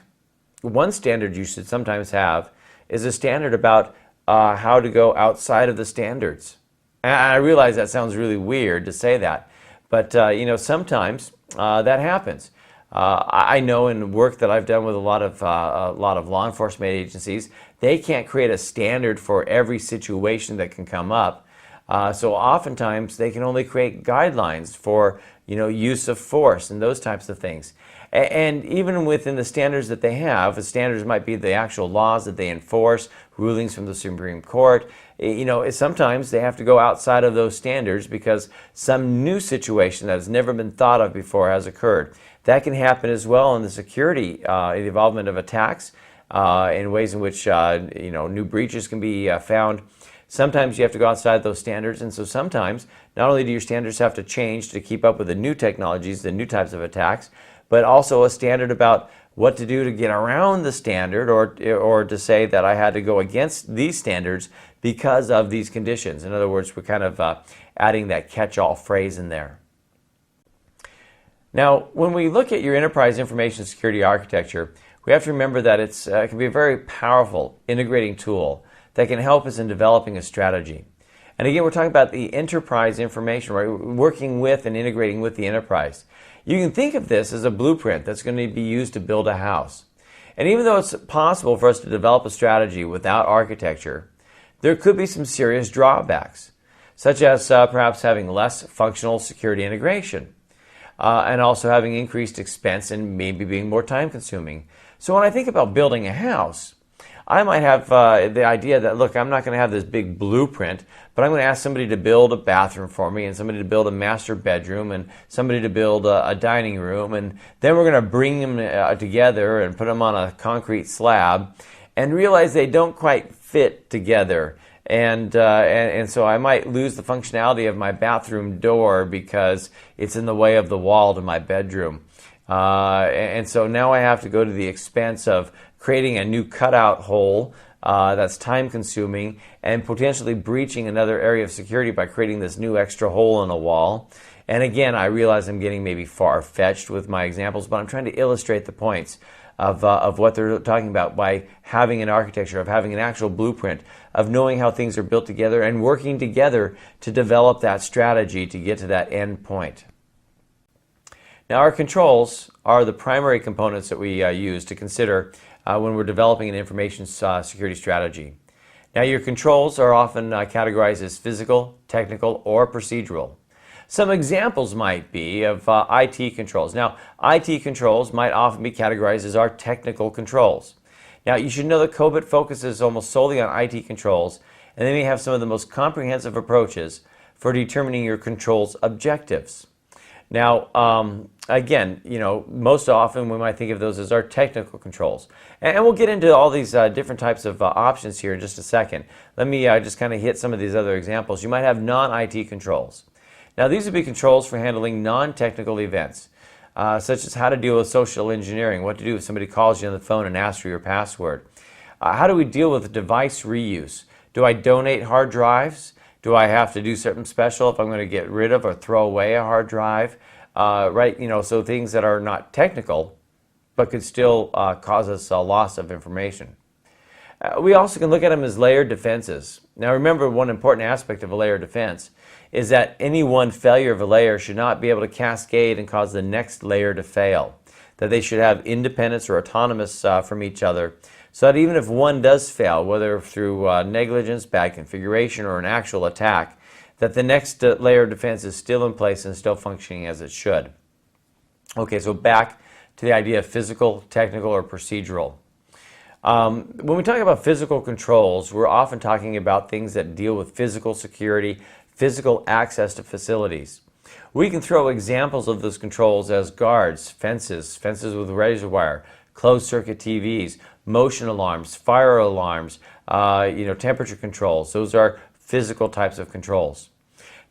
one standard you should sometimes have is a standard about how to go outside of the standards. And I realize that sounds really weird to say that, but sometimes that happens. I know in work that I've done with a lot of law enforcement agencies, they can't create a standard for every situation that can come up. So oftentimes they can only create guidelines for use of force and those types of things. And even within the standards that they have, the standards might be the actual laws that they enforce, rulings from the Supreme Court. Sometimes they have to go outside of those standards because some new situation that has never been thought of before has occurred. That can happen as well in the security, the involvement of attacks, in ways in which new breaches can be found. Sometimes you have to go outside those standards, and so sometimes not only do your standards have to change to keep up with the new technologies, the new types of attacks, but also a standard about what to do to get around the standard, or to say that I had to go against these standards because of these conditions. In other words, we're kind of adding that catch-all phrase in there. Now, when we look at your enterprise information security architecture, we have to remember that it can be a very powerful integrating tool that can help us in developing a strategy. And again, we're talking about the enterprise information, right? Working with and integrating with the enterprise. You can think of this as a blueprint that's going to be used to build a house. And even though it's possible for us to develop a strategy without architecture, there could be some serious drawbacks, such as perhaps having less functional security integration, and also having increased expense and maybe being more time consuming. So when I think about building a house, I might have the idea that, look, I'm not going to have this big blueprint, but I'm going to ask somebody to build a bathroom for me, and somebody to build a master bedroom, and somebody to build a dining room, and then we're going to bring them together and put them on a concrete slab and realize they don't quite fit together. And so I might lose the functionality of my bathroom door because it's in the way of the wall to my bedroom. And so now I have to go to the expense of creating a new cutout hole that's time consuming and potentially breaching another area of security by creating this new extra hole in a wall. And again, I realize I'm getting maybe far-fetched with my examples, but I'm trying to illustrate the points of what they're talking about by having an architecture, of having an actual blueprint, of knowing how things are built together and working together to develop that strategy to get to that end point. Now, our controls are the primary components that we use to consider when we're developing an information security strategy. Now, your controls are often categorized as physical, technical, or procedural. Some examples might be of IT controls. Now, IT controls might often be categorized as our technical controls. Now, you should know that COBIT focuses almost solely on IT controls, and they may have some of the most comprehensive approaches for determining your controls objectives. Now, again, most often we might think of those as our technical controls. And we'll get into all these different types of options here in just a second. Let me just kind of hit some of these other examples. You might have non-IT controls. Now, these would be controls for handling non-technical events, such as how to deal with social engineering, what to do if somebody calls you on the phone and asks for your password. How do we deal with device reuse? Do I donate hard drives? Do I have to do something special if I'm going to get rid of or throw away a hard drive? Right, so things that are not technical, but could still cause us a loss of information. We also can look at them as layered defenses. Now remember, one important aspect of a layered defense is that any one failure of a layer should not be able to cascade and cause the next layer to fail. That they should have independence or autonomous from each other, so that even if one does fail, whether through negligence, bad configuration, or an actual attack, that the next layer of defense is still in place and still functioning as it should. Okay, so back to the idea of physical, technical, or procedural. When we talk about physical controls, we're often talking about things that deal with physical security, physical access to facilities. We can throw examples of those controls as guards, fences with razor wire, closed circuit TVs, motion alarms, fire alarms, temperature controls. Those are physical types of controls.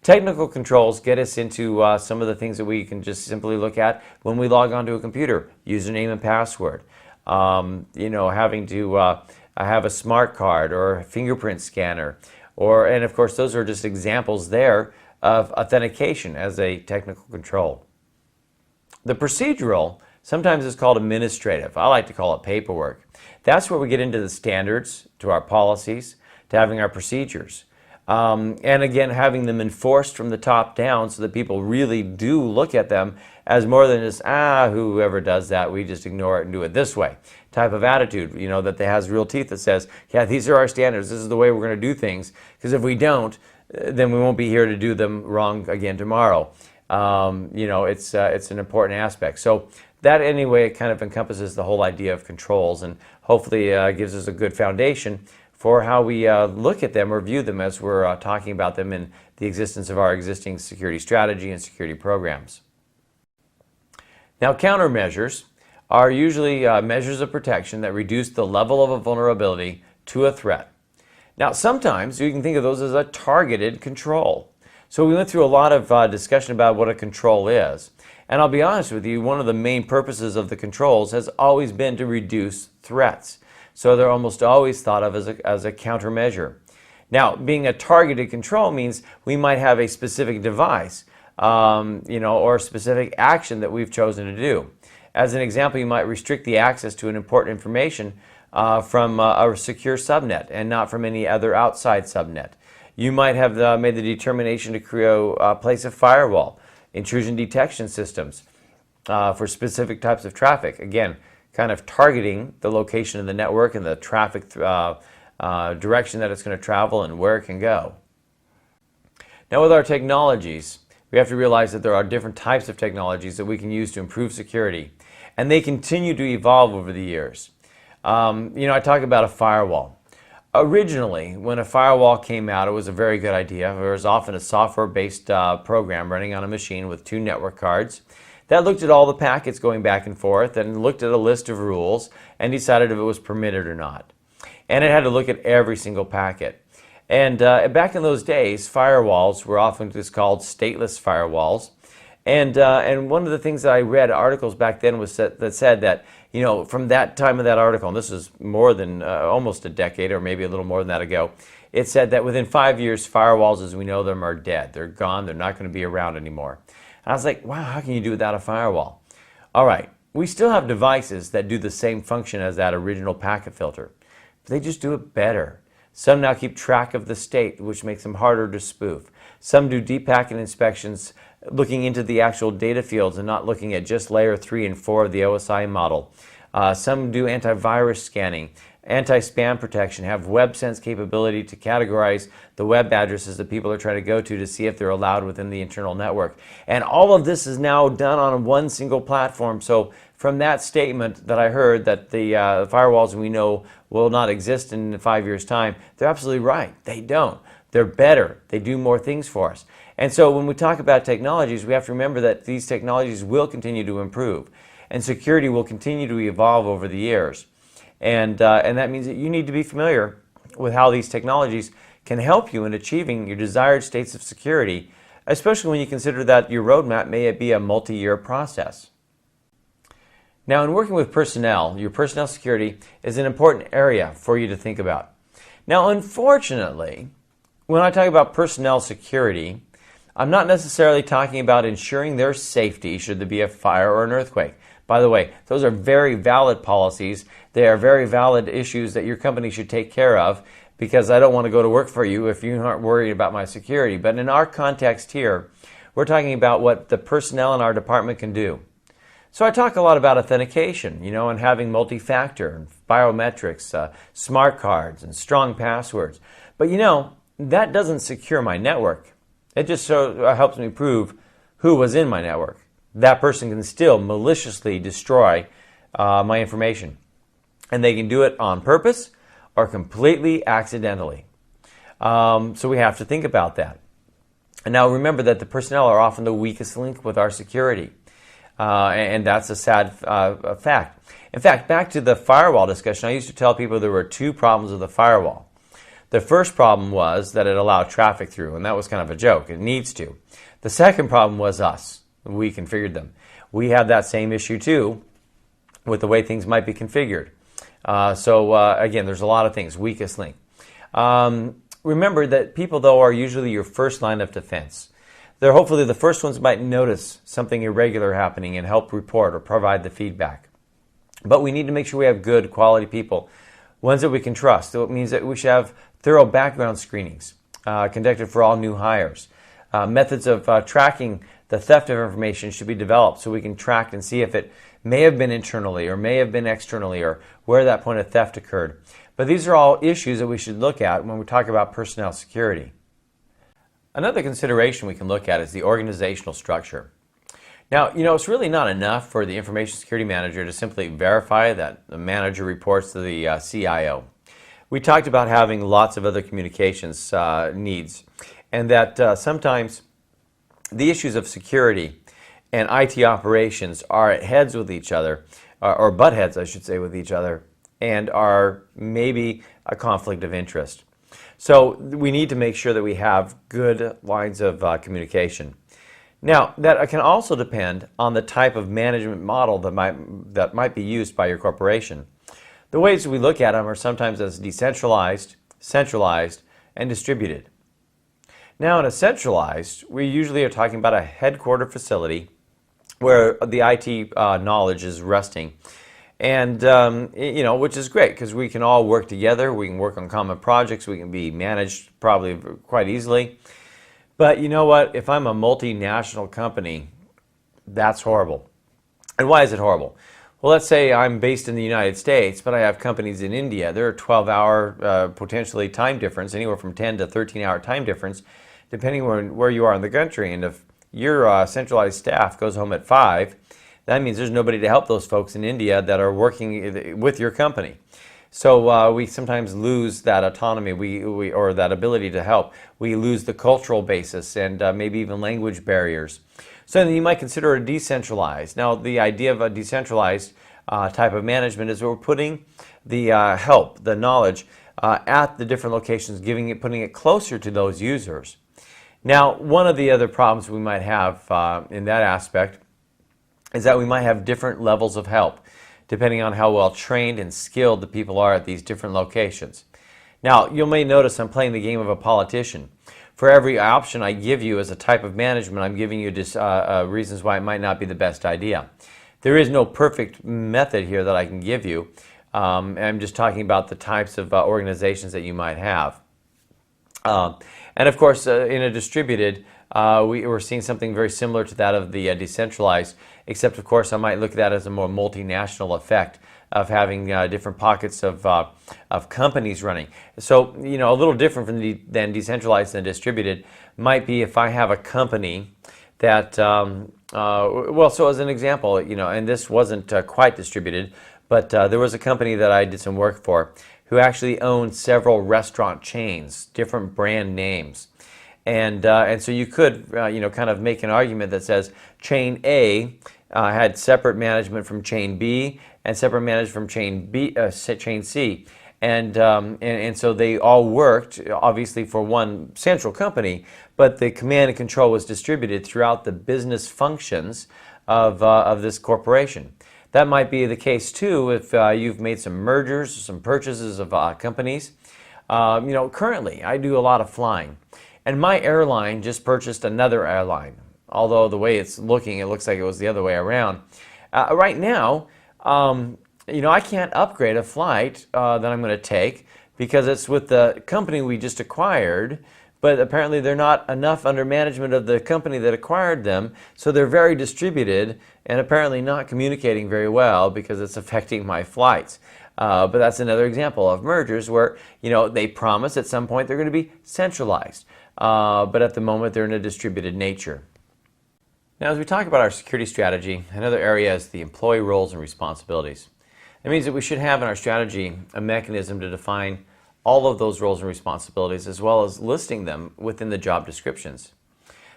Technical controls get us into some of the things that we can just simply look at when we log onto a computer, username and password. Having to have a smart card or a fingerprint scanner, and of course those are just examples there of authentication as a technical control. The procedural sometimes is called administrative. I like to call it paperwork. That's where we get into the standards, to our policies, to having our procedures. And again, having them enforced from the top down so that people really do look at them as more than just, whoever does that, we just ignore it and do it this way type of attitude, that has real teeth, that says, yeah, these are our standards, this is the way we're going to do things, because if we don't, then we won't be here to do them wrong again tomorrow. It's an important aspect. So that anyway, it kind of encompasses the whole idea of controls, and hopefully gives us a good foundation for how we look at them or view them as we're talking about them in the existence of our existing security strategy and security programs. Now, countermeasures are usually measures of protection that reduce the level of a vulnerability to a threat. Now, sometimes you can think of those as a targeted control. So we went through a lot of discussion about what a control is. And I'll be honest with you, one of the main purposes of the controls has always been to reduce threats. So they're almost always thought of as a countermeasure. Now, being a targeted control means we might have a specific device, or a specific action that we've chosen to do. As an example, you might restrict the access to an important information from a secure subnet and not from any other outside subnet. You might have made the determination to place a firewall, intrusion detection systems for specific types of traffic. Again, kind of targeting the location of the network and the traffic direction that it's going to travel and where it can go. Now with our technologies, we have to realize that there are different types of technologies that we can use to improve security, and they continue to evolve over the years. I talk about a firewall. Originally, when a firewall came out, it was a very good idea. There was often a software-based program running on a machine with 2 network cards that looked at all the packets going back and forth and looked at a list of rules and decided if it was permitted or not. And it had to look at every single packet. And back in those days, firewalls were often just called stateless firewalls. And one of the things that I read articles back then was that said that, from that time of that article, and this is more than almost a decade or maybe a little more than that ago, it said that within 5 years, firewalls as we know them are dead. They're gone. They're not going to be around anymore. And I was like, wow, how can you do without a firewall? All right, we still have devices that do the same function as that original packet filter, but they just do it better. Some now keep track of the state, which makes them harder to spoof. Some do deep packet inspections, looking into the actual data fields and not looking at just layer 3 and 4 of the OSI model. Some do antivirus scanning, anti-spam protection, have WebSense capability to categorize the web addresses that people are trying to go to see if they're allowed within the internal network. And all of this is now done on one single platform. So from that statement that I heard that the firewalls we know will not exist in 5 years' time, they're absolutely right. They don't. They're better. They do more things for us. And so when we talk about technologies, we have to remember that these technologies will continue to improve, and security will continue to evolve over the years. And that means that you need to be familiar with how these technologies can help you in achieving your desired states of security, especially when you consider that your roadmap may be a multi-year process. Now, in working with personnel, your personnel security is an important area for you to think about. Now, unfortunately, when I talk about personnel security, I'm not necessarily talking about ensuring their safety should there be a fire or an earthquake. By the way, those are very valid policies. They are very valid issues that your company should take care of, because I don't want to go to work for you if you aren't worried about my security. But in our context here, we're talking about what the personnel in our department can do. So I talk a lot about authentication, and having multi-factor and biometrics, smart cards, and strong passwords. But that doesn't secure my network. It just helps me prove who was in my network. That person can still maliciously destroy my information. And they can do it on purpose or completely accidentally. So we have to think about that. And now remember that the personnel are often the weakest link with our security. And that's a sad fact. In fact, back to the firewall discussion, I used to tell people there were 2 problems with the firewall. The first problem was that it allowed traffic through, and that was kind of a joke. It needs to. The second problem was us. We configured them. We have that same issue too with the way things might be configured. Again, there's a lot of things. Weakest link. Remember that people, though, are usually your first line of defense. They're hopefully the first ones might notice something irregular happening and help report or provide the feedback. But we need to make sure we have good quality people, ones that we can trust. So it means that we should have thorough background screenings conducted for all new hires. Methods of tracking the theft of information should be developed so we can track and see if it may have been internally or may have been externally, or where that point of theft occurred. But these are all issues that we should look at when we talk about personnel security. Another consideration we can look at is the organizational structure. Now, it's really not enough for the information security manager to simply verify that the manager reports to the CIO. We talked about having lots of other communications needs, and that sometimes the issues of security and IT operations are at heads with each other, or butt heads, I should say, with each other, and are maybe a conflict of interest. So we need to make sure that we have good lines of communication. Now, that can also depend on the type of management model that might be used by your corporation. The ways we look at them are sometimes as decentralized, centralized, and distributed. Now, in a centralized, we usually are talking about a headquarter facility where the IT knowledge is resting, And which is great because we can all work together. We can work on common projects. We can be managed probably quite easily. But you know what? If I'm a multinational company, that's horrible. And why is it horrible? Well, let's say I'm based in the United States, but I have companies in India. There are 12-hour potentially time difference, anywhere from 10 to 13-hour time difference, depending on where you are in the country. And if your centralized staff goes home at 5, that means there's nobody to help those folks in India that are working with your company. So we sometimes lose that autonomy or that ability to help. We lose the cultural basis and maybe even language barriers. So then you might consider a decentralized. Now, the idea of a decentralized type of management is we're putting the help, the knowledge, at the different locations, putting it closer to those users. Now, one of the other problems we might have in that aspect is that we might have different levels of help, depending on how well trained and skilled the people are at these different locations. Now, you may notice I'm playing the game of a politician. For every option I give you as a type of management, I'm giving you reasons why it might not be the best idea. There is no perfect method here that I can give you. I'm just talking about the types of organizations that you might have. And of course, in a distributed, we're seeing something very similar to that of the decentralized, except of course I might look at that as a more multinational effect of having different pockets of companies running. So, a little different than decentralized and distributed might be if I have a company that, so as an example, and this wasn't quite distributed, but there was a company that I did some work for who actually owned several restaurant chains, different brand names. And so you could, kind of make an argument that says chain A had separate management from chain B and separate management from chain C. And so they all worked, obviously, for one central company, but the command and control was distributed throughout the business functions of this corporation. That might be the case, too, if you've made some mergers, some purchases of companies. Currently, I do a lot of flying. And my airline just purchased another airline, although the way it's looking, it looks like it was the other way around. Right now, I can't upgrade a flight that I'm going to take because it's with the company we just acquired, but apparently they're not enough under management of the company that acquired them, so they're very distributed and apparently not communicating very well because it's affecting my flights. But that's another example of mergers where, they promise at some point they're going to be centralized, but at the moment they're in a distributed nature. Now, as we talk about our security strategy, another area is the employee roles and responsibilities. That means that we should have in our strategy a mechanism to define all of those roles and responsibilities as well as listing them within the job descriptions.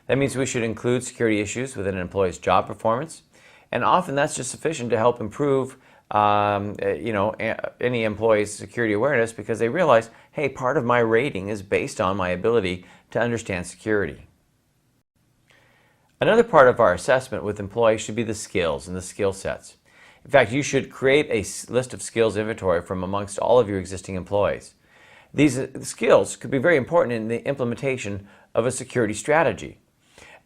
That means we should include security issues within an employee's job performance, and often that's just sufficient to help improve any employee's security awareness because they realize, hey, part of my rating is based on my ability to understand security. Another part of our assessment with employees should be the skills and the skill sets. In fact, you should create a list of skills inventory from amongst all of your existing employees. These skills could be very important in the implementation of a security strategy.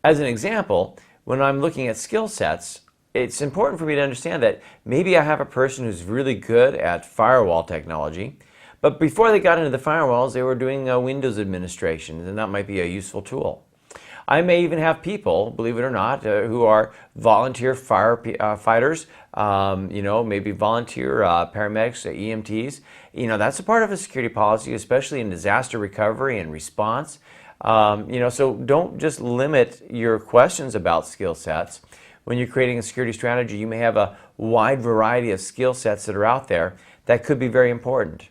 As an example, when I'm looking at skill sets, it's important for me to understand that maybe I have a person who's really good at firewall technology, but before they got into the firewalls, they were doing Windows administration, and that might be a useful tool. I may even have people, believe it or not, who are volunteer firefighters, maybe volunteer paramedics, EMTs. That's a part of a security policy, especially in disaster recovery and response. So don't just limit your questions about skill sets. When you're creating a security strategy, you may have a wide variety of skill sets that are out there that could be very important.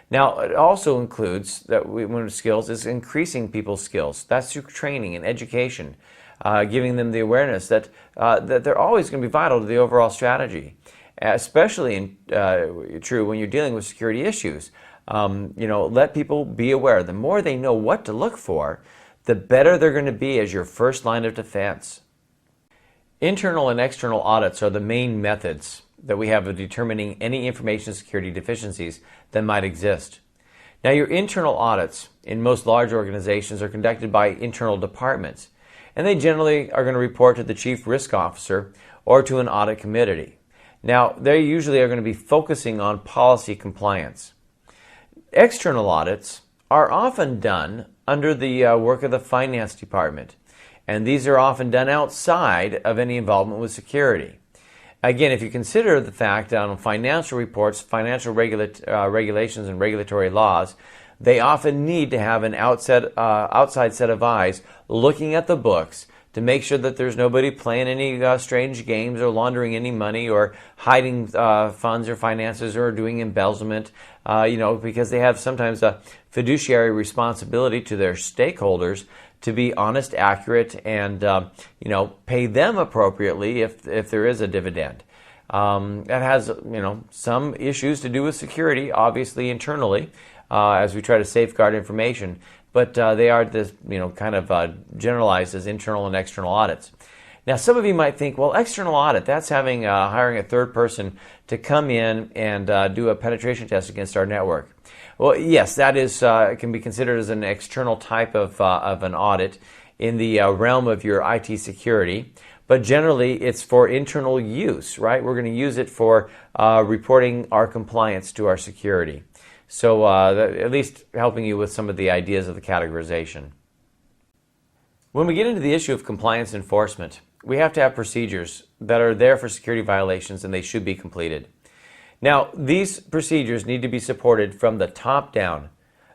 Now, it also includes that one of the skills is increasing people's skills. That's through training and education, giving them the awareness that they're always going to be vital to the overall strategy, especially true when you're dealing with security issues. Let people be aware. The more they know what to look for, the better they're going to be as your first line of defense. Internal and external audits are the main methods that we have of determining any information security deficiencies that might exist. Now, your internal audits in most large organizations are conducted by internal departments, and they generally are going to report to the chief risk officer or to an audit committee. Now, they usually are going to be focusing on policy compliance. External audits are often done under the work of the finance department, and these are often done outside of any involvement with security. Again, if you consider the fact that on financial reports, financial regulations and regulatory laws, they often need to have an outside set of eyes looking at the books to make sure that there's nobody playing any strange games or laundering any money or hiding funds or finances or doing embezzlement, because they have sometimes a fiduciary responsibility to their stakeholders to be honest, accurate, and pay them appropriately if there is a dividend. That has some issues to do with security, obviously internally, as we try to safeguard information. But they are this, generalized as internal and external audits. Now, some of you might think, well, external audit, that's hiring a third person to come in and do a penetration test against our network. Well, yes, that is can be considered as an external type of an audit in the realm of your IT security. But generally, it's for internal use, right? We're going to use it for reporting our compliance to our security. So at least helping you with some of the ideas of the categorization. When we get into the issue of compliance enforcement, we have to have procedures that are there for security violations, and they should be completed. Now, these procedures need to be supported from the top down,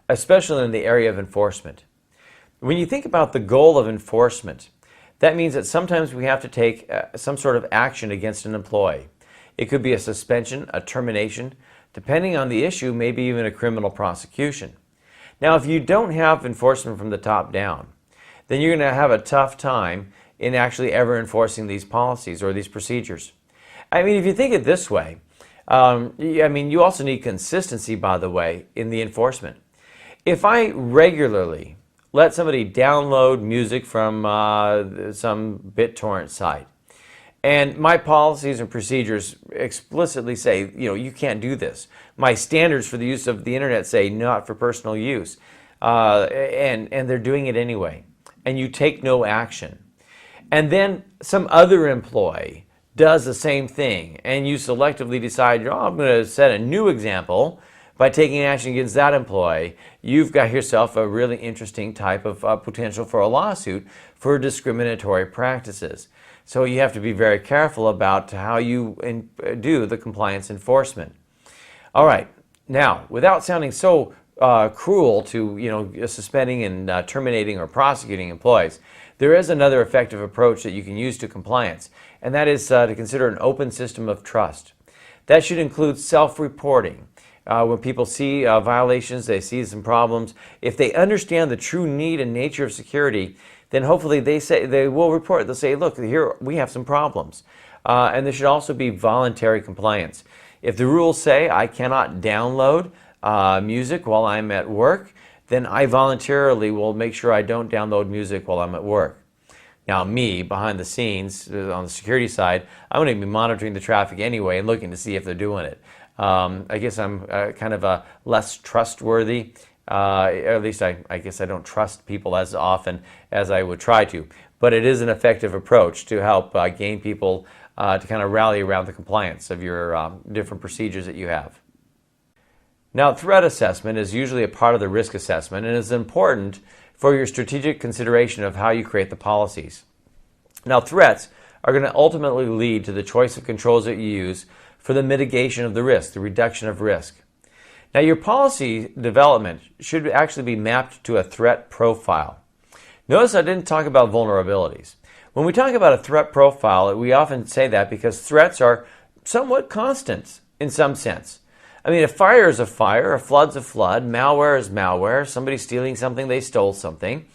especially in the area of enforcement. When you think about the goal of enforcement, that means that sometimes we have to take some sort of action against an employee. It could be a suspension, a termination, depending on the issue, maybe even a criminal prosecution. Now, if you don't have enforcement from the top down, then you're going to have a tough time in actually ever enforcing these policies or these procedures. I mean, if you think it this way, you also need consistency, by the way, in the enforcement. If I regularly let somebody download music from some BitTorrent site, and my policies and procedures explicitly say, you can't do this. My standards for the use of the internet say not for personal use, and they're doing it anyway, and you take no action. And then some other employee does the same thing, and you selectively decide, I'm going to set a new example by taking action against that employee. You've got yourself a really interesting type of potential for a lawsuit for discriminatory practices. So you have to be very careful about how you do the compliance enforcement. All right, now, without sounding so cruel to suspending and terminating or prosecuting employees, there is another effective approach that you can use to compliance, and that is to consider an open system of trust. That should include self-reporting. When people see violations, they see some problems. If they understand the true need and nature of security, then hopefully they will report. They'll say, look, here we have some problems. And there should also be voluntary compliance. If the rules say I cannot download music while I'm at work, then I voluntarily will make sure I don't download music while I'm at work. Now, me, behind the scenes, on the security side, I'm going to be monitoring the traffic anyway and looking to see if they're doing it. I guess I'm kind of a less trustworthy. At least I guess I don't trust people as often as I would try to. But it is an effective approach to help gain people to kind of rally around the compliance of your different procedures that you have. Now, threat assessment is usually a part of the risk assessment and is important for your strategic consideration of how you create the policies. Now, threats are going to ultimately lead to the choice of controls that you use for the mitigation of the risk, the reduction of risk. Now, your policy development should actually be mapped to a threat profile. Notice I didn't talk about vulnerabilities. When we talk about a threat profile, we often say that because threats are somewhat constant in some sense. I mean, a fire is a fire, a flood's a flood, malware is malware, somebody stealing something, they stole something.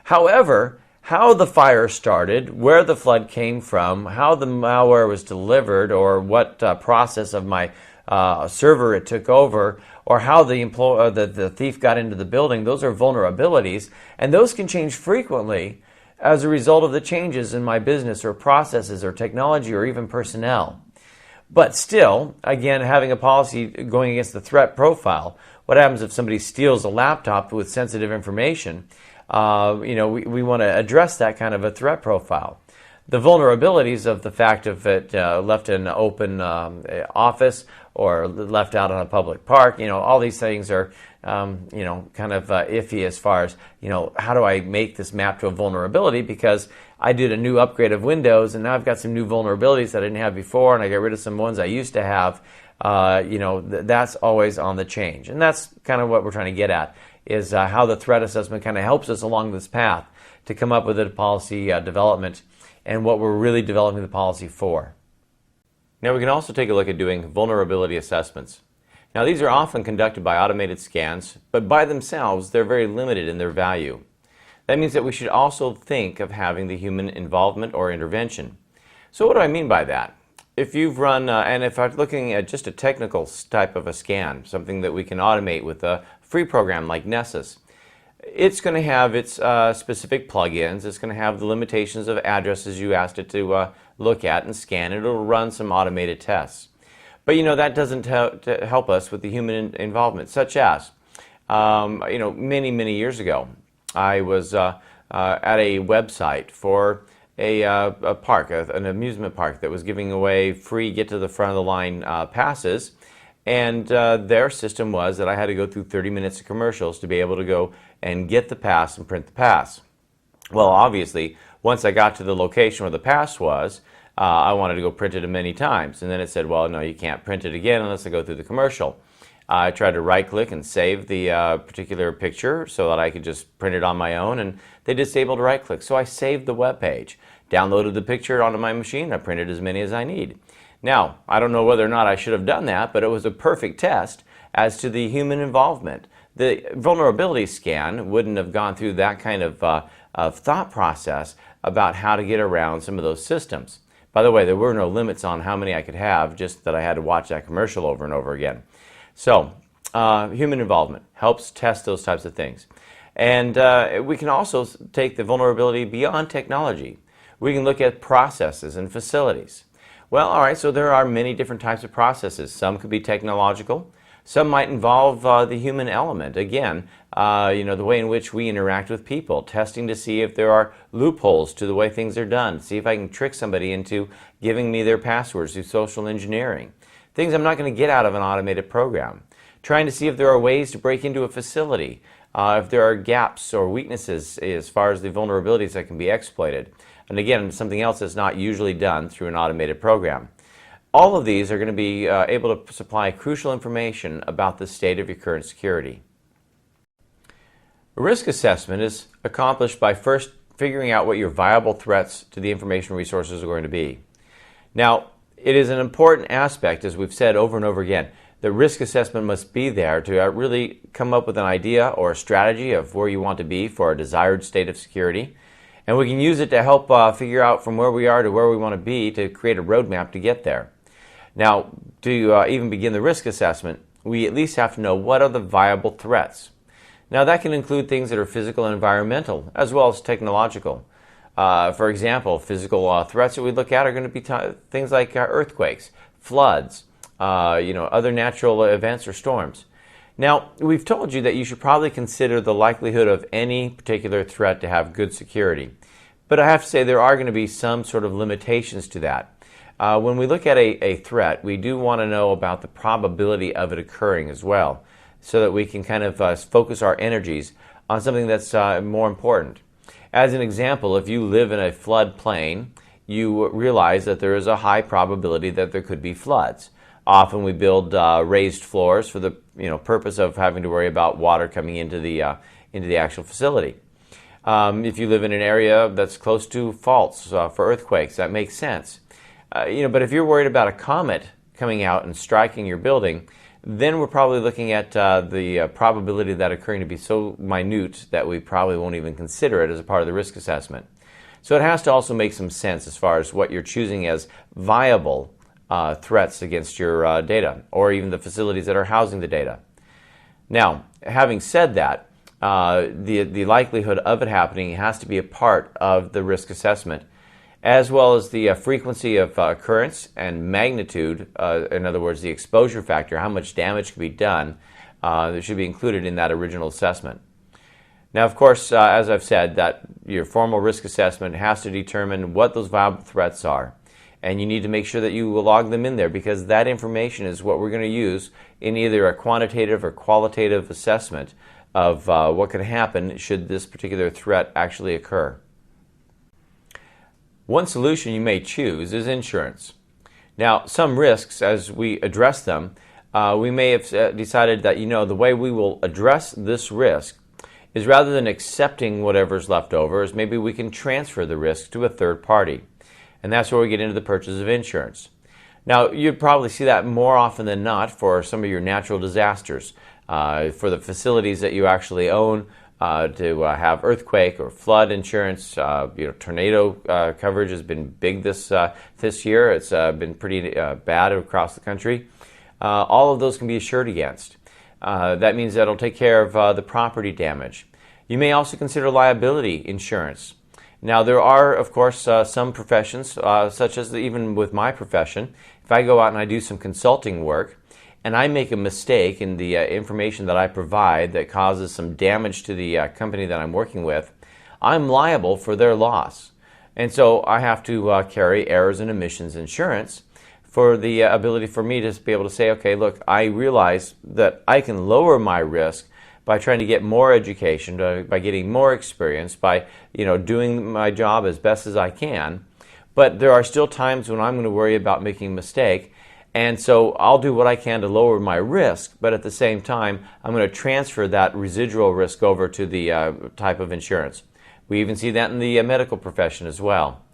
However, how the fire started, where the flood came from, how the malware was delivered, or what process of my server it took over, or how the thief got into the building, those are vulnerabilities, and those can change frequently as a result of the changes in my business or processes or technology or even personnel. But still, again, having a policy going against the threat profile, what happens if somebody steals a laptop with sensitive information? We want to address that kind of a threat profile. The vulnerabilities of the fact of it left in an open office or left out on a public park, all these things are, kind of iffy as far as, how do I make this map to a vulnerability? Because I did a new upgrade of Windows and now I've got some new vulnerabilities that I didn't have before, and I got rid of some ones I used to have. That's always on the change. And that's kind of what we're trying to get at, is how the threat assessment kind of helps us along this path to come up with a policy development and what we're really developing the policy for. Now we can also take a look at doing vulnerability assessments. Now these are often conducted by automated scans, but by themselves they're very limited in their value. That means that we should also think of having the human involvement or intervention. So what do I mean by that? If you've run, and if I'm looking at just a technical type of a scan, something that we can automate with a free program like Nessus, it's going to have its specific plugins. It's going to have the limitations of addresses you asked it to look at and scan. It'll run some automated tests. But that doesn't help us with the human involvement, such as, many years ago, I was at a website for a park, an amusement park that was giving away free get to the front of the line passes. And their system was that I had to go through 30 minutes of commercials to be able to go and get the pass and print the pass. Well, obviously, once I got to the location where the pass was, I wanted to go print it many times. And then it said, well, no, you can't print it again unless I go through the commercial. I tried to right-click and save the particular picture so that I could just print it on my own, and they disabled right-click. So I saved the web page, downloaded the picture onto my machine, I printed as many as I need. Now, I don't know whether or not I should have done that, but it was a perfect test as to the human involvement. The vulnerability scan wouldn't have gone through that kind of thought process about how to get around some of those systems. By the way, there were no limits on how many I could have, just that I had to watch that commercial over and over again. So, human involvement helps test those types of things. And we can also take the vulnerability beyond technology. We can look at processes and facilities. Well, all right, so there are many different types of processes. Some could be technological. Some might involve the human element. Again, the way in which we interact with people, testing to see if there are loopholes to the way things are done, see if I can trick somebody into giving me their passwords through social engineering. Things I'm not going to get out of an automated program. Trying to see if there are ways to break into a facility, if there are gaps or weaknesses as far as the vulnerabilities that can be exploited. And again, something else that's not usually done through an automated program. All of these are going to be able to supply crucial information about the state of your current security. A risk assessment is accomplished by first figuring out what your viable threats to the information resources are going to be. Now, it is an important aspect, as we've said over and over again, the risk assessment must be there to really come up with an idea or a strategy of where you want to be for a desired state of security. And we can use it to help figure out from where we are to where we want to be to create a roadmap to get there. Now, to even begin the risk assessment, we at least have to know what are the viable threats. Now, that can include things that are physical and environmental, as well as technological. For example, physical threats that we look at are going to be things like earthquakes, floods, other natural events or storms. Now, we've told you that you should probably consider the likelihood of any particular threat to have good security. But I have to say there are going to be some sort of limitations to that. When we look at a threat, we do want to know about the probability of it occurring as well, so that we can kind of focus our energies on something that's more important. As an example, if you live in a floodplain, you realize that there is a high probability that there could be floods. Often we build raised floors for the purpose of having to worry about water coming into the actual facility. If you live in an area that's close to faults for earthquakes, that makes sense. But if you're worried about a comet coming out and striking your building, then we're probably looking at the probability of that occurring to be so minute that we probably won't even consider it as a part of the risk assessment. So it has to also make some sense as far as what you're choosing as viable threats against your data, or even the facilities that are housing the data. Now, having said that, the likelihood of it happening has to be a part of the risk assessment, as well as the frequency of occurrence and magnitude, in other words, the exposure factor, how much damage can be done, that should be included in that original assessment. Now, of course, as I've said, that your formal risk assessment has to determine what those viable threats are. And you need to make sure that you log them in there, because that information is what we're going to use in either a quantitative or qualitative assessment of what could happen should this particular threat actually occur. One solution you may choose is insurance. Now, some risks, as we address them, we may have decided that, the way we will address this risk is, rather than accepting whatever's left over, is maybe we can transfer the risk to a third party. And that's where we get into the purchase of insurance. Now, you'd probably see that more often than not for some of your natural disasters, for the facilities that you actually own, to have earthquake or flood insurance. Tornado coverage has been big this year. It's been pretty bad across the country. All of those can be assured against. That means that it'll take care of the property damage. You may also consider liability insurance. Now, there are, of course, some professions, such as even with my profession, if I go out and I do some consulting work and I make a mistake in the information that I provide that causes some damage to the company that I'm working with, I'm liable for their loss. And so I have to carry errors and omissions insurance for the ability for me to be able to say, okay, look, I realize that I can lower my risk by trying to get more education, by getting more experience, by doing my job as best as I can. But there are still times when I'm going to worry about making a mistake, and so I'll do what I can to lower my risk, but at the same time, I'm going to transfer that residual risk over to the type of insurance. We even see that in the medical profession as well.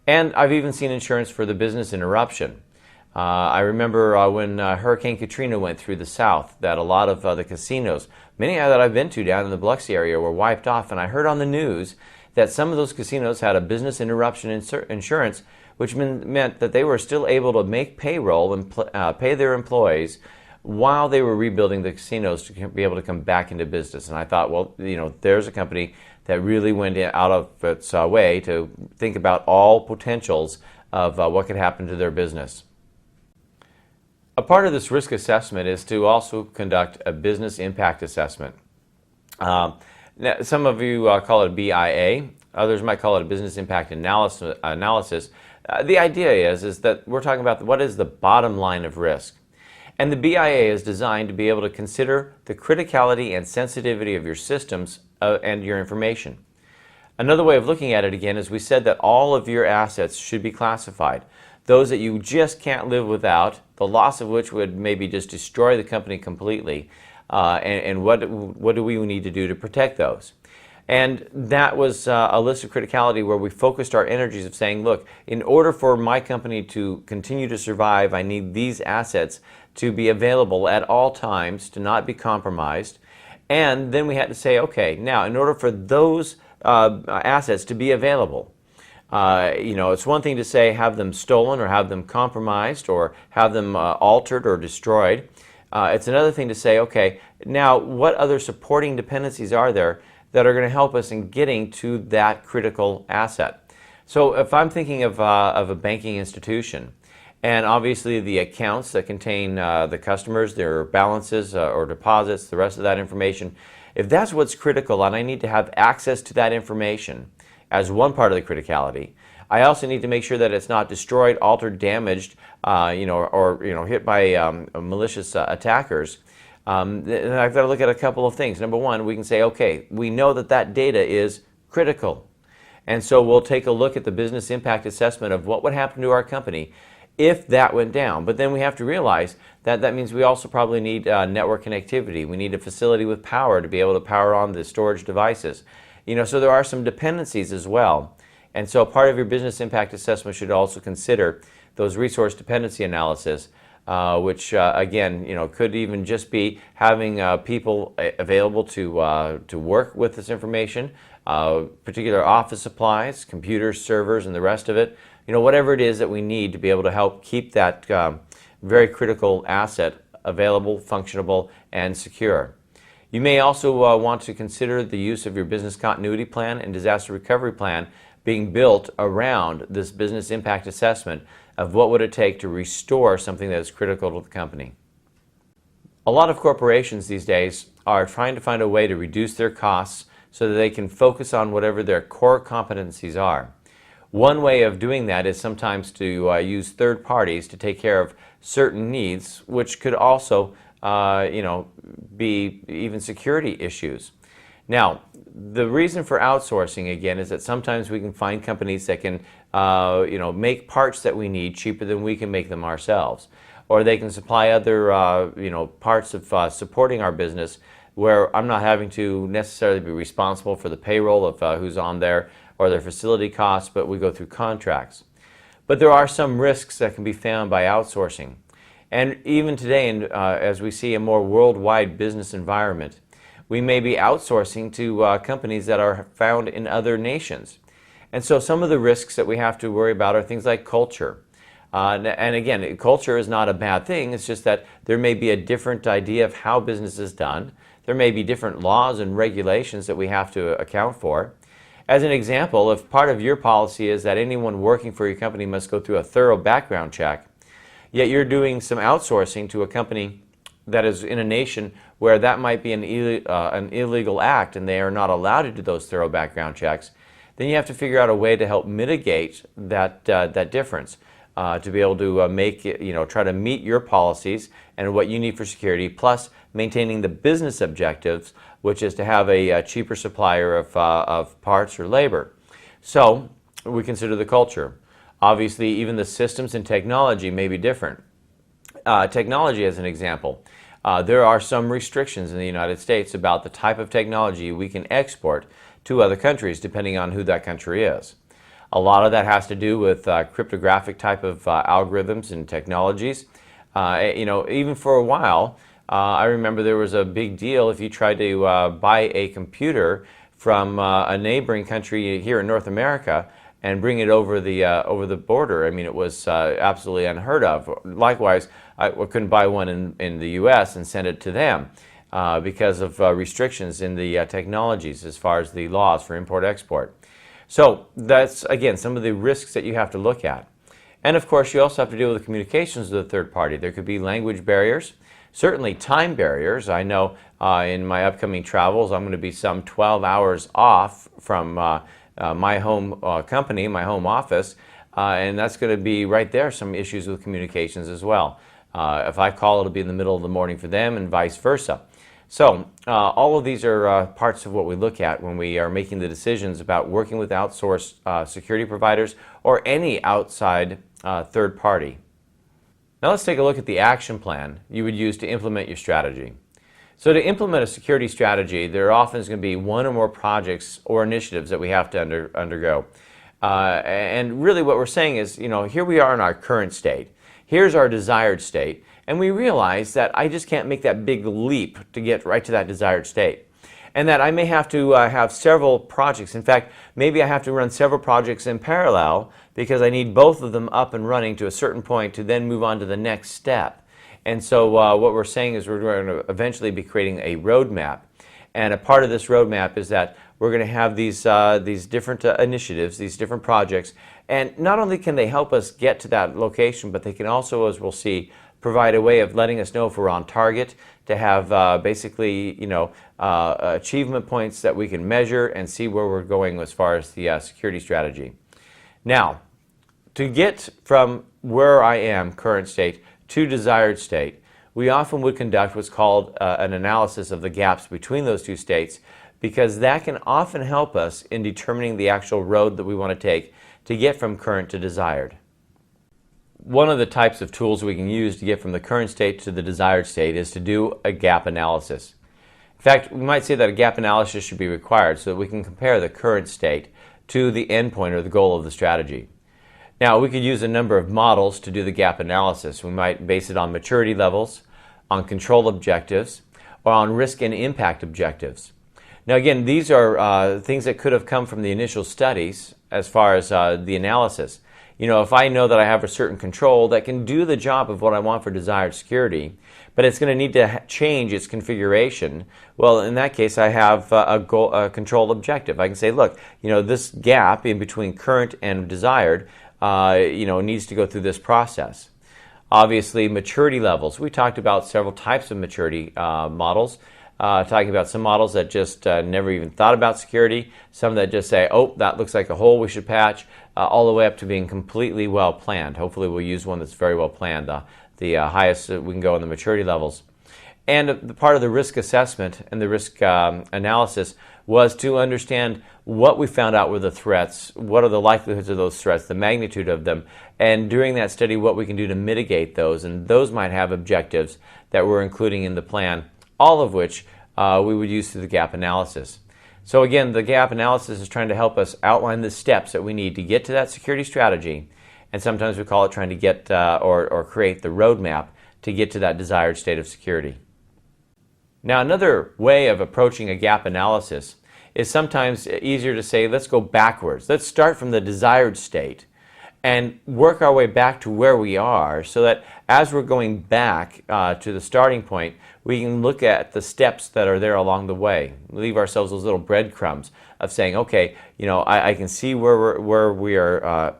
And I've even seen insurance for the business interruption. I remember when Hurricane Katrina went through the South, that a lot of the casinos, many that I've been to down in the Biloxi area, were wiped off, and I heard on the news that some of those casinos had a business interruption insurance, which meant that they were still able to make payroll and pay their employees while they were rebuilding the casinos to be able to come back into business. And I thought, well, there's a company that really went out of its way to think about all potentials of what could happen to their business. A part of this risk assessment is to also conduct a business impact assessment. Now, some of you call it a BIA, others might call it a business impact analysis. The idea is that we're talking about what is the bottom line of risk. And the BIA is designed to be able to consider the criticality and sensitivity of your systems and your information. Another way of looking at it again is we said that all of your assets should be classified. Those that you just can't live without, the loss of which would maybe just destroy the company completely, and what do we need to do to protect those? And that was a list of criticality where we focused our energies of saying, look, in order for my company to continue to survive, I need these assets to be available at all times, to not be compromised. And then we had to say, okay, now in order for those assets to be available, it's one thing to say have them stolen or have them compromised or have them altered or destroyed. It's another thing to say, okay, now what other supporting dependencies are there that are going to help us in getting to that critical asset? So if I'm thinking of a banking institution, and obviously the accounts that contain the customers, their balances or deposits, the rest of that information, if that's what's critical and I need to have access to that information as one part of the criticality, I also need to make sure that it's not destroyed, altered, damaged, or hit by malicious attackers. And I've got to look at a couple of things. Number one, we can say, okay, we know that that data is critical. And so we'll take a look at the business impact assessment of what would happen to our company if that went down. But then we have to realize that that means we also probably need network connectivity. We need a facility with power to be able to power on the storage devices. So there are some dependencies as well. And so part of your business impact assessment should also consider those resource dependency analysis, which again, could even just be having people available to work with this information, particular office supplies, computers, servers, and the rest of it. Whatever it is that we need to be able to help keep that very critical asset available, functionable, and secure. You may also want to consider the use of your business continuity plan and disaster recovery plan being built around this business impact assessment of what would it take to restore something that is critical to the company. A lot of corporations these days are trying to find a way to reduce their costs so that they can focus on whatever their core competencies are. One way of doing that is sometimes to use third parties to take care of certain needs, which could also be even security issues. Now, the reason for outsourcing, again, is that sometimes we can find companies that can make parts that we need cheaper than we can make them ourselves. Or they can supply other parts of supporting our business where I'm not having to necessarily be responsible for the payroll of who's on there or their facility costs, but we go through contracts. But there are some risks that can be found by outsourcing. And even today, as we see a more worldwide business environment, we may be outsourcing to companies that are found in other nations. And so some of the risks that we have to worry about are things like culture. And again, culture is not a bad thing, it's just that there may be a different idea of how business is done. There may be different laws and regulations that we have to account for. As an example, if part of your policy is that anyone working for your company must go through a thorough background check, yet you're doing some outsourcing to a company that is in a nation where that might be an illegal act and they are not allowed to do those thorough background checks, then you have to figure out a way to help mitigate that difference. To be able to try to meet your policies and what you need for security, plus maintaining the business objectives, which is to have a cheaper supplier of parts or labor. So we consider the culture. Obviously, even the systems and technology may be different. Technology, as an example, there are some restrictions in the United States about the type of technology we can export to other countries, depending on who that country is. A lot of that has to do with cryptographic type of algorithms and technologies. Even for a while, I remember there was a big deal if you tried to buy a computer from a neighboring country here in North America and bring it over the border. I mean, it was absolutely unheard of. Likewise, I couldn't buy one in the U.S. and send it to them because of restrictions in the technologies as far as the laws for import-export. So that's, again, some of the risks that you have to look at. And of course, you also have to deal with the communications with a third party. There could be language barriers, certainly time barriers. I know in my upcoming travels, I'm going to be some 12 hours off from my home company, my home office, and that's going to be right there some issues with communications as well. If I call, it'll be in the middle of the morning for them and vice versa. So all of these are parts of what we look at when we are making the decisions about working with outsourced security providers or any outside third party. Now let's take a look at the action plan you would use to implement your strategy. So to implement a security strategy, there often is going to be one or more projects or initiatives that we have to undergo. And really what we're saying is, here we are in our current state. Here's our desired state. And we realize that I just can't make that big leap to get right to that desired state. And that I may have to have several projects. In fact, maybe I have to run several projects in parallel because I need both of them up and running to a certain point to then move on to the next step. And so what we're saying is we're going to eventually be creating a roadmap. And a part of this roadmap is that we're going to have these different initiatives, these different projects. And not only can they help us get to that location, but they can also, as we'll see, provide a way of letting us know if we're on target, to have basically, achievement points that we can measure and see where we're going as far as the security strategy. Now, to get from where I am, current state, to desired state, we often would conduct what's called an analysis of the gaps between those two states, because that can often help us in determining the actual road that we want to take to get from current to desired. One of the types of tools we can use to get from the current state to the desired state is to do a gap analysis. In fact, we might say that a gap analysis should be required so that we can compare the current state to the endpoint or the goal of the strategy. Now, we could use a number of models to do the gap analysis. We might base it on maturity levels, on control objectives, or on risk and impact objectives. Now, again, these are things that could have come from the initial studies as far as the analysis. If I know that I have a certain control that can do the job of what I want for desired security, but it's going to need to change its configuration, well, in that case, I have a control objective. I can say, look, this gap in between current and desired, needs to go through this process. Obviously, maturity levels. We talked about several types of maturity models. talking about some models that just never even thought about security, some that just say, oh, that looks like a hole we should patch, all the way up to being completely well planned. Hopefully we'll use one that's very well planned, the highest we can go in the maturity levels. And the part of the risk assessment and the risk analysis was to understand what we found out were the threats, what are the likelihoods of those threats, the magnitude of them, and during that study what we can do to mitigate those. And those might have objectives that we're including in the plan, all of which we would use through the gap analysis. So again, the gap analysis is trying to help us outline the steps that we need to get to that security strategy, and sometimes we call it trying to get or create the roadmap to get to that desired state of security. Now, another way of approaching a gap analysis is sometimes easier to say, let's go backwards. Let's start from the desired state and work our way back to where we are, so that as we're going back to the starting point, we can look at the steps that are there along the way. Leave ourselves those little breadcrumbs of saying, okay, I can see where we are,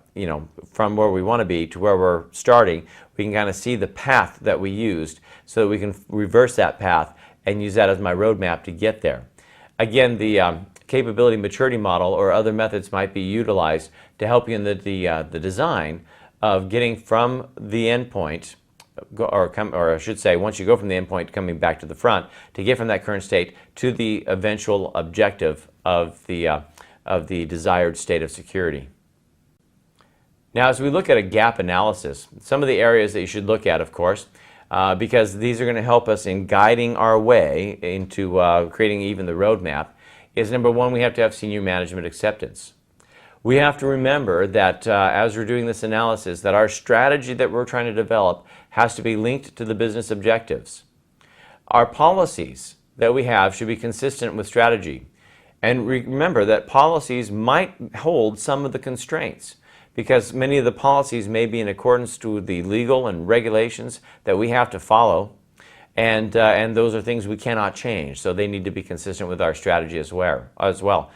from where we want to be to where we're starting. We can kind of see the path that we used so that we can reverse that path and use that as my roadmap to get there. Again, the capability maturity model or other methods might be utilized to help you in the design of getting from the endpoint, or I should say, once you go from the endpoint, coming back to the front, to get from that current state to the eventual objective of the desired state of security. Now, as we look at a gap analysis, some of the areas that you should look at, of course, because these are going to help us in guiding our way into creating even the roadmap, is number one, we have to have senior management acceptance. We have to remember that as we're doing this analysis, that our strategy that we're trying to develop has to be linked to the business objectives. Our policies that we have should be consistent with strategy. And remember that policies might hold some of the constraints, because many of the policies may be in accordance to the legal and regulations that we have to follow, and those are things we cannot change, so they need to be consistent with our strategy as well.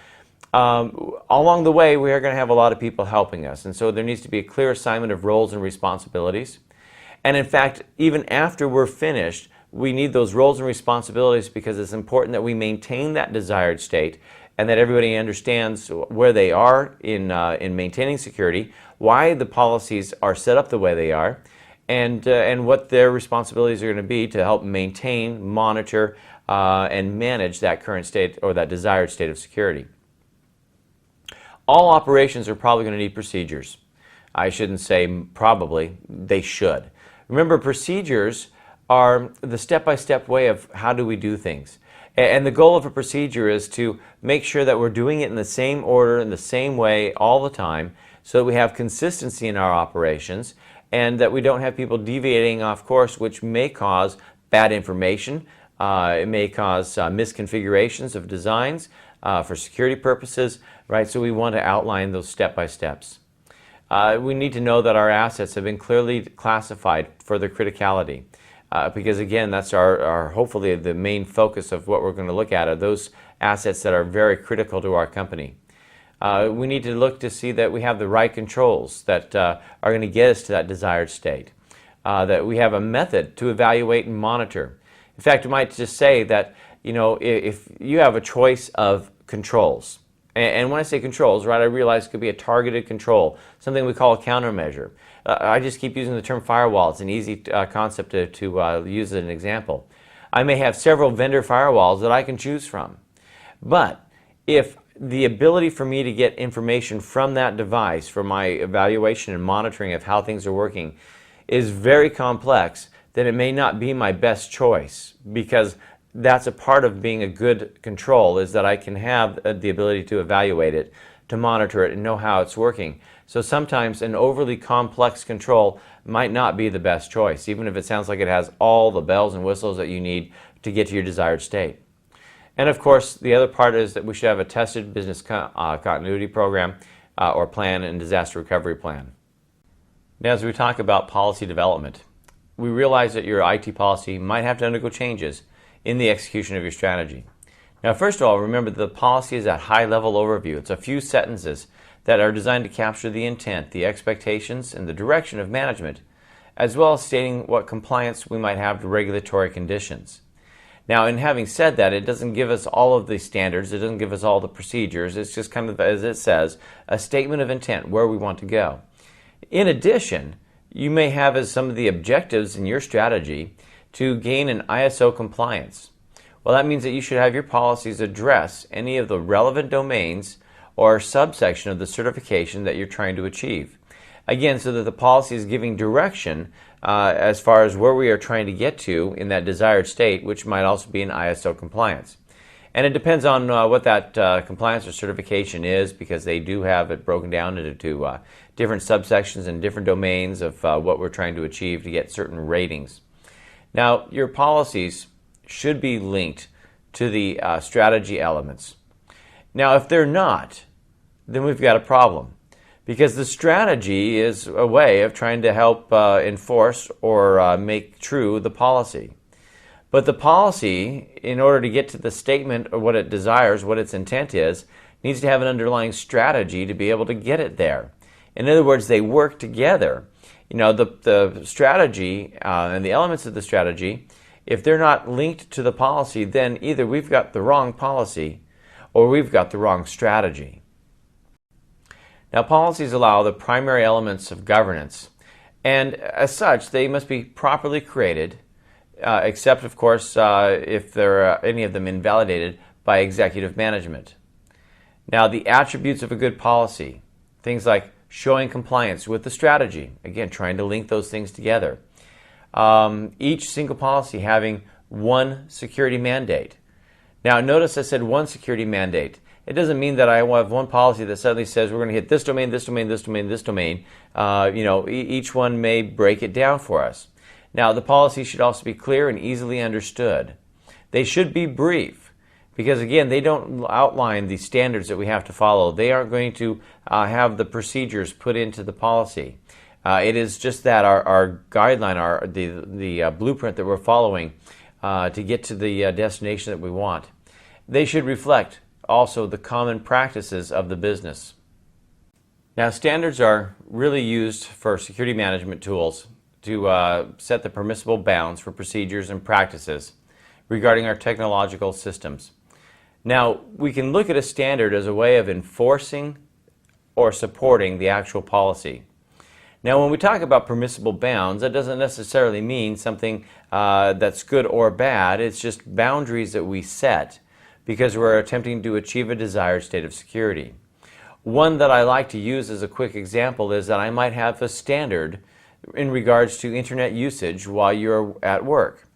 Along the way, we are going to have a lot of people helping us, and so there needs to be a clear assignment of roles and responsibilities. And in fact, even after we're finished, we need those roles and responsibilities, because it's important that we maintain that desired state and that everybody understands where they are in maintaining security, why the policies are set up the way they are, and what their responsibilities are going to be to help maintain, monitor, and manage that current state or that desired state of security. All operations are probably going to need procedures. I shouldn't say probably, they should. Remember, procedures are the step-by-step way of how do we do things. And the goal of a procedure is to make sure that we're doing it in the same order, in the same way all the time, so that we have consistency in our operations and that we don't have people deviating off course, which may cause bad information. It may cause misconfigurations of designs for security purposes, right? So we want to outline those step-by-steps. We need to know that our assets have been clearly classified for their criticality. Because again, that's our hopefully the main focus of what we're going to look at are those assets that are very critical to our company. We need to look to see that we have the right controls that are going to get us to that desired state. That we have a method to evaluate and monitor. In fact, I might just say that if you have a choice of controls, and when I say controls, right, I realize it could be a targeted control, something we call a countermeasure. I just keep using the term firewall. It's an easy concept to use as an example. I may have several vendor firewalls that I can choose from. But if the ability for me to get information from that device for my evaluation and monitoring of how things are working is very complex, then it may not be my best choice, because that's a part of being a good control, is that I can have the ability to evaluate it, to monitor it, and know how it's working. So sometimes an overly complex control might not be the best choice, even if it sounds like it has all the bells and whistles that you need to get to your desired state. And of course, the other part is that we should have a tested business continuity program or plan and disaster recovery plan. Now, as we talk about policy development, we realize that your IT policy might have to undergo changes in the execution of your strategy. Now, first of all, remember the policy is that high-level overview. It's a few sentences that are designed to capture the intent, the expectations, and the direction of management, as well as stating what compliance we might have to regulatory conditions. Now, in having said that, it doesn't give us all of the standards, it doesn't give us all the procedures, it's just kind of, as it says, a statement of intent where we want to go. In addition, you may have as some of the objectives in your strategy to gain an ISO compliance. Well, that means that you should have your policies address any of the relevant domains or subsection of the certification that you're trying to achieve. Again, so that the policy is giving direction as far as where we are trying to get to in that desired state, which might also be an ISO compliance. And it depends on what that compliance or certification is, because they do have it broken down into different subsections and different domains of what we're trying to achieve to get certain ratings. Now, your policies should be linked to the strategy elements. Now, if they're not, then we've got a problem, because the strategy is a way of trying to help enforce or make true the policy. But the policy, in order to get to the statement of what it desires, what its intent is, needs to have an underlying strategy to be able to get it there. In other words, they work together. You know, the strategy and the elements of the strategy, if they're not linked to the policy, then either we've got the wrong policy or we've got the wrong strategy. Now, policies allow the primary elements of governance, and as such, they must be properly created, except, of course, if there are any of them invalidated by executive management. Now, the attributes of a good policy, things like showing compliance with the strategy, again, trying to link those things together. Each single policy having one security mandate. Now, notice I said one security mandate. It doesn't mean that I have one policy that suddenly says we're going to hit this domain, this domain, this domain, this domain. Each one may break it down for us. Now, the policy should also be clear and easily understood. They should be brief, because again, they don't outline the standards that we have to follow. They aren't going to have the procedures put into the policy. It is just that our guideline, the blueprint that we're following to get to the destination that we want. They should reflect also the common practices of the business. Now, standards are really used for security management tools to set the permissible bounds for procedures and practices regarding our technological systems. Now, we can look at a standard as a way of enforcing or supporting the actual policy. Now, when we talk about permissible bounds, that doesn't necessarily mean something that's good or bad. It's just boundaries that we set because we're attempting to achieve a desired state of security. One that I like to use as a quick example is that I might have a standard in regards to internet usage while you're at work.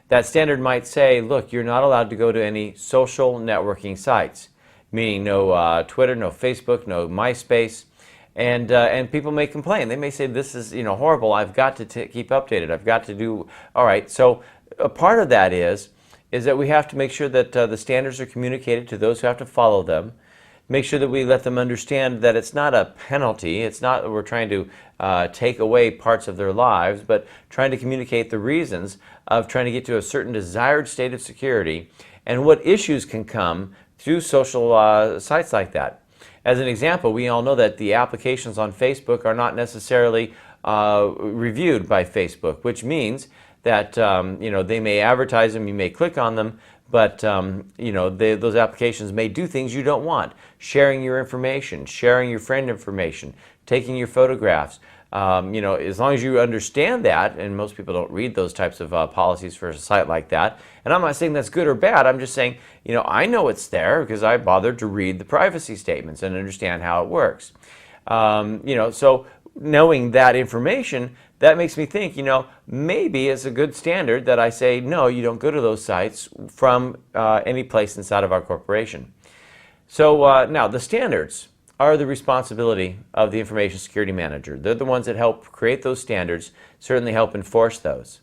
That standard might say, look, you're not allowed to go to any social networking sites, meaning no Twitter, no Facebook, no MySpace. And people may complain. They may say, this is horrible. I've got to keep updated. I've got to do, all right. So a part of that is that we have to make sure that the standards are communicated to those who have to follow them. Make sure that we let them understand that it's not a penalty. It's not that we're trying to take away parts of their lives, but trying to communicate the reasons of trying to get to a certain desired state of security and what issues can come through social sites like that. As an example, we all know that the applications on Facebook are not necessarily reviewed by Facebook, which means that they may advertise them, you may click on them, but those applications may do things you don't want. Sharing your information, sharing your friend information, taking your photographs. As long as you understand that, and most people don't read those types of policies for a site like that, and I'm not saying that's good or bad, I'm just saying, I know it's there because I bothered to read the privacy statements and understand how it works. So knowing that information, that makes me think, maybe it's a good standard that I say, no, you don't go to those sites from any place inside of our corporation. So now the standards are the responsibility of the information security manager. They're the ones that help create those standards, certainly help enforce those.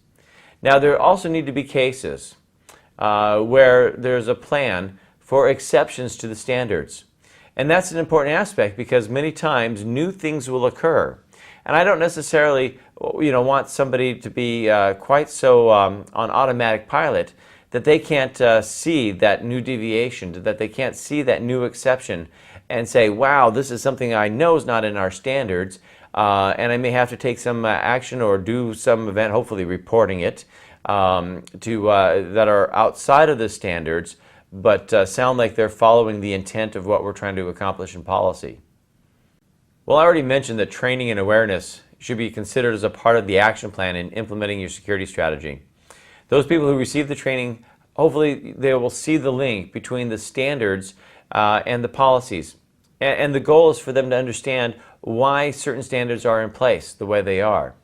Now, there also need to be cases where there's a plan for exceptions to the standards. And that's an important aspect because many times new things will occur. And I don't necessarily want somebody to be quite so on automatic pilot that they can't see that new deviation, that they can't see that new exception and say, wow, this is something I know is not in our standards, and I may have to take some action or do some event, hopefully reporting it, that are outside of the standards, but sound like they're following the intent of what we're trying to accomplish in policy. Well, I already mentioned that training and awareness should be considered as a part of the action plan in implementing your security strategy. Those people who receive the training, hopefully they will see the link between the standards and the policies. And the goal is for them to understand why certain standards are in place the way they are.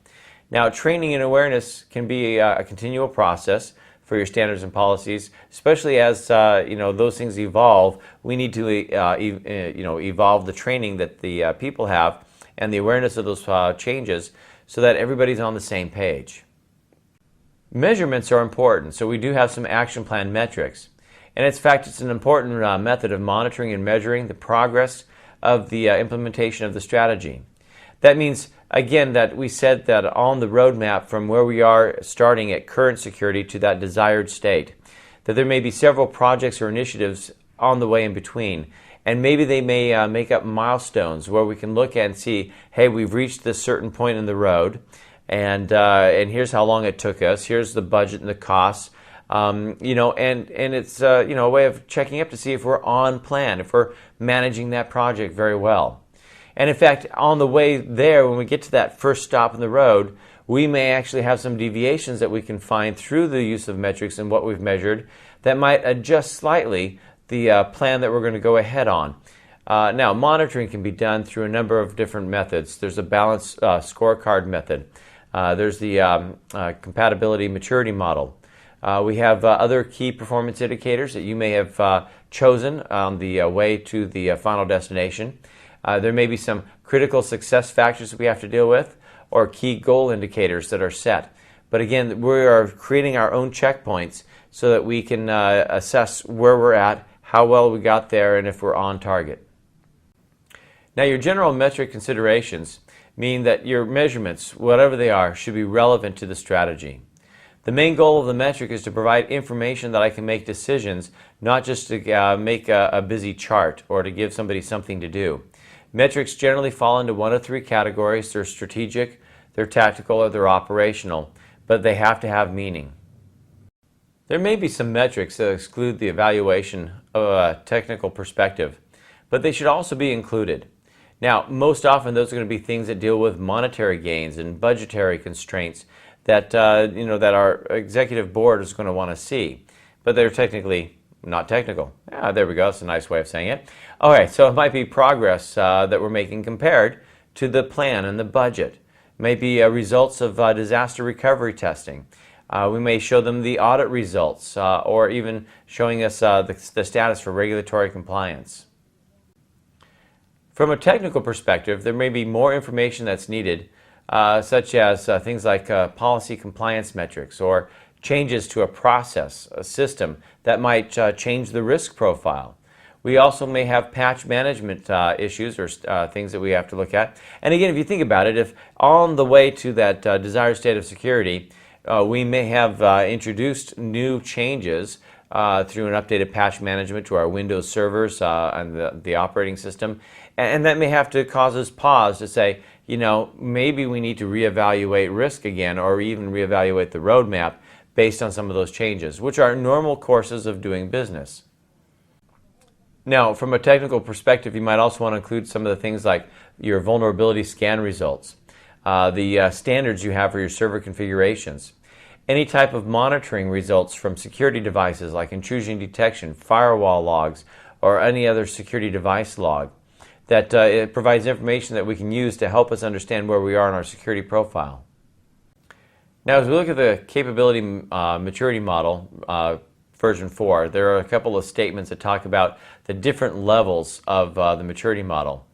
Now, training and awareness can be a continual process for your standards and policies, especially as those things evolve. We need to evolve the training that the people have and the awareness of those changes so that everybody's on the same page. Measurements are important, so we do have some action plan metrics. And in fact, it's an important method of monitoring and measuring the progress of the implementation of the strategy. That means, again, that we said that on the roadmap from where we are starting at current security to that desired state, that there may be several projects or initiatives on the way in between. And maybe they may make up milestones where we can look at and see, hey, we've reached this certain point in the road, and here's how long it took us, here's the budget and the costs. And it's a way of checking up to see if we're on plan, if we're managing that project very well. And in fact, on the way there, when we get to that first stop in the road, we may actually have some deviations that we can find through the use of metrics and what we've measured that might adjust slightly the plan that we're going to go ahead on. Now, monitoring can be done through a number of different methods. There's a balanced scorecard method. There's the compatibility maturity model. We have other key performance indicators that you may have chosen on the way to the final destination. There may be some critical success factors that we have to deal with, or key goal indicators that are set. But again, we are creating our own checkpoints so that we can assess where we're at, how well we got there, and if we're on target. Now, your general metric considerations mean that your measurements, whatever they are, should be relevant to the strategy. The main goal of the metric is to provide information that I can make decisions, not just to make a busy chart or to give somebody something to do. Metrics generally fall into one of three categories. They're strategic, they're tactical, or they're operational, but they have to have meaning. There may be some metrics that exclude the evaluation of a technical perspective, but they should also be included. Now, most often those are going to be things that deal with monetary gains and budgetary constraints that that our executive board is going to want to see, but they're technically not technical. There we go. That's a nice way of saying it. Okay, so it might be progress that we're making compared to the plan and the budget. It may be results of disaster recovery testing. We may show them the audit results, or even showing us the status for regulatory compliance. From a technical perspective, there may be more information that's needed, such as things like policy compliance metrics or changes to a process, a system that might change the risk profile. We also may have patch management issues or things that we have to look at. And again, if you think about it, if on the way to that desired state of security, we may have introduced new changes through an updated patch management to our Windows servers and the operating system. And that may have to cause us pause to say, maybe we need to reevaluate risk again, or even reevaluate the roadmap based on some of those changes, which are normal courses of doing business. Now, from a technical perspective, you might also want to include some of the things like your vulnerability scan results, the standards you have for your server configurations, any type of monitoring results from security devices like intrusion detection, firewall logs, or any other security device log. That it provides information that we can use to help us understand where we are in our security profile. Now, as we look at the capability maturity model, version 4, there are a couple of statements that talk about the different levels of the maturity model.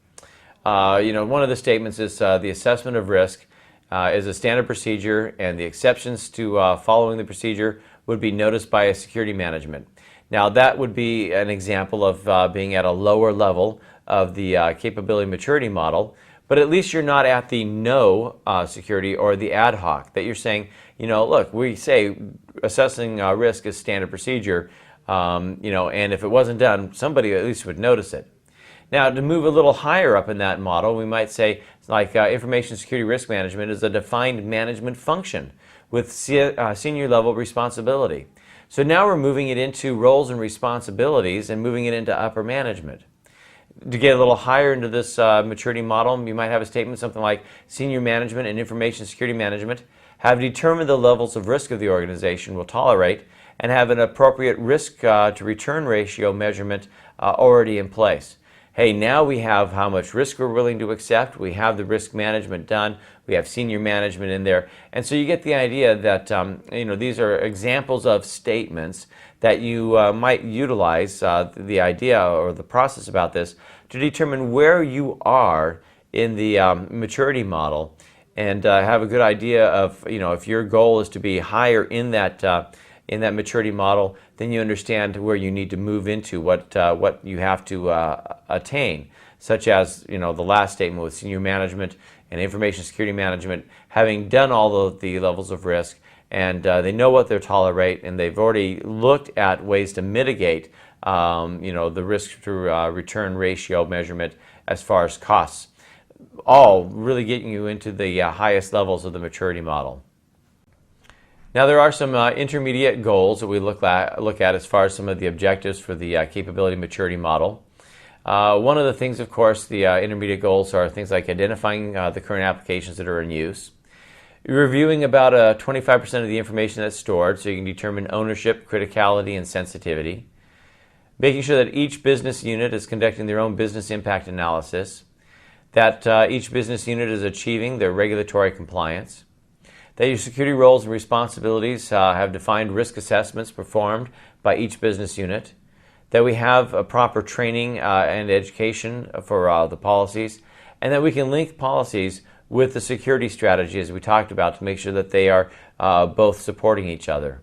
One of the statements is the assessment of risk is a standard procedure, and the exceptions to following the procedure would be noticed by a security management. Now, that would be an example of being at a lower level of the capability maturity model, but at least you're not at the no security or the ad hoc, that you're saying, look, we say assessing risk is standard procedure, and if it wasn't done, somebody at least would notice it. Now, to move a little higher up in that model, we might say, like information security risk management is a defined management function, with senior level responsibility. So now we're moving it into roles and responsibilities and moving it into upper management. To get a little higher into this maturity model, you might have a statement something like senior management and information security management have determined the levels of risk of the organization will tolerate and have an appropriate risk to return ratio measurement already in place. Hey, now we have how much risk we're willing to accept, we have the risk management done, we have senior management in there, and so you get the idea that these are examples of statements that you might utilize the idea or the process about this to determine where you are in the maturity model and have a good idea of, if your goal is to be higher in that maturity model, then you understand where you need to move into, what you have to attain, such as the last statement with senior management and information security management, having done all of the levels of risk, and they know what they tolerate, and they've already looked at ways to mitigate the risk to return ratio measurement as far as costs, all really getting you into the highest levels of the maturity model. Now there are some intermediate goals that we look at as far as some of the objectives for the capability maturity model. One of the things, of course, the intermediate goals are things like identifying the current applications that are in use, reviewing about 25% of the information that's stored so you can determine ownership, criticality, and sensitivity, making sure that each business unit is conducting their own business impact analysis, that each business unit is achieving their regulatory compliance, that your security roles and responsibilities have defined risk assessments performed by each business unit, that we have a proper training and education for the policies, and that we can link policies with the security strategy as we talked about to make sure that they are both supporting each other.